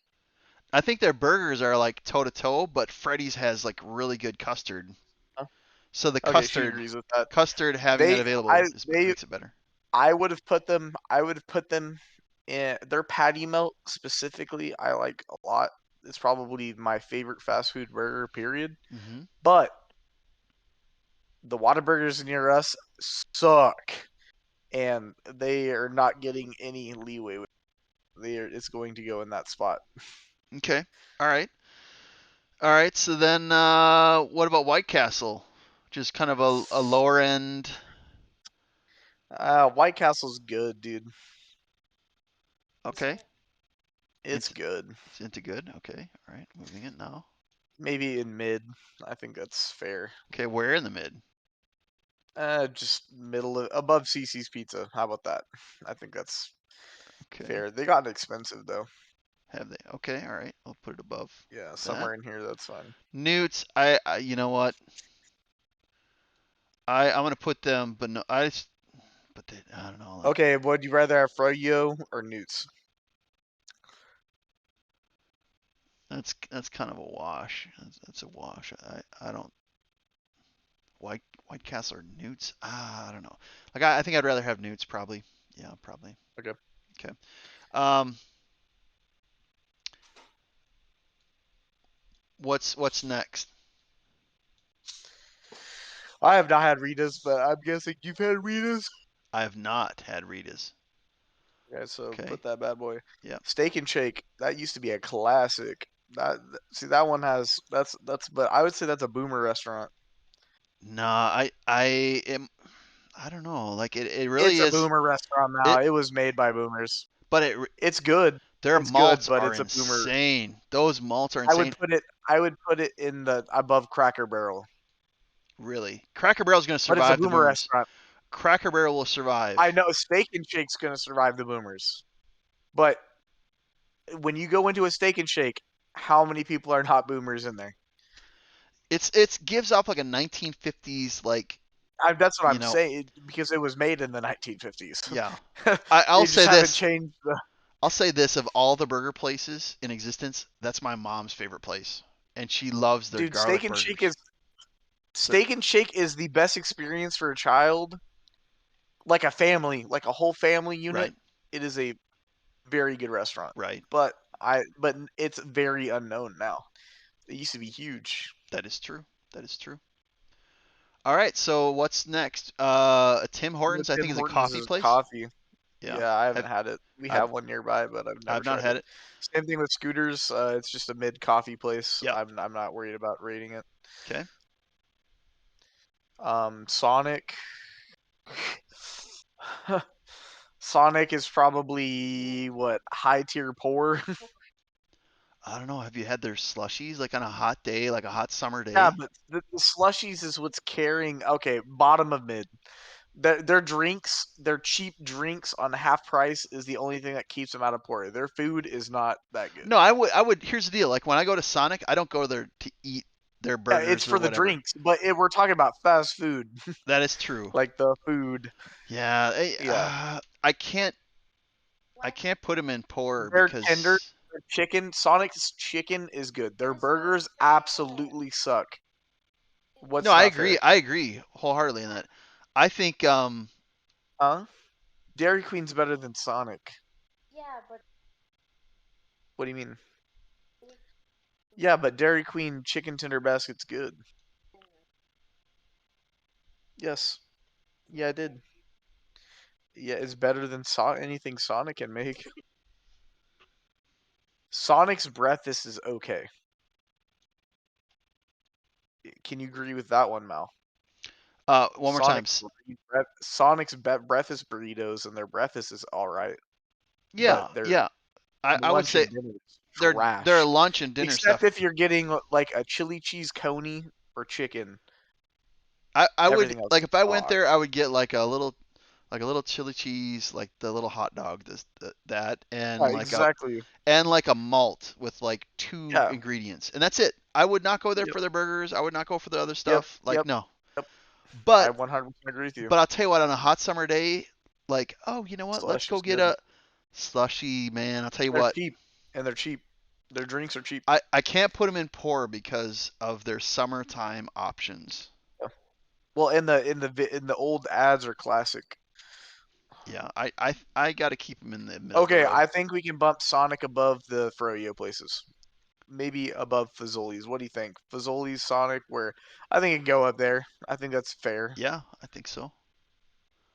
I think their burgers are like toe to toe, but Freddy's has like really good custard. Huh? So the Okay, she custard agrees with that. custard having that They, I, available they, makes it better. I would have put them. I would have put them in their patty melt specifically. I like a lot. It's probably my favorite fast food burger. Period. Hmm. But the Whataburgers near us suck, and they are not getting any leeway with. They are, it's going to go in that spot. Okay. All right. All right. So then, what about White Castle? Just kind of a lower end. White Castle's good, dude. Okay. It's Into good. it's into good. Okay. All right. Moving it now. Maybe in mid. I think that's fair. Okay. Where in the mid? Just middle of, above CC's Pizza. How about that? I think that's Okay. fair. They got expensive though. Have they? Okay. All right. I'll put it above Yeah, that. somewhere in here that's fine. Newts. I you know what? I'm gonna put them, but no, but I don't know. Like Okay, would you rather have Froyo or Newts? that's kind of a wash. That's a wash. I don't White Castle or Newts. I don't know. Like I think I'd rather have Newts probably. Yeah, probably. Okay. Okay. Um, what's next? I have not had Rita's, but I'm guessing you've had Rita's. I have not had Rita's. Okay, so Okay. put that bad boy. Yeah. Steak and Shake. That used to be a classic. That see that one has that's but I would say that's a boomer restaurant. Nah, I am. I don't know. Like it really It's a is. boomer restaurant now. It It was made by boomers. but It's good. their It's good, malts but are it's a boomer. insane. Those malts are I would insane. put it. I would put it in the above Cracker Barrel, Really. Cracker Barrel's going to but it's a survive the boomer boomers. restaurant. Cracker Barrel will survive. I know Steak and Shake's gonna survive the boomers, but when you go into a Steak and Shake, how many people are not boomers in there? It's gives off like a 1950s like, That's what you I'm know, saying because it was made in the 1950s. yeah. They I'll just say haven't this. changed the. I'll say this, of all the burger places in existence, that's my mom's favorite place. And she loves their Dude, garlic burgers. Steak and Shake is the best experience for a child, like a family, like a whole family unit. Right, It is a very good restaurant, right. but it's very unknown now. It used to be huge. That is true. That is true. All right, so what's next? Tim The Hortons, I Tim think, is a Hortons coffee is place. coffee. Yeah, Yeah, I haven't have had it. We I've have one nearby, but I've never I've not tried it. had it. Same thing with Scooters. It's just a mid coffee place. Yep. I'm not worried about rating it. Okay. Sonic. Sonic is probably what, high tier poor. I don't know. Have you had their slushies like on a hot day, like a hot summer Yeah, day? but the slushies is what's carrying. Okay, bottom of mid. Their drinks, their cheap drinks on half price is the only thing that keeps them out of poor. Their food is not that good. No, I would. Here's the deal. Like when I go to Sonic, I don't go there to eat their Yeah, it's burgers or for the whatever. drinks, but we're talking about fast food, That is true. like the food. Yeah, Yeah, I can't I What? can't put them in poor their tender, because their chicken. Sonic's chicken is good. Their burgers absolutely suck. no, What's I not agree. fair? I agree wholeheartedly in that. I think Huh? Dairy Queen's better than Sonic. Yeah, but What do you mean? Yeah, but Dairy Queen chicken tender basket's good. Yes. Yeah, I did. Yeah, it's better than anything Sonic can make. Sonic's breakfast is okay. Can you agree with that one, Mal? one more time. Sonic's breakfast burritos and their breakfast is all right, Yeah, but their yeah. I would lunch say and dinner is their trash. lunch and dinner Except stuff. if you're getting like a chili cheese coney or chicken, I would everything else like if I went sucks. there, I would get like a little chili cheese, like the little hot dog, that, Yeah, and exactly. like a malt with like two Yeah. ingredients, and that's it. I would not go there Yep. for their burgers. I would not go for the other Yep. stuff. Like Yep. no. Yep. I But 100% agree with you. I'll tell you what, on a hot summer day, like oh, you know what? Let's Slush go is get good. a slushy, man. I'll tell you They're what. cheap, and they're cheap. Their drinks are cheap. I can't put them in poor because of their summertime options. Yeah. Well, in the old ads are classic. Yeah, I got to keep them in the middle of the Okay, road. I think we can bump Sonic above the Froyo places. Maybe above Fazoli's. What do you think? Fazoli's, Sonic, where I think it can go up there. I think that's fair. Yeah, I think so.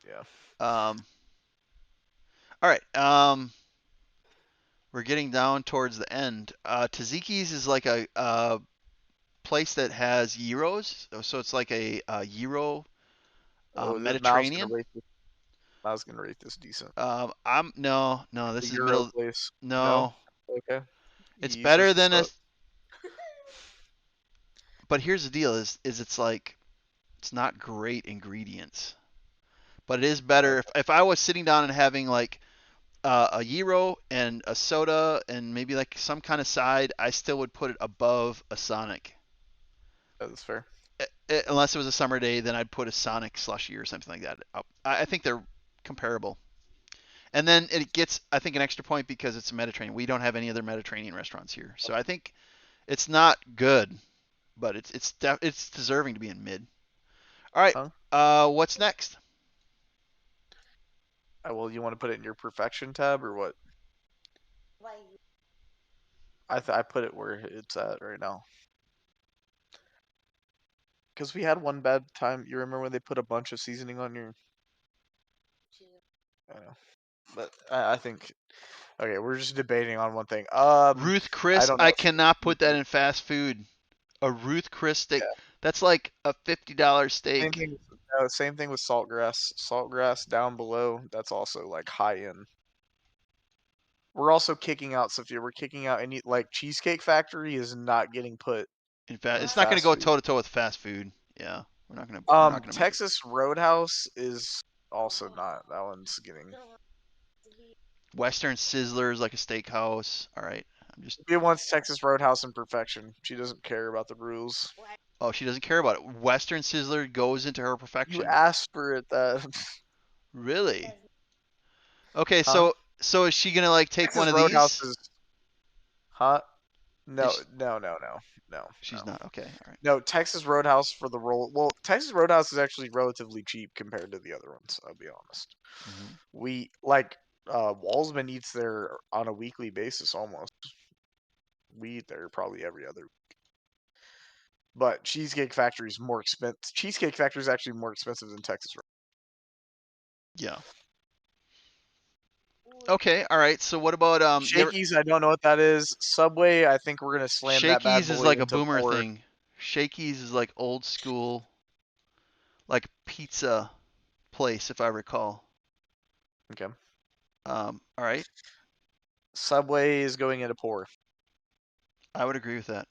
Yeah. Um, all right. We're getting down towards the end. Taziki's is like a place that has gyros, so it's like a gyro Oh, Mal's gonna Mediterranean. rate this. Mal's gonna rate this decent. I'm no, The this is Euro middle. place. No. No, Okay. it's Useless better as than a. fuck. But here's the deal: is it's like it's not great ingredients, but it is better Okay, if I was sitting down and having like a gyro and a soda and maybe like some kind of side, I still would put it above a Sonic. that's fair. Unless it was a summer day, then I'd put a Sonic slushy or something like that up. I think they're comparable. And then it gets, I think, an extra point because it's Mediterranean. We don't have any other Mediterranean restaurants here, so I think it's not good, but it's deserving to be in mid. All right, Huh? what's next? Well, you want to put it in your perfection tab or what? why? I put it where it's at right now. Because we had one bad time. You remember when they put a bunch of seasoning on your? I know, but I think. Okay, we're just debating on one thing. Ruth I Chris, don't I know. cannot put that in fast food. A Ruth Chris steak, that's like a $50 Same steak. thing. No, same thing with saltgrass. Saltgrass down below. That's also like high end. We're also kicking out Sophia. We're kicking out any like Cheesecake Factory is not getting put In fact, in it's not going to fast go food. toe to toe with fast food. Yeah, we're not gonna make it. Texas Roadhouse is also not. That one's getting. Western Sizzler is like a steakhouse. All right, I'm just. Sophia wants Texas Roadhouse in perfection. She doesn't care about the rules. Oh, she doesn't care about it. Western Sizzler goes into her You perfection. asked for it. That. Really? Okay, Huh? so is she gonna like take one Texas of Roadhouse these? is. Huh? Is No, she, no, no, no, no, she's no. not okay. All right. No, Texas Roadhouse for the roll. Well, Texas Roadhouse is actually relatively cheap compared to the other ones. I'll be honest. Mm-hmm. We like Walsman eats there on a weekly basis almost. We eat there probably every other. but Cheesecake Factory is more expensive. Cheesecake Factory is actually more expensive than Texas. Yeah. Ooh, Okay. All right. So what about you ever, Shakey's, I don't know what that is. Subway, I think we're gonna slam that bad Shakey's is boy like a into boomer poor. thing. Shakey's is like old school, like pizza place, if I recall. Okay. All right. Subway is going into poor. I would agree with that.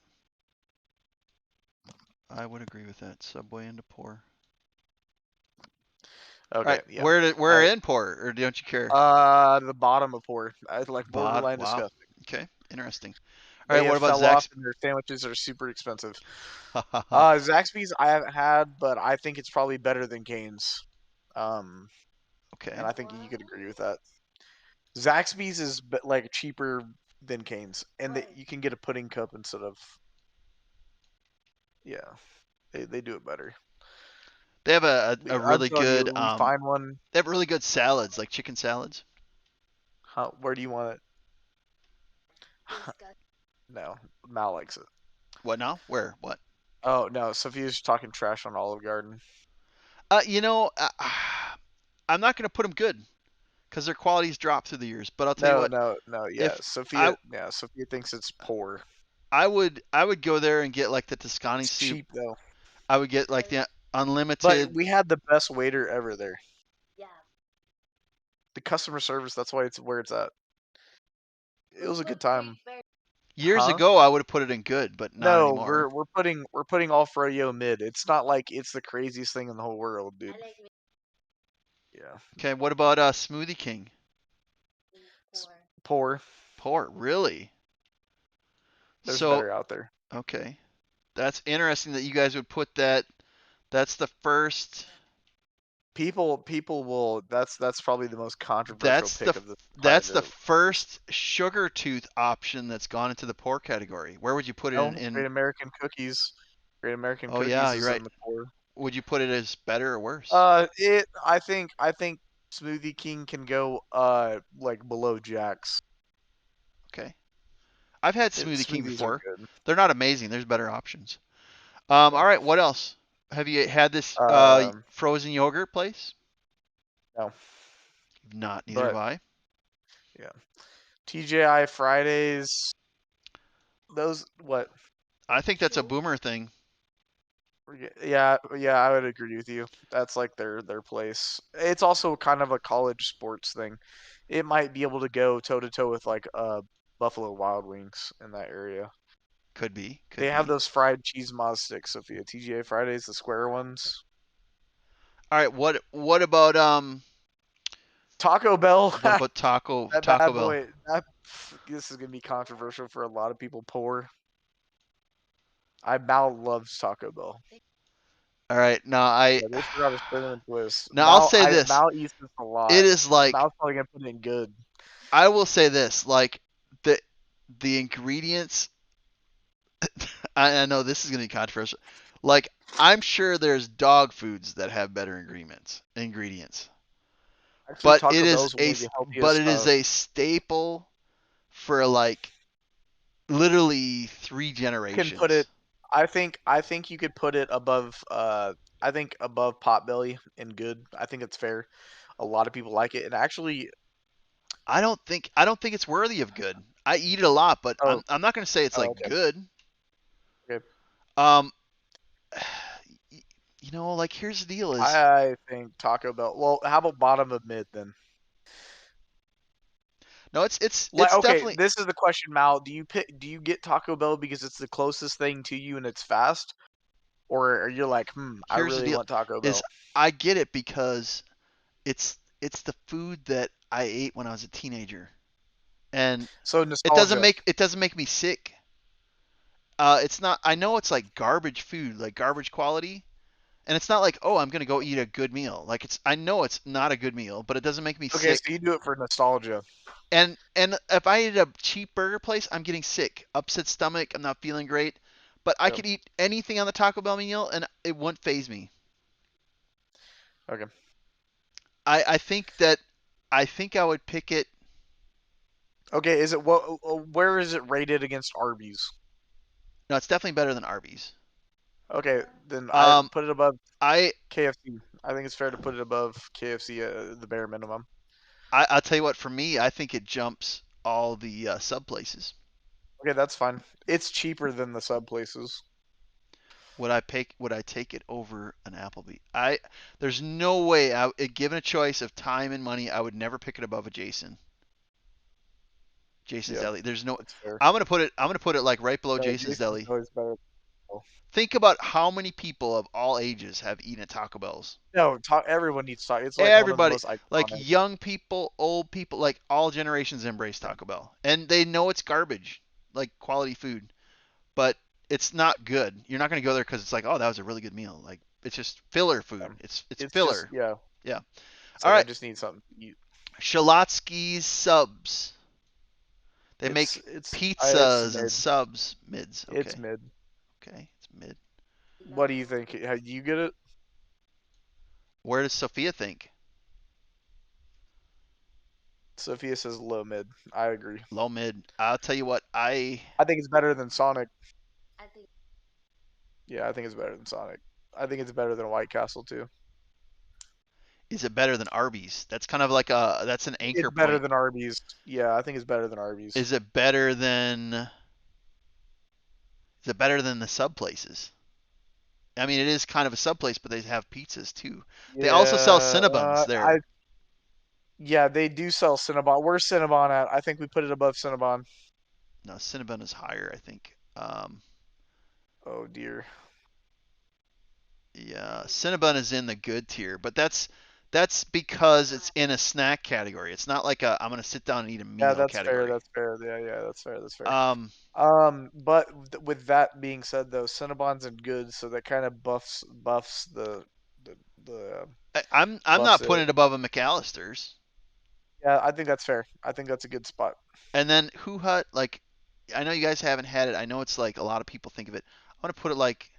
I would agree with that. Subway into poor. All Okay, right. yeah. Where I in poor, or don't you care? the bottom of poor. I like borderline Wow. disgusting. Okay. Interesting. All right. They What have about fell off Zaxby's? and their sandwiches are super expensive. Ha ha ha. Zaxby's I haven't had, but I think it's probably better than Cane's. Um, and Okay. I think you could agree with that. Zaxby's is like cheaper than Cane's, and right. you can get a pudding cup instead of yeah. They do it better. They have a I'm really telling good you, we find one. they have really good salads, like chicken salads. Where do you want it? Disgust. No, Mal likes it. What now? Where? What? Oh no, Sophia's talking trash on Olive Garden. You know, I'm not going to put them good because their quality's dropped through the years. But I'll tell you No, what, no, no. Yeah, if I Sophia thinks it's poor. I would go there and get like the Tuscany It's soup. cheap though. I would get like Right. the But unlimited. we had the best waiter ever there. Yeah. The customer service, that's why it's where it's at. It We was a put good time. very Years Huh? ago, I would have put it in good, but not No, anymore. we're putting all Froyo mid. It's not like it's the craziest thing in the whole world, dude. I like me Yeah. Okay, what about Smoothie King? S- poor. Poor. Port, really? There's So, better out there. okay, that's interesting that you guys would put that. That's the first. People will that's probably the most controversial That's the pick of the that's the entire list. first sugar tooth option that's gone into the poor category. Where would you put it No, in? Great American Cookies. Great American Oh yeah, Cookies you're is right. in the poor. Would you put it as better or worse? It I think Smoothie King can go like below Jack's. Okay. I've had Smoothie King Smoothies are before. good. They're not amazing. There's better options. Yeah. All right. What else? Have you had this Um, frozen yogurt place? no, Not. Neither have but I. yeah, TJI Fridays. Those what? I think that's a True. boomer thing. Yeah, yeah, I would agree with you. That's like their place. It's also kind of a college sports thing. It might be able to go toe to toe with like Buffalo Wild Wings in that area. Could be. Could They have be. those fried cheese Moz sticks, Sophia. TGA Fridays, the square ones. All right. What about Taco Bell. what about That Taco bad Bell? boy. This is gonna be controversial for a lot of people. Poor. Mal loves Taco Bell. All right. Now I Yeah, they forgot a cinnamon twist. now I'll say this. Mal eats this a It lot. is like Mal's probably gonna put it in good. I will say this. Like the the ingredients. I know this is gonna be controversial. Like I'm sure there's dog foods that have better ingredients. Ingredients. Actually, But Taco Bell's one of the but healthiest. it is a staple for like literally three You can put it. generations. I think you could put it above. I think above Potbelly in good. I think it's fair. A lot of people like it, and actually, I don't think it's worthy of good. I eat it a lot, but oh, I'm not gonna say it's oh, like okay, good. okay. Um, like here's the deal: is I think Taco Bell. Well, how about bottom of mid then? no, it's Like, it's okay, definitely this is the question, Mal. Do you get Taco Bell because it's the closest thing to you and it's fast, or are you like, I here's the really deal: want Taco is Bell? I get it because it's the food that I ate when I was a teenager, and So it doesn't nostalgia. make it doesn't make me sick. It's not. I know it's like garbage food, like garbage quality, and it's not like, oh, I'm gonna go eat a good meal. Like I know it's not a good meal, but it doesn't make me Okay, so sick. you do it for nostalgia. And if I eat at a cheap burger place, I'm getting sick, upset stomach. I'm not feeling great. But I Yeah. could eat anything on the Taco Bell meal, and it wouldn't phase me. Okay. I think that I think I would pick it. Okay, is it what? Where is it rated against Arby's? No, it's definitely better than Arby's. Okay, then I Um, put it above I KFC. I think it's fair to put it above KFC, the bare minimum. I'll tell you what. For me, I think it jumps all the sub places. Okay, that's fine. It's cheaper than the sub places. Would I take it over an Applebee? There's no way. Given a choice of time and money, I would never pick it above a Jason. Jason's Yeah, Deli. There's no. that's fair. I'm gonna put it like right below No, Jason's Jason's Deli. always better. Think about how many people of all ages have eaten at Taco Bell's. No, everyone needs taco. It's like one of the Everybody, most like iconic. young people, old people, like all generations embrace Yeah. Taco Bell, and they know it's garbage, like quality food, but it's not good. You're not gonna go there because it's like, oh, that was a really good meal. Like it's just filler food. It's It's just filler. yeah. Yeah. It's All like I right. just need something to eat. Shalotsky's subs. They It's make it's it's pizzas and mid. subs. Mids. It's Okay. mid. Okay. It's mid. What do you think? How do you get it? Where does Sophia think? Sophia says low mid. I agree. Low mid. I'll tell you what. I think it's better than Sonic. I think Yeah, I think it's better than Sonic. I think it's better than White Castle too. Is it better than Arby's? That's kind of like that's an It's anchor better point. than Arby's. Yeah, I think it's better than Arby's. Is it better than the sub places? I mean, it is kind of a sub place, but they have pizzas too. They also sell Yeah, Cinnabons I there. yeah, they do sell Cinnabon. Where's Cinnabon at? I think we put it above Cinnabon. No, Cinnabon is higher, I think. Oh dear. Yeah, Cinnabon is in the good tier, but that's because it's in a snack category. It's not like I'm gonna sit down and eat a Yeah, meal that's fair. category. That's fair. Yeah, yeah, that's fair. That's fair. Um, But with that being said, though, Cinnabon's in good, so that kind of buffs the I'm buffs not it. putting it above a McAllister's. Yeah, I think that's fair. I think that's a good spot. And then Who Hut, like I know you guys haven't had it. I know it's like a lot of people think of it. I'm gonna put it like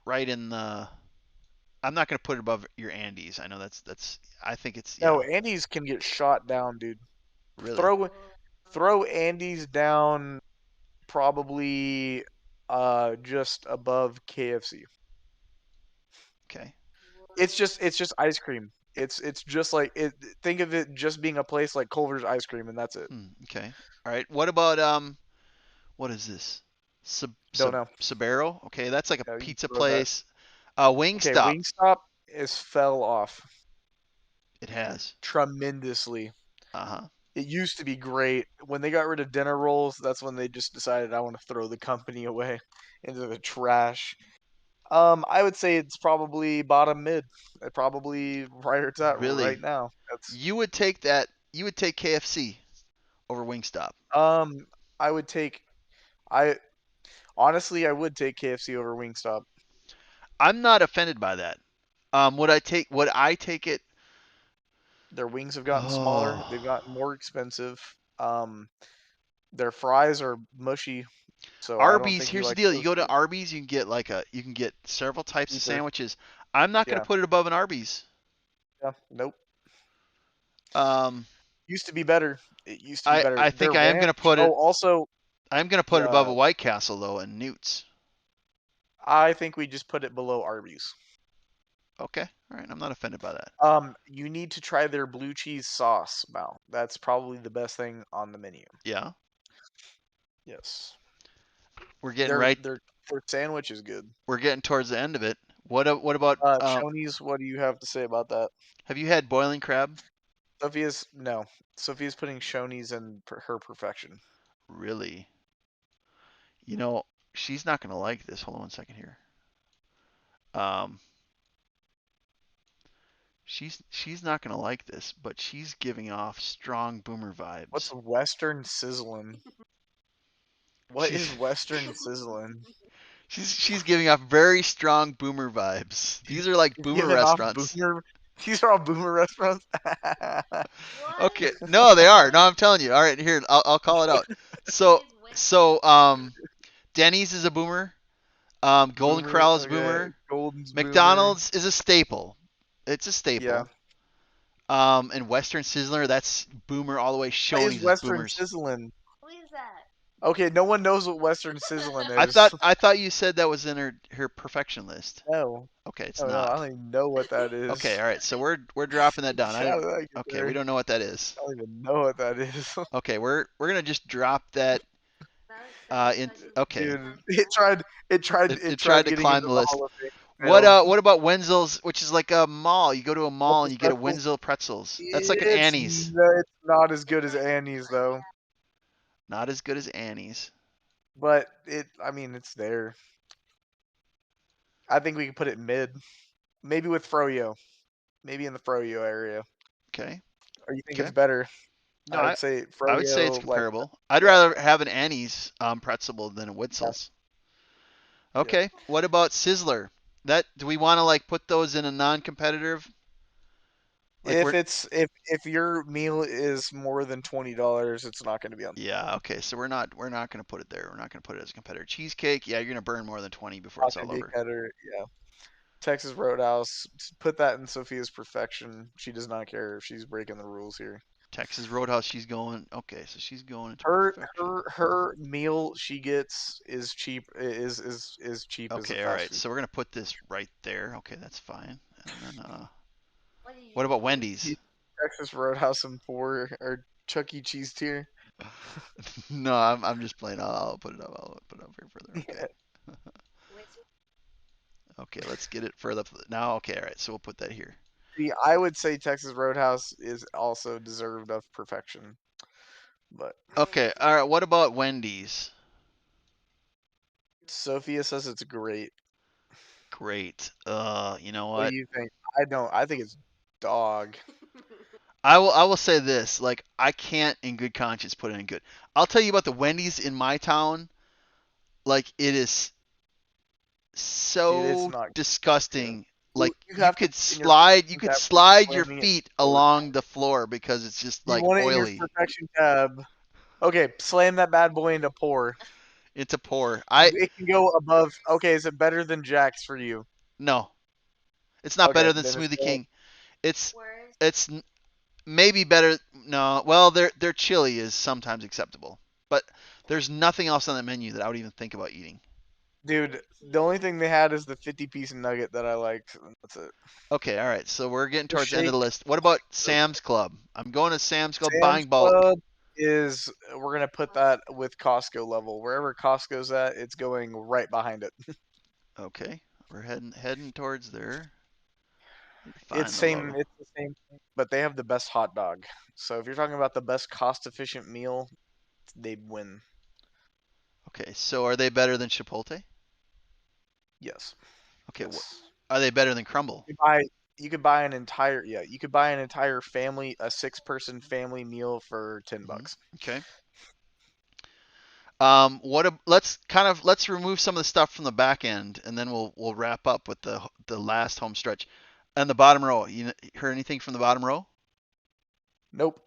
right in the. I'm not gonna put it above your Andes. I know that's. I think it's No, yeah, Andy's can get shot down, dude. really Throw throw Andy's down probably just above KFC. okay. It's just ice cream. It's just like it. Think of it just being a place like Culver's ice cream, and that's it. Okay. All right. What about what is this? Don't know. Sabero? Okay, that's like a No, you can pizza throw that. place. Okay, Wingstop. Wingstop is fell off It has. tremendously. Uh-huh. It used to be great. When they got rid of dinner rolls, that's when they just decided I want to throw the company away into the trash. I would say it's probably bottom mid. Probably right where it's at right Really? now. That's You would take KFC over Wingstop. um I would take I honestly I would take KFC over Wingstop. I'm not offended by that. Would I take it? Their wings have gotten smaller, they've Oh. gotten more expensive. Um their fries are mushy, so I don't Arby's, think you here's the like deal. You those go to too. Arby's, you can get several types of Cheaper. sandwiches. I'm not going to Yeah. put it above an Arby's. Yeah. Nope. Um Used to be better. It used to be better. I Their think I am going to ranch. put Oh, it also, I'm going to put it above a the White Castle though and Newt's. I think we just put it below Arby's. Okay. All right. I'm not offended by that. You need to try their blue cheese sauce, Mal. That's probably the best thing on the menu. Yeah. Yes. We're getting Their right their their sandwich is good. we're getting towards the end of it. What about Shoney's, what do you have to say about that? have you had boiling crab? Sophia's no. Sophia's putting Shoney's in her perfection. Really? You know, she's not going to like this. Hold on one second here. Um she's not going to like this, but she's giving off strong boomer What's vibes. Western sizzling? What She's is Western sizzling? she's giving off very strong boomer vibes. These are like boomer Giving off restaurants. boomer. These are all boomer restaurants. what? Okay, no, they are. No, I'm telling you. All right, here I'll call it out. So Is Denny's is a boomer. Golden Boomer. Corral is a Okay. boomer. Golden's boomer. McDonald's is a staple. It's a Yeah. staple. And Western Sizzler, that's boomer all the way. What is Shoney's is Western boomers. sizzling? who is that? Okay, no one knows what Western Sizzlin I is. thought you said that was in her perfection list. No, Okay, it's no, I not. don't even know what that Okay, is. all right. So we're dropping that down. I How didn't. did that get Okay, we there? don't know what that is. I don't even know what that is. Okay, we're gonna just drop that. In okay, Dude, it it tried tried to getting into climb the the list. Hall of Fame. Failed. What about Wenzel's, which is like a mall? You go to a mall and Wenzel's you get a pretzels. Wenzel pretzels. That's like an Annie's. It's not as good as Annie's though, Not as good as Annie's. but I mean it's there. I think we could put it mid, maybe with Froyo, maybe in the Froyo area. Okay. Or you think Okay. it's better? No, I would say I would say it's Froyo, like comparable. I'd yeah, rather have an Annie's pretzel than a yeah, Wetzel's. yeah. Okay. What about Sizzler? That do we want to like put those in a non-competitive? Like If we're it's if your meal is more than $20, it's not going to be on. yeah, okay. So we're not going to put it there. We're not going to put it as a competitor. Cheesecake, yeah, you're going to burn more than 20 before Not it's going all to be a over. cutter. Yeah. Texas Roadhouse. Put that in Sophia's perfection. She does not care if she's breaking the rules here. Texas Roadhouse, she's going. Okay, so she's going into Her perfection. her her meal she gets is cheap is cheap as a Okay, all fast right. food. So we're going to put this right there. Okay, that's fine. And then what about Wendy's? Texas Roadhouse and poor or Chuck E. Cheese tier. No, I'm just playing. I'll put it up. I'll put it up here further. Okay. Okay, let's get it further up. Now, okay, all right. So we'll put that here. See, I would say Texas Roadhouse is also deserved of perfection, but Okay, all right. What about Wendy's? Sophia says it's great. Great. You know What do what? you think? I don't. I think it's dog. I will say this. Like I can't in good conscience put it in good. I'll tell you about the Wendy's in my town. Like it is Dude, it's so not good. disgusting. Like You have to in your you perfection could tab slide your slamming it feet forward. along the floor because it's just You like want it in your oily. perfection tab. Okay, slam that bad boy into pour. It's a pour. I It can go above. Okay, is it better than Jack's for you? no. It's not Okay, better than then it's Smoothie not. King. It's it's maybe better. No, well, their chili is sometimes acceptable, but there's nothing else on the menu that I would even think about eating. Dude, the only thing they had is the 50-piece nugget that I liked. And that's it. Okay, all right. So we're getting The towards the end of shake. the list. What about Sam's Club? I'm going to Sam's Club Sam's buying bulk. Club is we're gonna put that with Costco level. Wherever Costco's at, it's going right behind it. Okay, we're heading towards there. Need to It's find the same. logo. It's the same, thing, but they have the best hot dog. So if you're talking about the best cost-efficient meal, they win. Okay, so are they better than Chipotle? Yes, Okay, yes. are they better than Crumble? You could buy an entire you could buy an entire family a 6-person family meal for 10 Hmm. bucks. Okay. Let's remove some of the stuff from the back end, and then we'll wrap up with the last home stretch. And the bottom row, you heard anything from the bottom row? Nope.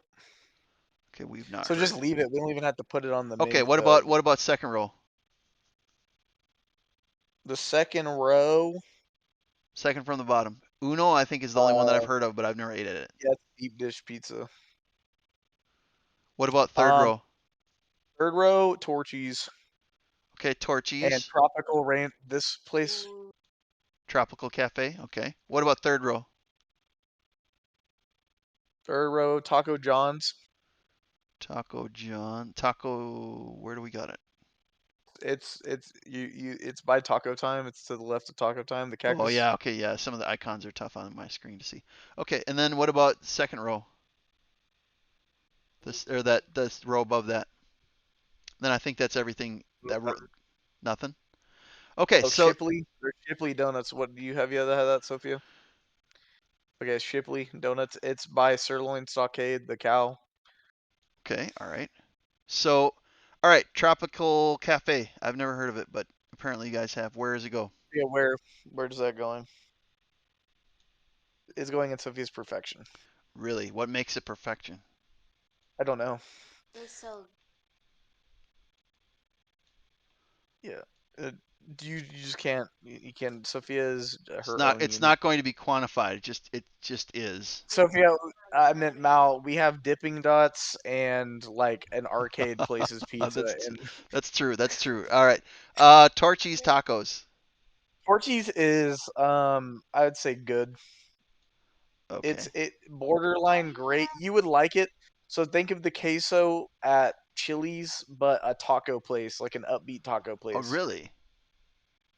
Okay, we've not So just heard. leave it. We don't even have to put it on the Okay, menu. what about second row? The second row. Second from the bottom. Uno, I think is the only one that I've Uh, heard of, but I've never ate at it. yeah, it's deep dish pizza. What about third Um, row? third row, Torchies Okay, and Torchy's, Tropical Rain. This place, Tropical Cafe. Okay. What about third row? third row, Taco John's. Taco John. Taco. Where do we got it? It's by Taco Time. It's to the left of Taco Time. The Oh cactus. yeah. Okay. Yeah. Some of the icons are tough on my screen to see. Okay. And then what about second row? This or that this row above that. Then I think that's everything. Nothing. Okay. Oh, So Shipley. There's Shipley Donuts. What do you have? You ever had that, Sophia? Okay, Shipley Donuts. It's by Sirloin Stockade, the cow. okay. All right. So all right. Tropical Cafe. I've never heard of it, but apparently you guys have. Where does it go? Yeah, where does that going? It's going in Sophia's perfection. Really? What makes it perfection? I don't know. So Yeah. Uh, You just can't. You can't. Sophia is It's her not. own It's unique. not going to be quantified. It just is. Sophia, I meant Mal. We have Dipping Dots and like an arcade places pizza that's and that's true. That's true. All right. Torchy's tacos. Porky's is I would say good. Okay. It borderline great. You would like it. So think of the queso at Chili's, but a taco place, like an upbeat taco Oh, place. really?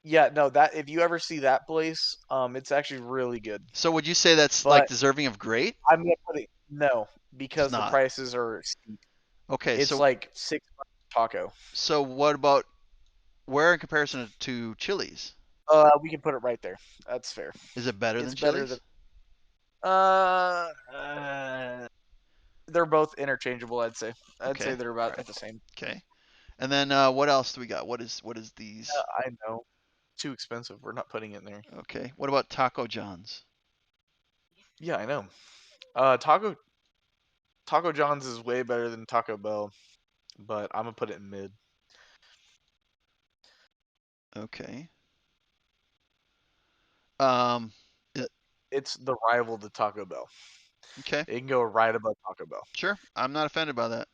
Yeah, no, that if you ever see that place, it's actually really good. So would you say that's like But deserving of great? I'm gonna put it no It's because the not. prices are steep. Okay. It's So like $6 taco. so what about where in comparison to Chili's? We can put it right there. That's fair. Is it better It's than better than Chili's? uh, uh they're both interchangeable, I'd say. I'd say Okay. they're All about right. the same. Okay. And then what else do we got? What is these? I know. Too expensive. We're not putting it in there. Okay. What about Taco John's? Yeah, I know. Taco John's is way better than Taco Bell, but I'm gonna put it in mid. Okay. Um. i- It's the rival to Taco Bell. Okay. It can go right above Taco Bell. Sure. I'm not offended by that.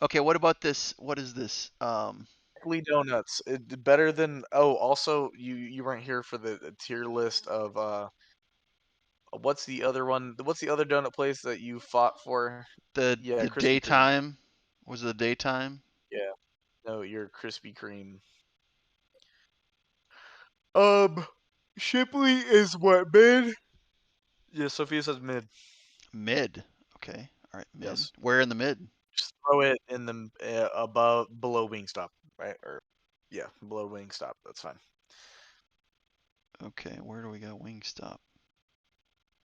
Okay. What about this? What is this? Broccoli donuts. Better than also you weren't here for the tier list of what's the other one? What's the other donut place that you fought for? The Yeah, the Krispy Kreme. daytime. Was it the daytime? Yeah. No, your Krispy Kreme. Shipley is what, mid? Yeah, Sophia says mid. Mid. Okay. All right. Mid. Yes. Where in the mid? Just throw it in the below Wingstop, right? Or yeah, below Wingstop. That's fine. Okay. Where do we got Wingstop?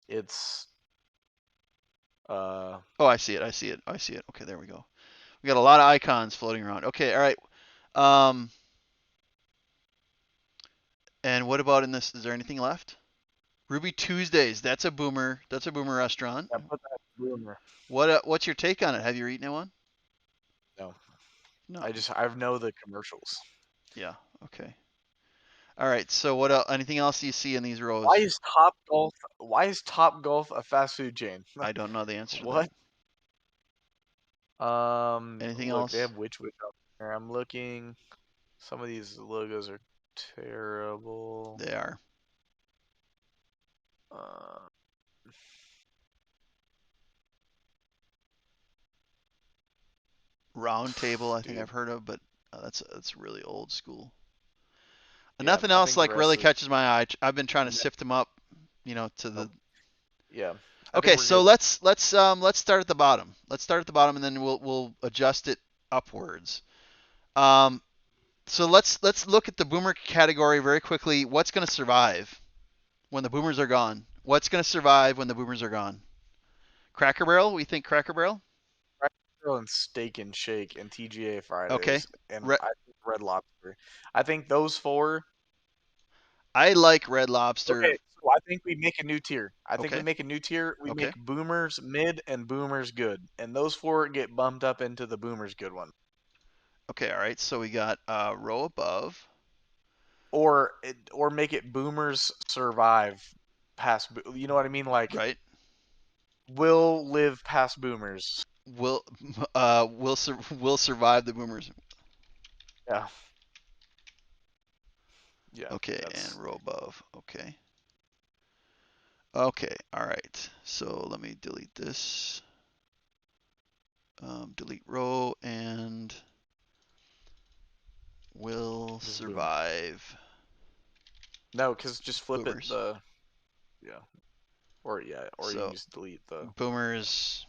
It's uh Oh, I see it. I see it. I see it. Okay. There we go. We got a lot of icons floating around. Okay. All right. Um. And what about in this? Is there anything left? Ruby Tuesdays. That's a boomer. That's a boomer restaurant. yeah, put that boomer. What's your take on it? Have you eaten one? No, No. I know the commercials. Yeah. Okay. All right. So what else? Anything else you see in these Why rows? is Top Golf? Why is Top Golf a fast food chain? I don't know the answer to that. What? Anything Look, they else? have Witch up there. I'm looking. Some of these logos are terrible. They are. Uh, Round Table, I think dude, I've heard of, but that's really old school. And yeah, nothing I else think the like really rest is catches my eye. I've been trying to no, sift them up, to the. nope. Yeah, I think Okay, we're so good. let's start at the bottom. Let's start at the bottom, and then we'll adjust it upwards. Um, so let's look at the boomer category very quickly. What's going to survive when the boomers are gone? What's going to survive when the boomers are gone? Cracker Barrel? We think Cracker Barrel? Grill and Steak and Shake and TGA Okay. Fridays and Re- I think Red Lobster. I think those four. I like Red Lobster. Okay, so I think we make a new tier. I think we Okay. make a new tier. We Okay. make Boomers mid and Boomers good, and those four get bumped up into the Boomers good one. Okay. All right. So we got row above. Or make it Boomers survive past. You know what I mean? Like Right. will live past Boomers. Will will survive the boomers. Yeah, yeah. Okay, and That's row above. Okay. Okay. All right. So let me delete this. Delete row and will just boom. survive No, because just flip it boomers. the yeah. Or you can So just delete the boomers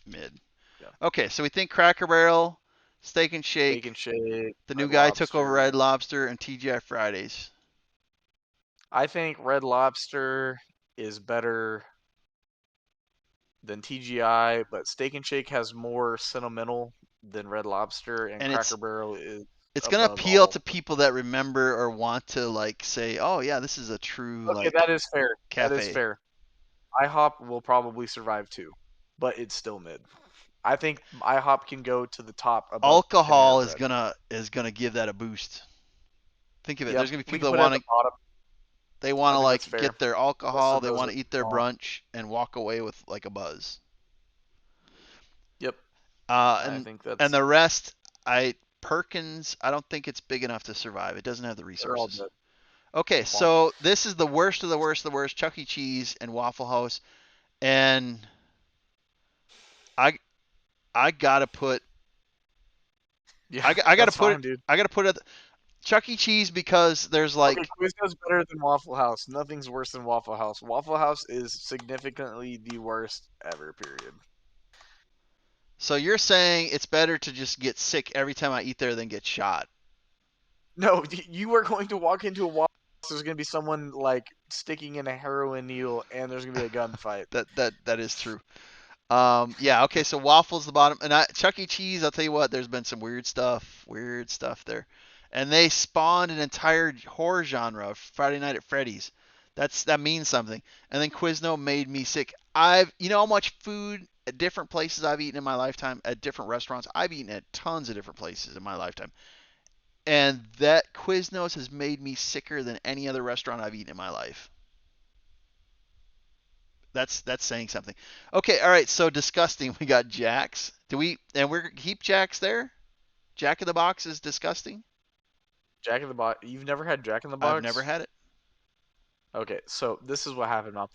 mid. yeah. Okay, so we think Cracker Barrel, Steak and Steak Shake. and Shake, The new Red guy took over Lobster. Red Lobster and TGI Fridays. I think Red Lobster is better than TGI, but Steak and Shake has more sentimental than Red Lobster, and And Cracker Barrel is it's gonna above appeal all. to people that remember or want to like say, oh yeah, this is a true Okay, like that is fair. That is cafe. fair. IHOP will probably survive too, but it's still mid. I think IHOP can go to the top above Panera Alcohol is Bread. gonna give that a boost. Think of it. Yep, There's gonna be we people can that put it at the want to bottom. they want I to think that's like fair. get their Most alcohol, of they those want are to eat their small. brunch and walk away with like a buzz. Yep, Uh, I and think and that's the rest, I Perkins, I don't think it's big enough to survive. It doesn't have the they're all resources. dead. Okay, Womp womp. so this is the worst of the worst of the worst. Chuck E. Cheese and Waffle House, and I I gotta put Yeah, I gotta that's put it fine, dude. I gotta put it Chuck E. Cheese because there's Okay, like Quizno's better than Waffle House. Nothing's worse than Waffle House. Waffle House is significantly the worst ever. Period. so you're saying it's better to just get sick every time I eat there than get shot. No, you are going to walk into a Waffle House. There's going to be someone like sticking in a heroin needle, and there's going to be a gunfight. That is true. Yeah, okay, so waffles the bottom, and Chuck E. Cheese. I'll tell you what, there's been some weird stuff there, and they spawned an entire horror genre of Friday Night at Freddy's. That means something. And then Quizno made me sick. You know how much food at different places I've eaten in my lifetime at different restaurants. I've eaten at tons of different places in my lifetime, and that Quiznos has made me sicker than any other restaurant I've eaten in my life. That's saying something. Okay, all right. So disgusting. We got Jack's. Do we and we're keep Jack's there? Jack in the Box is disgusting. Jack in the Box. You've never had Jack in the I've never Box? had it. Okay, so this is what happened, Mom.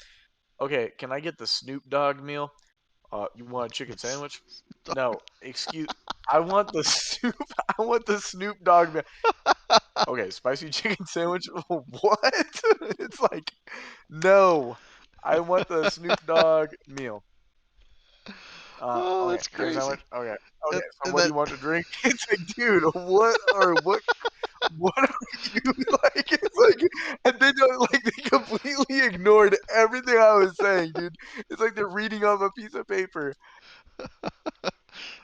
Okay, can I get the Snoop Dogg meal? You want a chicken sandwich? No, excuse. I want the soup. I want the Snoop Dogg meal. Okay, spicy chicken sandwich. What? It's like, no. I want the Snoop Dogg meal. Oh, Okay. that's Chicken crazy. sandwich. Okay. Okay. So And what do then you want to drink? It's like, dude, what are you like? It's like, and they don't like they completely ignored everything I was saying, dude. It's like they're reading off a piece of paper.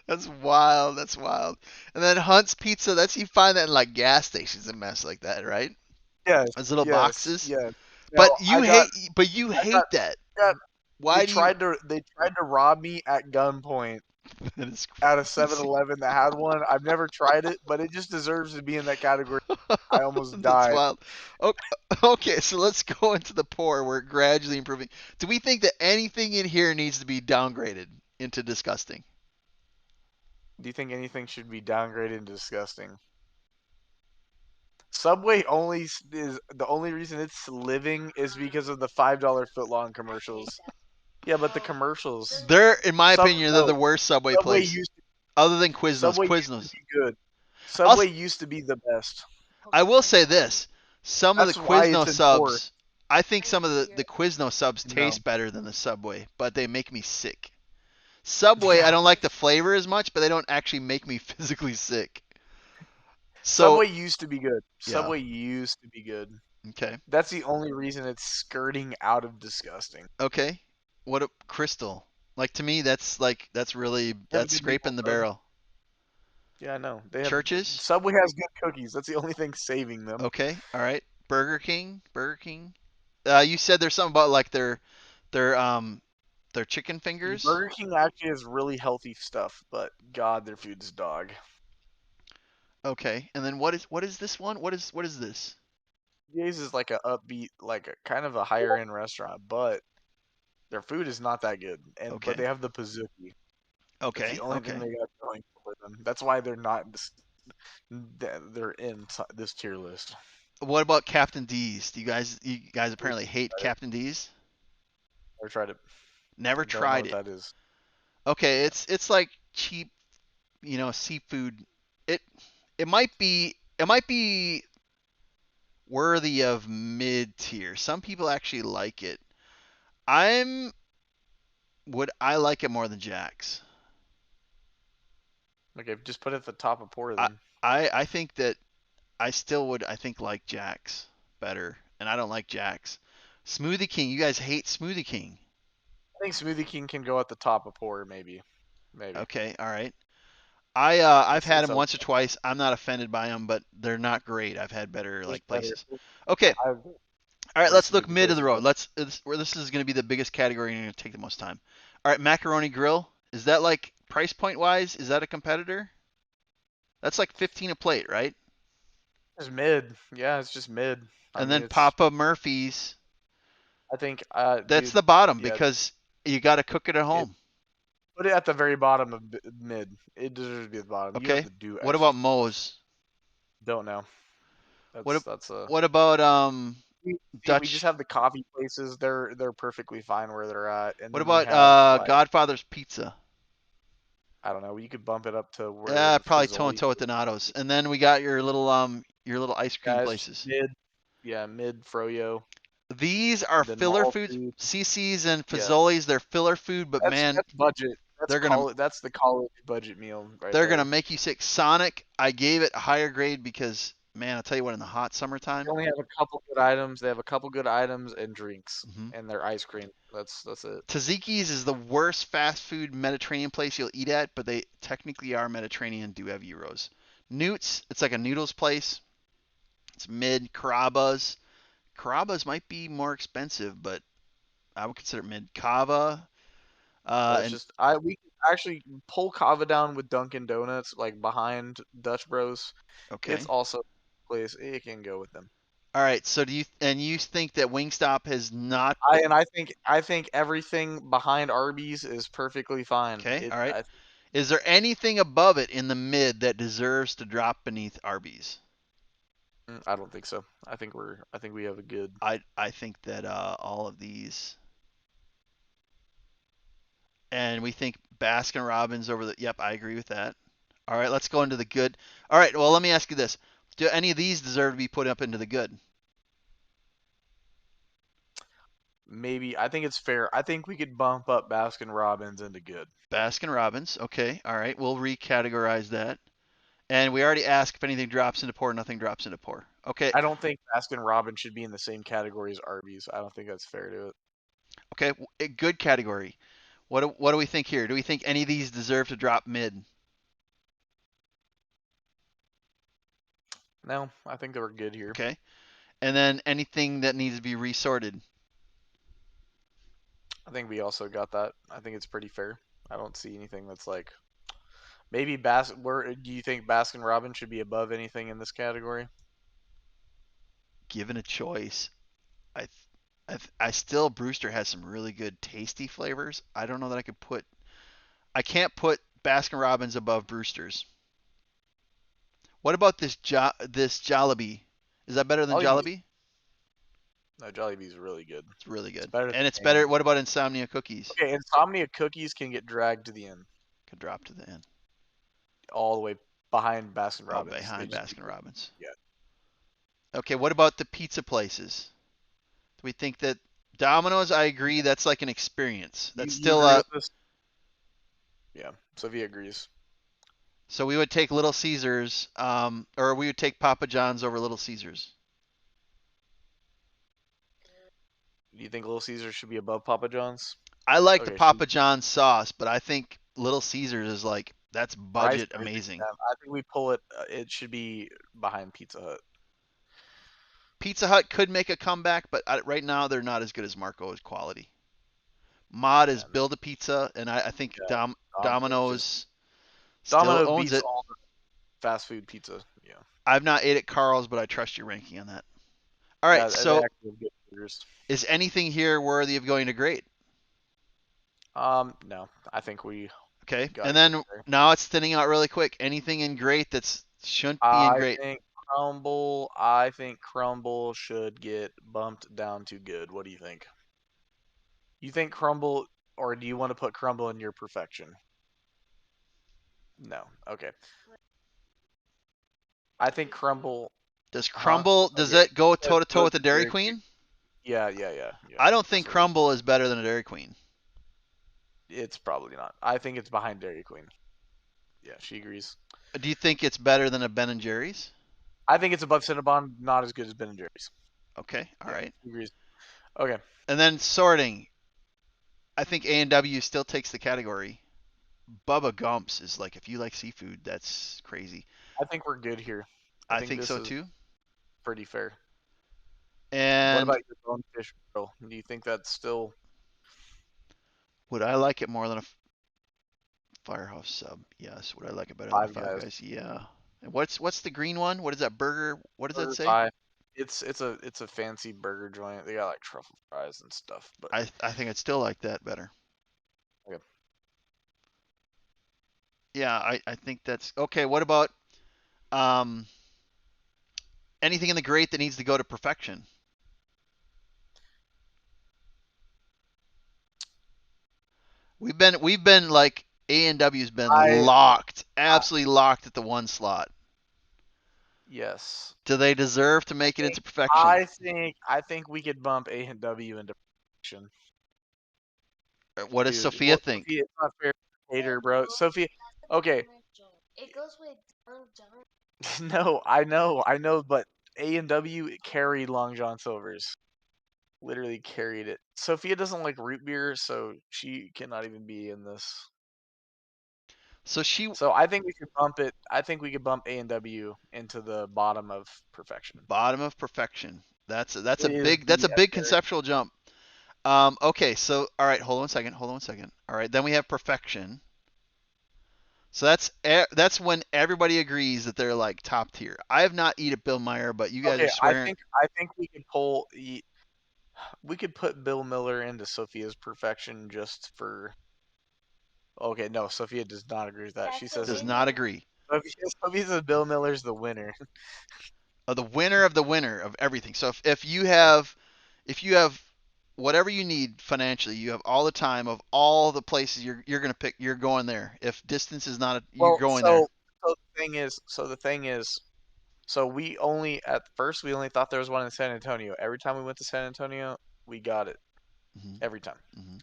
that's wild. That's wild. And then Hunt's Pizza. That's you find that in like gas stations and mess like that, right? Yes, Those little yes, boxes. yes. No, But you hate. But you I got, hate that. they Why do you? tried to, rob me at gunpoint That is at a crazy. 7-Eleven that had one. I've never tried it, but it just deserves to be in that category. I almost That's died. wild. Okay, so let's go into the poor. We're gradually improving. Do we think that anything in here needs to be downgraded into disgusting? Do you think anything should be downgraded and disgusting? Subway only is the only reason it's living is because of the $5 footlong commercials. Yeah, but the commercials. They're, in my opinion, they're No, the worst Subway Subway place, used other than Quiznos. Subway used to Quiznos. be good. I'll, Subway used to be the best. I will say this: some of the That's why it's Quiznos in poor. subs, I think some of the Quiznos subs No. taste better than the Subway, but they make me sick. Subway, I Yeah. don't like the flavor as much, but they don't actually make me physically sick. So, Subway used to be good. yeah, Subway used to be good. okay. That's the only reason it's skirting out of disgusting. Okay. What a Crystal. Like to me that's really They have that's good scraping meatballs the though. barrel. Yeah, I know. They have Churches? Subway has good cookies. That's the only thing saving them. Okay. All right. Burger King? Burger King? You said there's something about like their their chicken fingers? Burger King actually has really healthy stuff, but God, their food's dog. Okay. And then what is this one? What is this? Jay's is like a upbeat, like a kind of a higher end restaurant, but their food is not that good. But Okay. they have the Pizookie. That's the Okay. only thing Okay. they got going for them. That's why they're not they're in this tier list. What about Captain D's? You guys apparently hate Captain D's? Or try to Never don't know tried what it. that is. Okay, it's like cheap, seafood. It it might be worthy of mid tier. Some people actually like it. I'm would I like it more than Jack's? Okay, just put it at the top of poor I then. I think that I still would I think like Jack's better, and I don't like Jack's. Smoothie King, you guys hate Smoothie King. I think Smoothie King can go at the top of poor, maybe. Maybe. Okay, all right. I've had It's them once or okay. twice. I'm not offended by them, but they're not great. I've had better There's like better. places. Okay, I've all right. great Let's look smoothie mid of the places. road. This is going to be the biggest category and going to take the most time. All right, macaroni grill. Is that like price point wise, is that a competitor? That's like 15 a plate, right? It's mid. Yeah, it's just mid. I And mean, then it's. Papa Murphy's, I think, that's dude. the bottom Yeah, because you got to cook it at it home. put it at the very bottom of mid. It deserves to be at the bottom. You have Okay. to do What extra about stuff. Moe's? Don't know. What That's a. what about We just Dutch? have the coffee places. They're perfectly fine where they're at, and What then we about have like Godfather's Pizza? I don't know. You could bump it up to where Probably toe and Fazoli's. toe with Donato's. And then we got your little ice cream Yeah, it's just places. mid. Yeah, mid froyo. These are Then filler mall foods. food. CC's and Yeah, Fazoli's, they're filler food, but man, that's budget. That's they're gonna college. That's the college budget meal right they're gonna there. make you sick. Sonic, I gave it a higher grade because man, I'll tell you what, in the hot They summertime, only have a couple good items. They have a couple good items and drinks hmm and their ice cream. That's it. Taziki's is the worst fast food Mediterranean place you'll eat at, but they technically are Mediterranean, do have euros. Newt's, it's like a noodles place. It's mid. Carrabba's might be more expensive, but I would consider it mid. Cava, That's and just I we could actually pull Kava down with Dunkin' Donuts like behind Dutch Bros. It's okay. also a place it can go with them. All right. So you think that Wingstop has not I think everything behind Arby's is perfectly fine. okay? It All right. I Is there anything above it in the mid that deserves to drop beneath Arby's? I don't think so. I think we have a good. I think that all of these, and we think Baskin Robbins over the. Yep, I agree with that. All right, let's go into the good. All right, well, let me ask you this: do any of these deserve to be put up into the good? Maybe I think it's fair. I think we could bump up Baskin Robbins into good. Baskin Robbins. Okay, all right, we'll recategorize that. And we already asked if anything drops into poor, nothing drops into poor. Okay, I don't think Baskin Robbins should be in the same category as Arby's. I don't think that's fair to it. okay, a good category. What do we think here? Do we think any of these deserve to drop mid? No, I think they were good here. Okay, and then anything that needs to be resorted. I think we also got that. I think it's pretty fair. I don't see anything that's like maybe Where do you think Baskin Robbins should be above anything in this category? Given a choice, I I still Brewster has some really good tasty flavors. I don't know that I could put. I can't put Baskin Robbins above Brewster's. What about this Jollibee? Is that better than Jollibee's Jollibee? no Jollibee's really good. It's really It's good, better and than it's better. Dan's. What about Insomnia cookies? Okay, Insomnia cookies can get dragged to the end, Could drop to the end. all the way behind Baskin Oh, Robbins. They behind just Baskin Robbins. yeah. Okay, what about the pizza places? Do we think that Domino's? I agree. That's like an experience. That's You still agree with this? Yeah, Sophia agrees. So we would take Little Caesars, or we would take Papa John's over Little Caesars. Do you think Little Caesars should be above Papa John's? I like the Okay, she Papa John's sauce, but I think Little Caesars is like that's price budget point. amazing. I think we pull it. It should be behind Pizza Hut. Pizza Hut could make a comeback, but right now they're not as good as Marco's quality. Mod is Yeah, Build a Pizza, and I think yeah. Domino's just Domino's still Domino's owns beats it. all the fast food pizza. Yeah, I've not ate at Carl's, but I trust your ranking on that. All right, yeah. They so actually have good burgers. is anything here worthy of going to great? No, I think we Okay, got and a good then there. now it's thinning out really quick. Anything in great that's shouldn't be in I great? think Crumble. I think Crumble should get bumped down to good. What do you think? You think Crumble, or do you want to put Crumble in your perfection? No. Okay. I think Crumble. Does Huh? Crumble does Okay. it go Let's toe to toe go with to the Dairy Dairy Queen. Queen? Yeah. I don't That's think what Crumble is better than a Dairy Queen. it's probably not. I think it's behind Dairy Queen. Yeah, she agrees. Do you think it's better than a Ben and Jerry's? I think it's above Cinnabon, not as good as Ben and Jerry's. Okay, all Yeah, right. she agrees. Okay. And then sorting, I think A&W still takes the category. Bubba Gumps is like if you like seafood, that's crazy. I think we're good here. I I think think this so is too. pretty fair. What And about your bonefish grill? Do you think that's still would I like it more than a Firehouse sub. Yes. Would I like it better than a Five Five Guys. Guys? Yeah. And what's the green one? What is that burger? What does that Burger say? Pie. It's a fancy burger joint. They got like truffle fries and stuff. But I think I'd still like that better. okay. Yeah, I think that's okay. What about um anything in the grate that needs to go to perfection? We've been like A&W's been I locked, I absolutely locked at the one slot. yes. Do they deserve to I make it think into perfection? I think we could bump A and W into perfection. What does Dude, Sophia well, think? Sophia, it's not fair. Hater, bro. Goes Sophia, at the okay. donut joint. It goes with Long John. No, I know, but A and W carried Long John Silver's. Literally carried it. Sophia doesn't like root beer, so she cannot even be in this. So she So I think we could bump it. I think we could bump A and W into the bottom of perfection. bottom of perfection. That's a It is that's the a big Emperor. conceptual jump. Okay, so all right, hold on one second. Hold on one second. All right, then we have perfection. So that's when everybody agrees that they're like top tier. I have not eat at Bill Meyer, but you guys are Okay, swearing. I think we could we could put Bill Miller into Sophia's perfection just for. Okay, no, Sophia does not agree with that. She That's a says Does that not winner. agree. Sophia says Bill Miller's the winner. Of the winner of everything. So if you have whatever you need financially, you have all the time of all the places you're gonna pick. You're going there. If distance is not, you're Well, going there. the thing is, so we only at first we only thought there was one in San Antonio. Every time we went to San Antonio, we got it Hmm. every time. Hmm.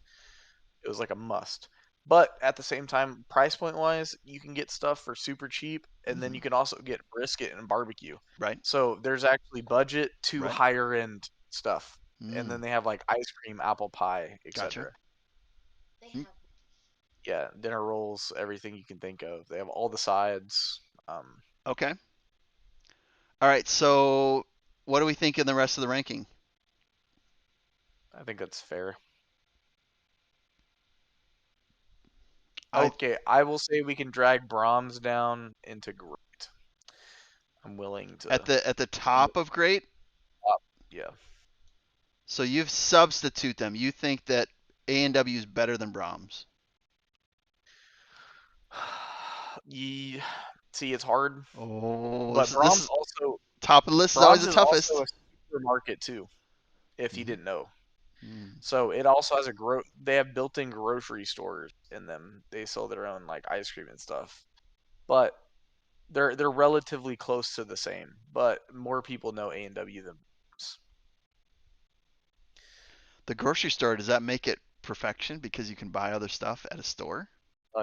It was like a must. But at the same time, price point wise, you can get stuff for super cheap, and then Hmm. you can also get brisket and barbecue. Right. So there's actually budget to Right. higher end stuff, and Mm. then they have like ice cream, apple pie, Gotcha. etc. They Mm. have Yeah, dinner rolls, everything you can think of. They have all the sides. Okay. All right. So what do we think in the rest of the ranking? I think that's fair. I Okay, I will say we can drag Brahms down into great. I'm willing at to. the I'm top of great. up. Yeah. So you've substitute them. You think that A&W is better than Brahms. Ye See, it's hard, Oh, but this is top of the list is always Brahms the is also toughest. a supermarket too, if you Hmm. didn't know. Mm. So it also has they have built-in grocery stores in them. They sell their own like ice cream and stuff. But they're relatively close to the same, but more people know A&W than Brahms. The grocery store, does that make it perfection because you can buy other stuff at a store?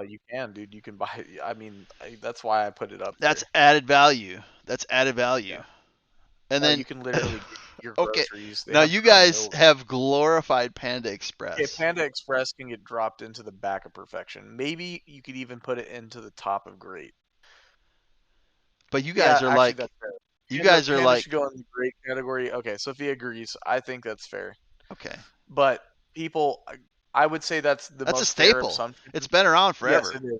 You can, dude. You can buy. I mean, that's why I put it up That's there. added value. That's added value. Yeah. And No, you then, can literally get your okay, groceries. They now have you their own guys building. have glorified Panda Okay, Express, Panda Express can get dropped into the back of perfection. Maybe you could even put it into the top of great. but you Yeah, guys are actually, like, that's fair. you Panda guys are Panda should like, go in the great category. Okay, Sophia agrees. I think that's fair. okay, But people, I would say that's the that's a most fair of staple. some. It's been around Yes, forever. it is.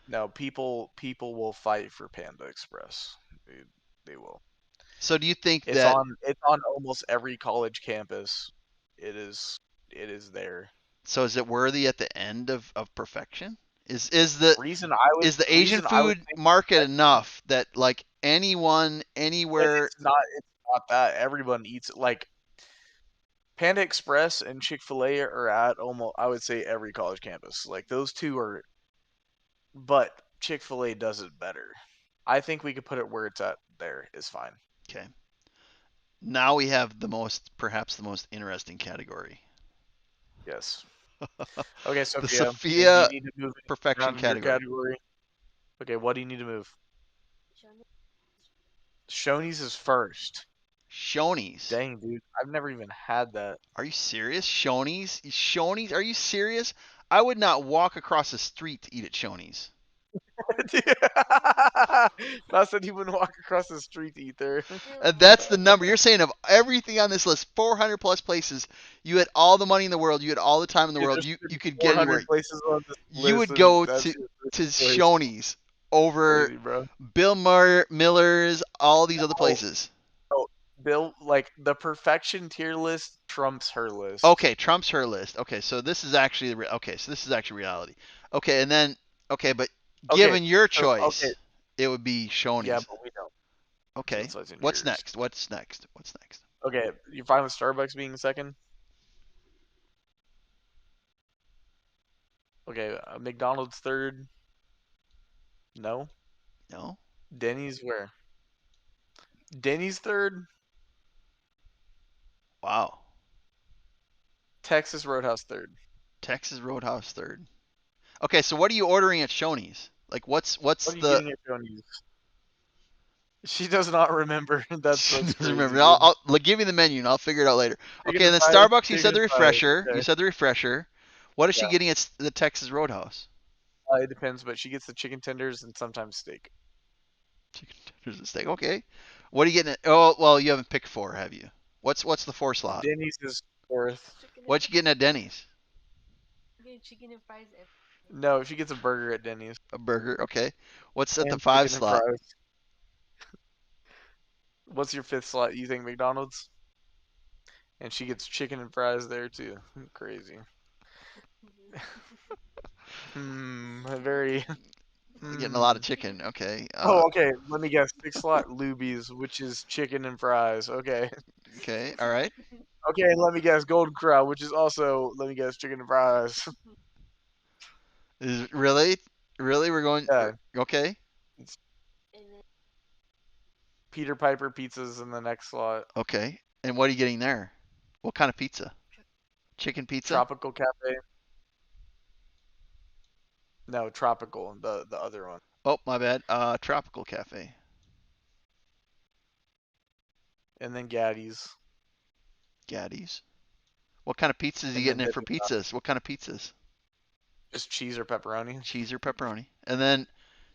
No, people will fight for Panda Express. They, they will. So do you think that, It's on almost every college campus. It is it is there. so is it worthy at the end of perfection? Is the is the Asian Reason I would food think market that enough that like anyone anywhere? it's not that everyone eats it. Like Panda Express and Chick-fil-A are at almost I would say every college campus. Like those two are, but Chick-fil-A does it better. I think we could put it where it's at there is fine. Okay. Now we have perhaps the most interesting category. Yes. Okay, The Sophia, do you Sophia need to move perfection down in your category. category? Okay, what do you need to move? Shoney's. Shoney's is first. Shoney's. Dang, dude. I've never even had that. Are you serious? Shoney's? Shoney's? Are you serious? I would not walk across the street to eat at Shoney's. Not said he wouldn't walk across the street to eat there. And that's the number. You're saying of everything on this list, 400 plus places, you had all the money in the world, you had all the time in the Dude, world, there's you could get 400 anywhere. places on this You list, would and go that's to your to first choice. Shoney's over Crazy, bro. Bill Miller's, all these other Oh, places. oh, Bill, like the perfection tier list trumps her list. Okay, Trump's her list. Okay, so this is actually okay, so this is actually reality. Okay, and then okay, but Okay, given your so okay, choice, it would be yeah, Shoney's. but we don't. So Okay, it's what's in what's yours. next? What's next? What's next? Okay, you're fine with Starbucks being second? Okay, McDonald's third? No. No. Denny's where? Denny's third? Wow. Texas Roadhouse third. Texas Roadhouse third. Okay, so what are you ordering at Shoney's? Like, what's What are you the? getting at Tony's? She does not remember. That's She doesn't crazy, remember. dude. Like, give me the menu and I'll figure it out later. Chicken Okay, and and then fries, Starbucks. You chicken said the and fries. refresher. You Okay. said the refresher. What is she Yeah. getting at the Texas Roadhouse? It depends, but she gets the chicken tenders and sometimes steak. Chicken tenders and steak. Okay. What are you getting at? Oh, well, you haven't picked four, have you? What's the four slot? Denny's is fourth. What you getting at Denny's? Chicken and fries. No, she gets a burger at Denny's A burger. Okay. What's at the and five chicken and slot? fries. What's your fifth slot? You think McDonald's? And she gets chicken and fries there too. Crazy. Very. Getting a lot Hmm. of chicken. Okay. Oh, okay. Let me guess. Sixth slot, Luby's, which is chicken and fries. Okay. Okay. All right. Okay, let me guess. Golden Corral, which is also, let me guess, chicken and fries. Is really, really we're going. Yeah. Okay. It's Peter Piper pizzas in the next slot. Okay. And what are you getting there? What kind of pizza? Chicken pizza? Tropical Cafe. No, Tropical, the other one. Oh, my bad. Tropical Cafe. And then Gaddy's. Gaddy's. What kind of pizzas are you And then getting in for Dippin' Dots. pizzas? What kind of pizzas? Just cheese or pepperoni. Cheese or pepperoni? And then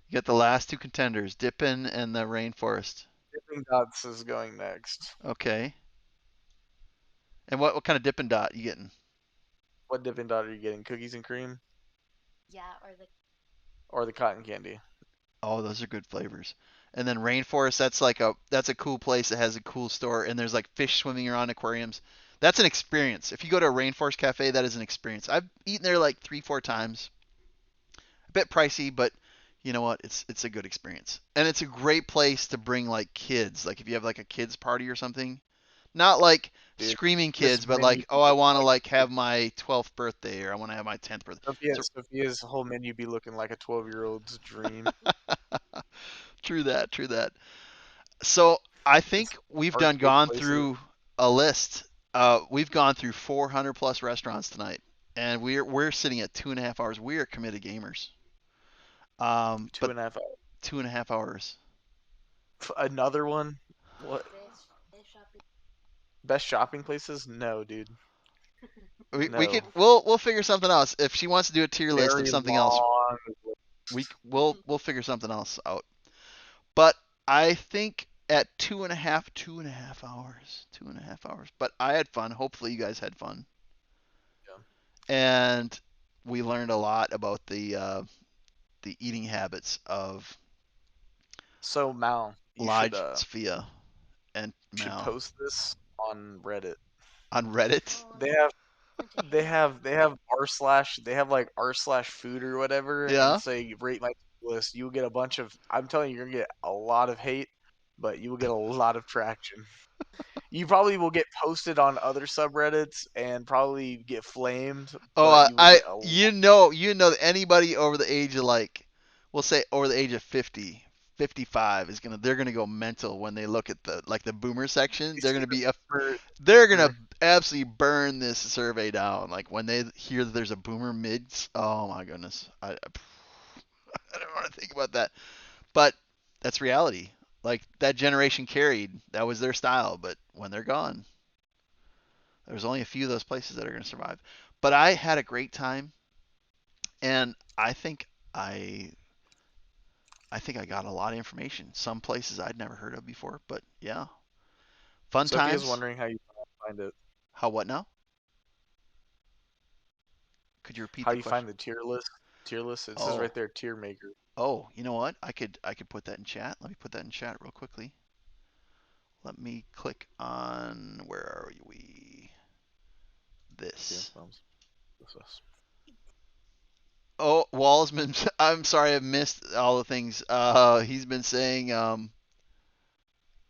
you got the last two contenders, Dippin' and the Rainforest. Dippin' Dots is going next. Okay. And what kind of Dippin' Dot you getting? What Dippin' Dot are you getting? Cookies and cream Yeah, or the cotton candy? Oh, those are good flavors. And then Rainforest, that's a cool place that has a cool store and there's like fish swimming around aquariums. That's an experience. If you go to a Rainforest cafe, that is an experience. I've eaten there like 3, 4 times. A bit pricey, but you know what? It's a good experience. And it's a great place to bring like kids. Like if you have like a kids party or something. Not like Dude, screaming this kids, but menu like, be oh, I looking want to like like have my 12th birthday or I want to have my 10th birthday. So Sophia's whole menu be looking like a 12-year-old's dream. true that, true that. So I It's think we've done arcade gone places. through a list. We've gone through 400 plus restaurants tonight, and we're sitting at 2.5 hours. We are committed gamers. Two But and a half hours. 2.5 hours. Another one? What? this shopping. Best shopping places? No, dude. We No. could we'll figure something else if she wants to do a tier list of Very something else. long. We'll figure something else out. But I think at 2.5 hours, 2.5 hours. But I had fun. Hopefully you guys had fun, Yeah. and we learned a lot about the eating habits of So Mal, Lige, Sophia, and should Mal post this on Reddit. on Reddit. Oh, They have they have like r/food or whatever, and Yeah. say rate my list. You'll get a bunch of. I'm telling you, you're gonna get a lot of hate, but you will get a lot of traction. You probably will get posted on other subreddits and probably get flamed, Oh, but you will I get a lot. you know that anybody over the age of like, we'll say over the age of 50, 55 is they're gonna go mental when they look at the boomer section. You They're see gonna the be boomer- they're gonna boomer- absolutely burn this survey down. Like when they hear that there's a boomer mids, oh my goodness, I don't want to think about that. But that's reality. Like that generation carried, that was their style. But when they're gone, there's only a few of those places that are gonna survive. But I had a great time, and I think I I think I got a lot of information. Some places I'd never heard of before, but yeah, fun Sophia's times. wondering how you find it. How what now? Could you repeat How the you question? find the tier list? Tier list. It says right Oh, there, tier maker. oh, you know what? I could put that in chat. Let me put that in chat real quickly. Let me click on where are we? Dance This. moms. This is- Oh, Wallsman. I'm sorry I missed all the things. He's been saying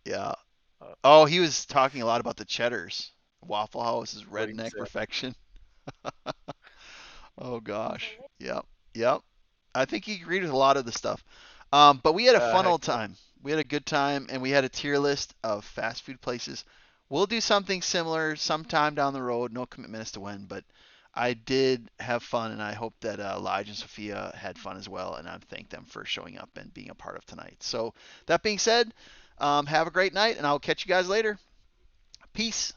yeah. Uh, Oh, he was talking a lot about the cheddars. Waffle House is what did he redneck say? perfection. Oh He said gosh. it. Yep. Yep. I think he agreed with a lot of the stuff. But we had a fun Heck old yeah. time. We had a good time, and we had a tier list of fast food places. We'll do something similar sometime down the road. No commitment as to when, but I did have fun, and I hope that Lige and Sophia had fun as well. And I thank them for showing up and being a part of tonight. So that being said, have a great night, and I'll catch you guys later. Peace.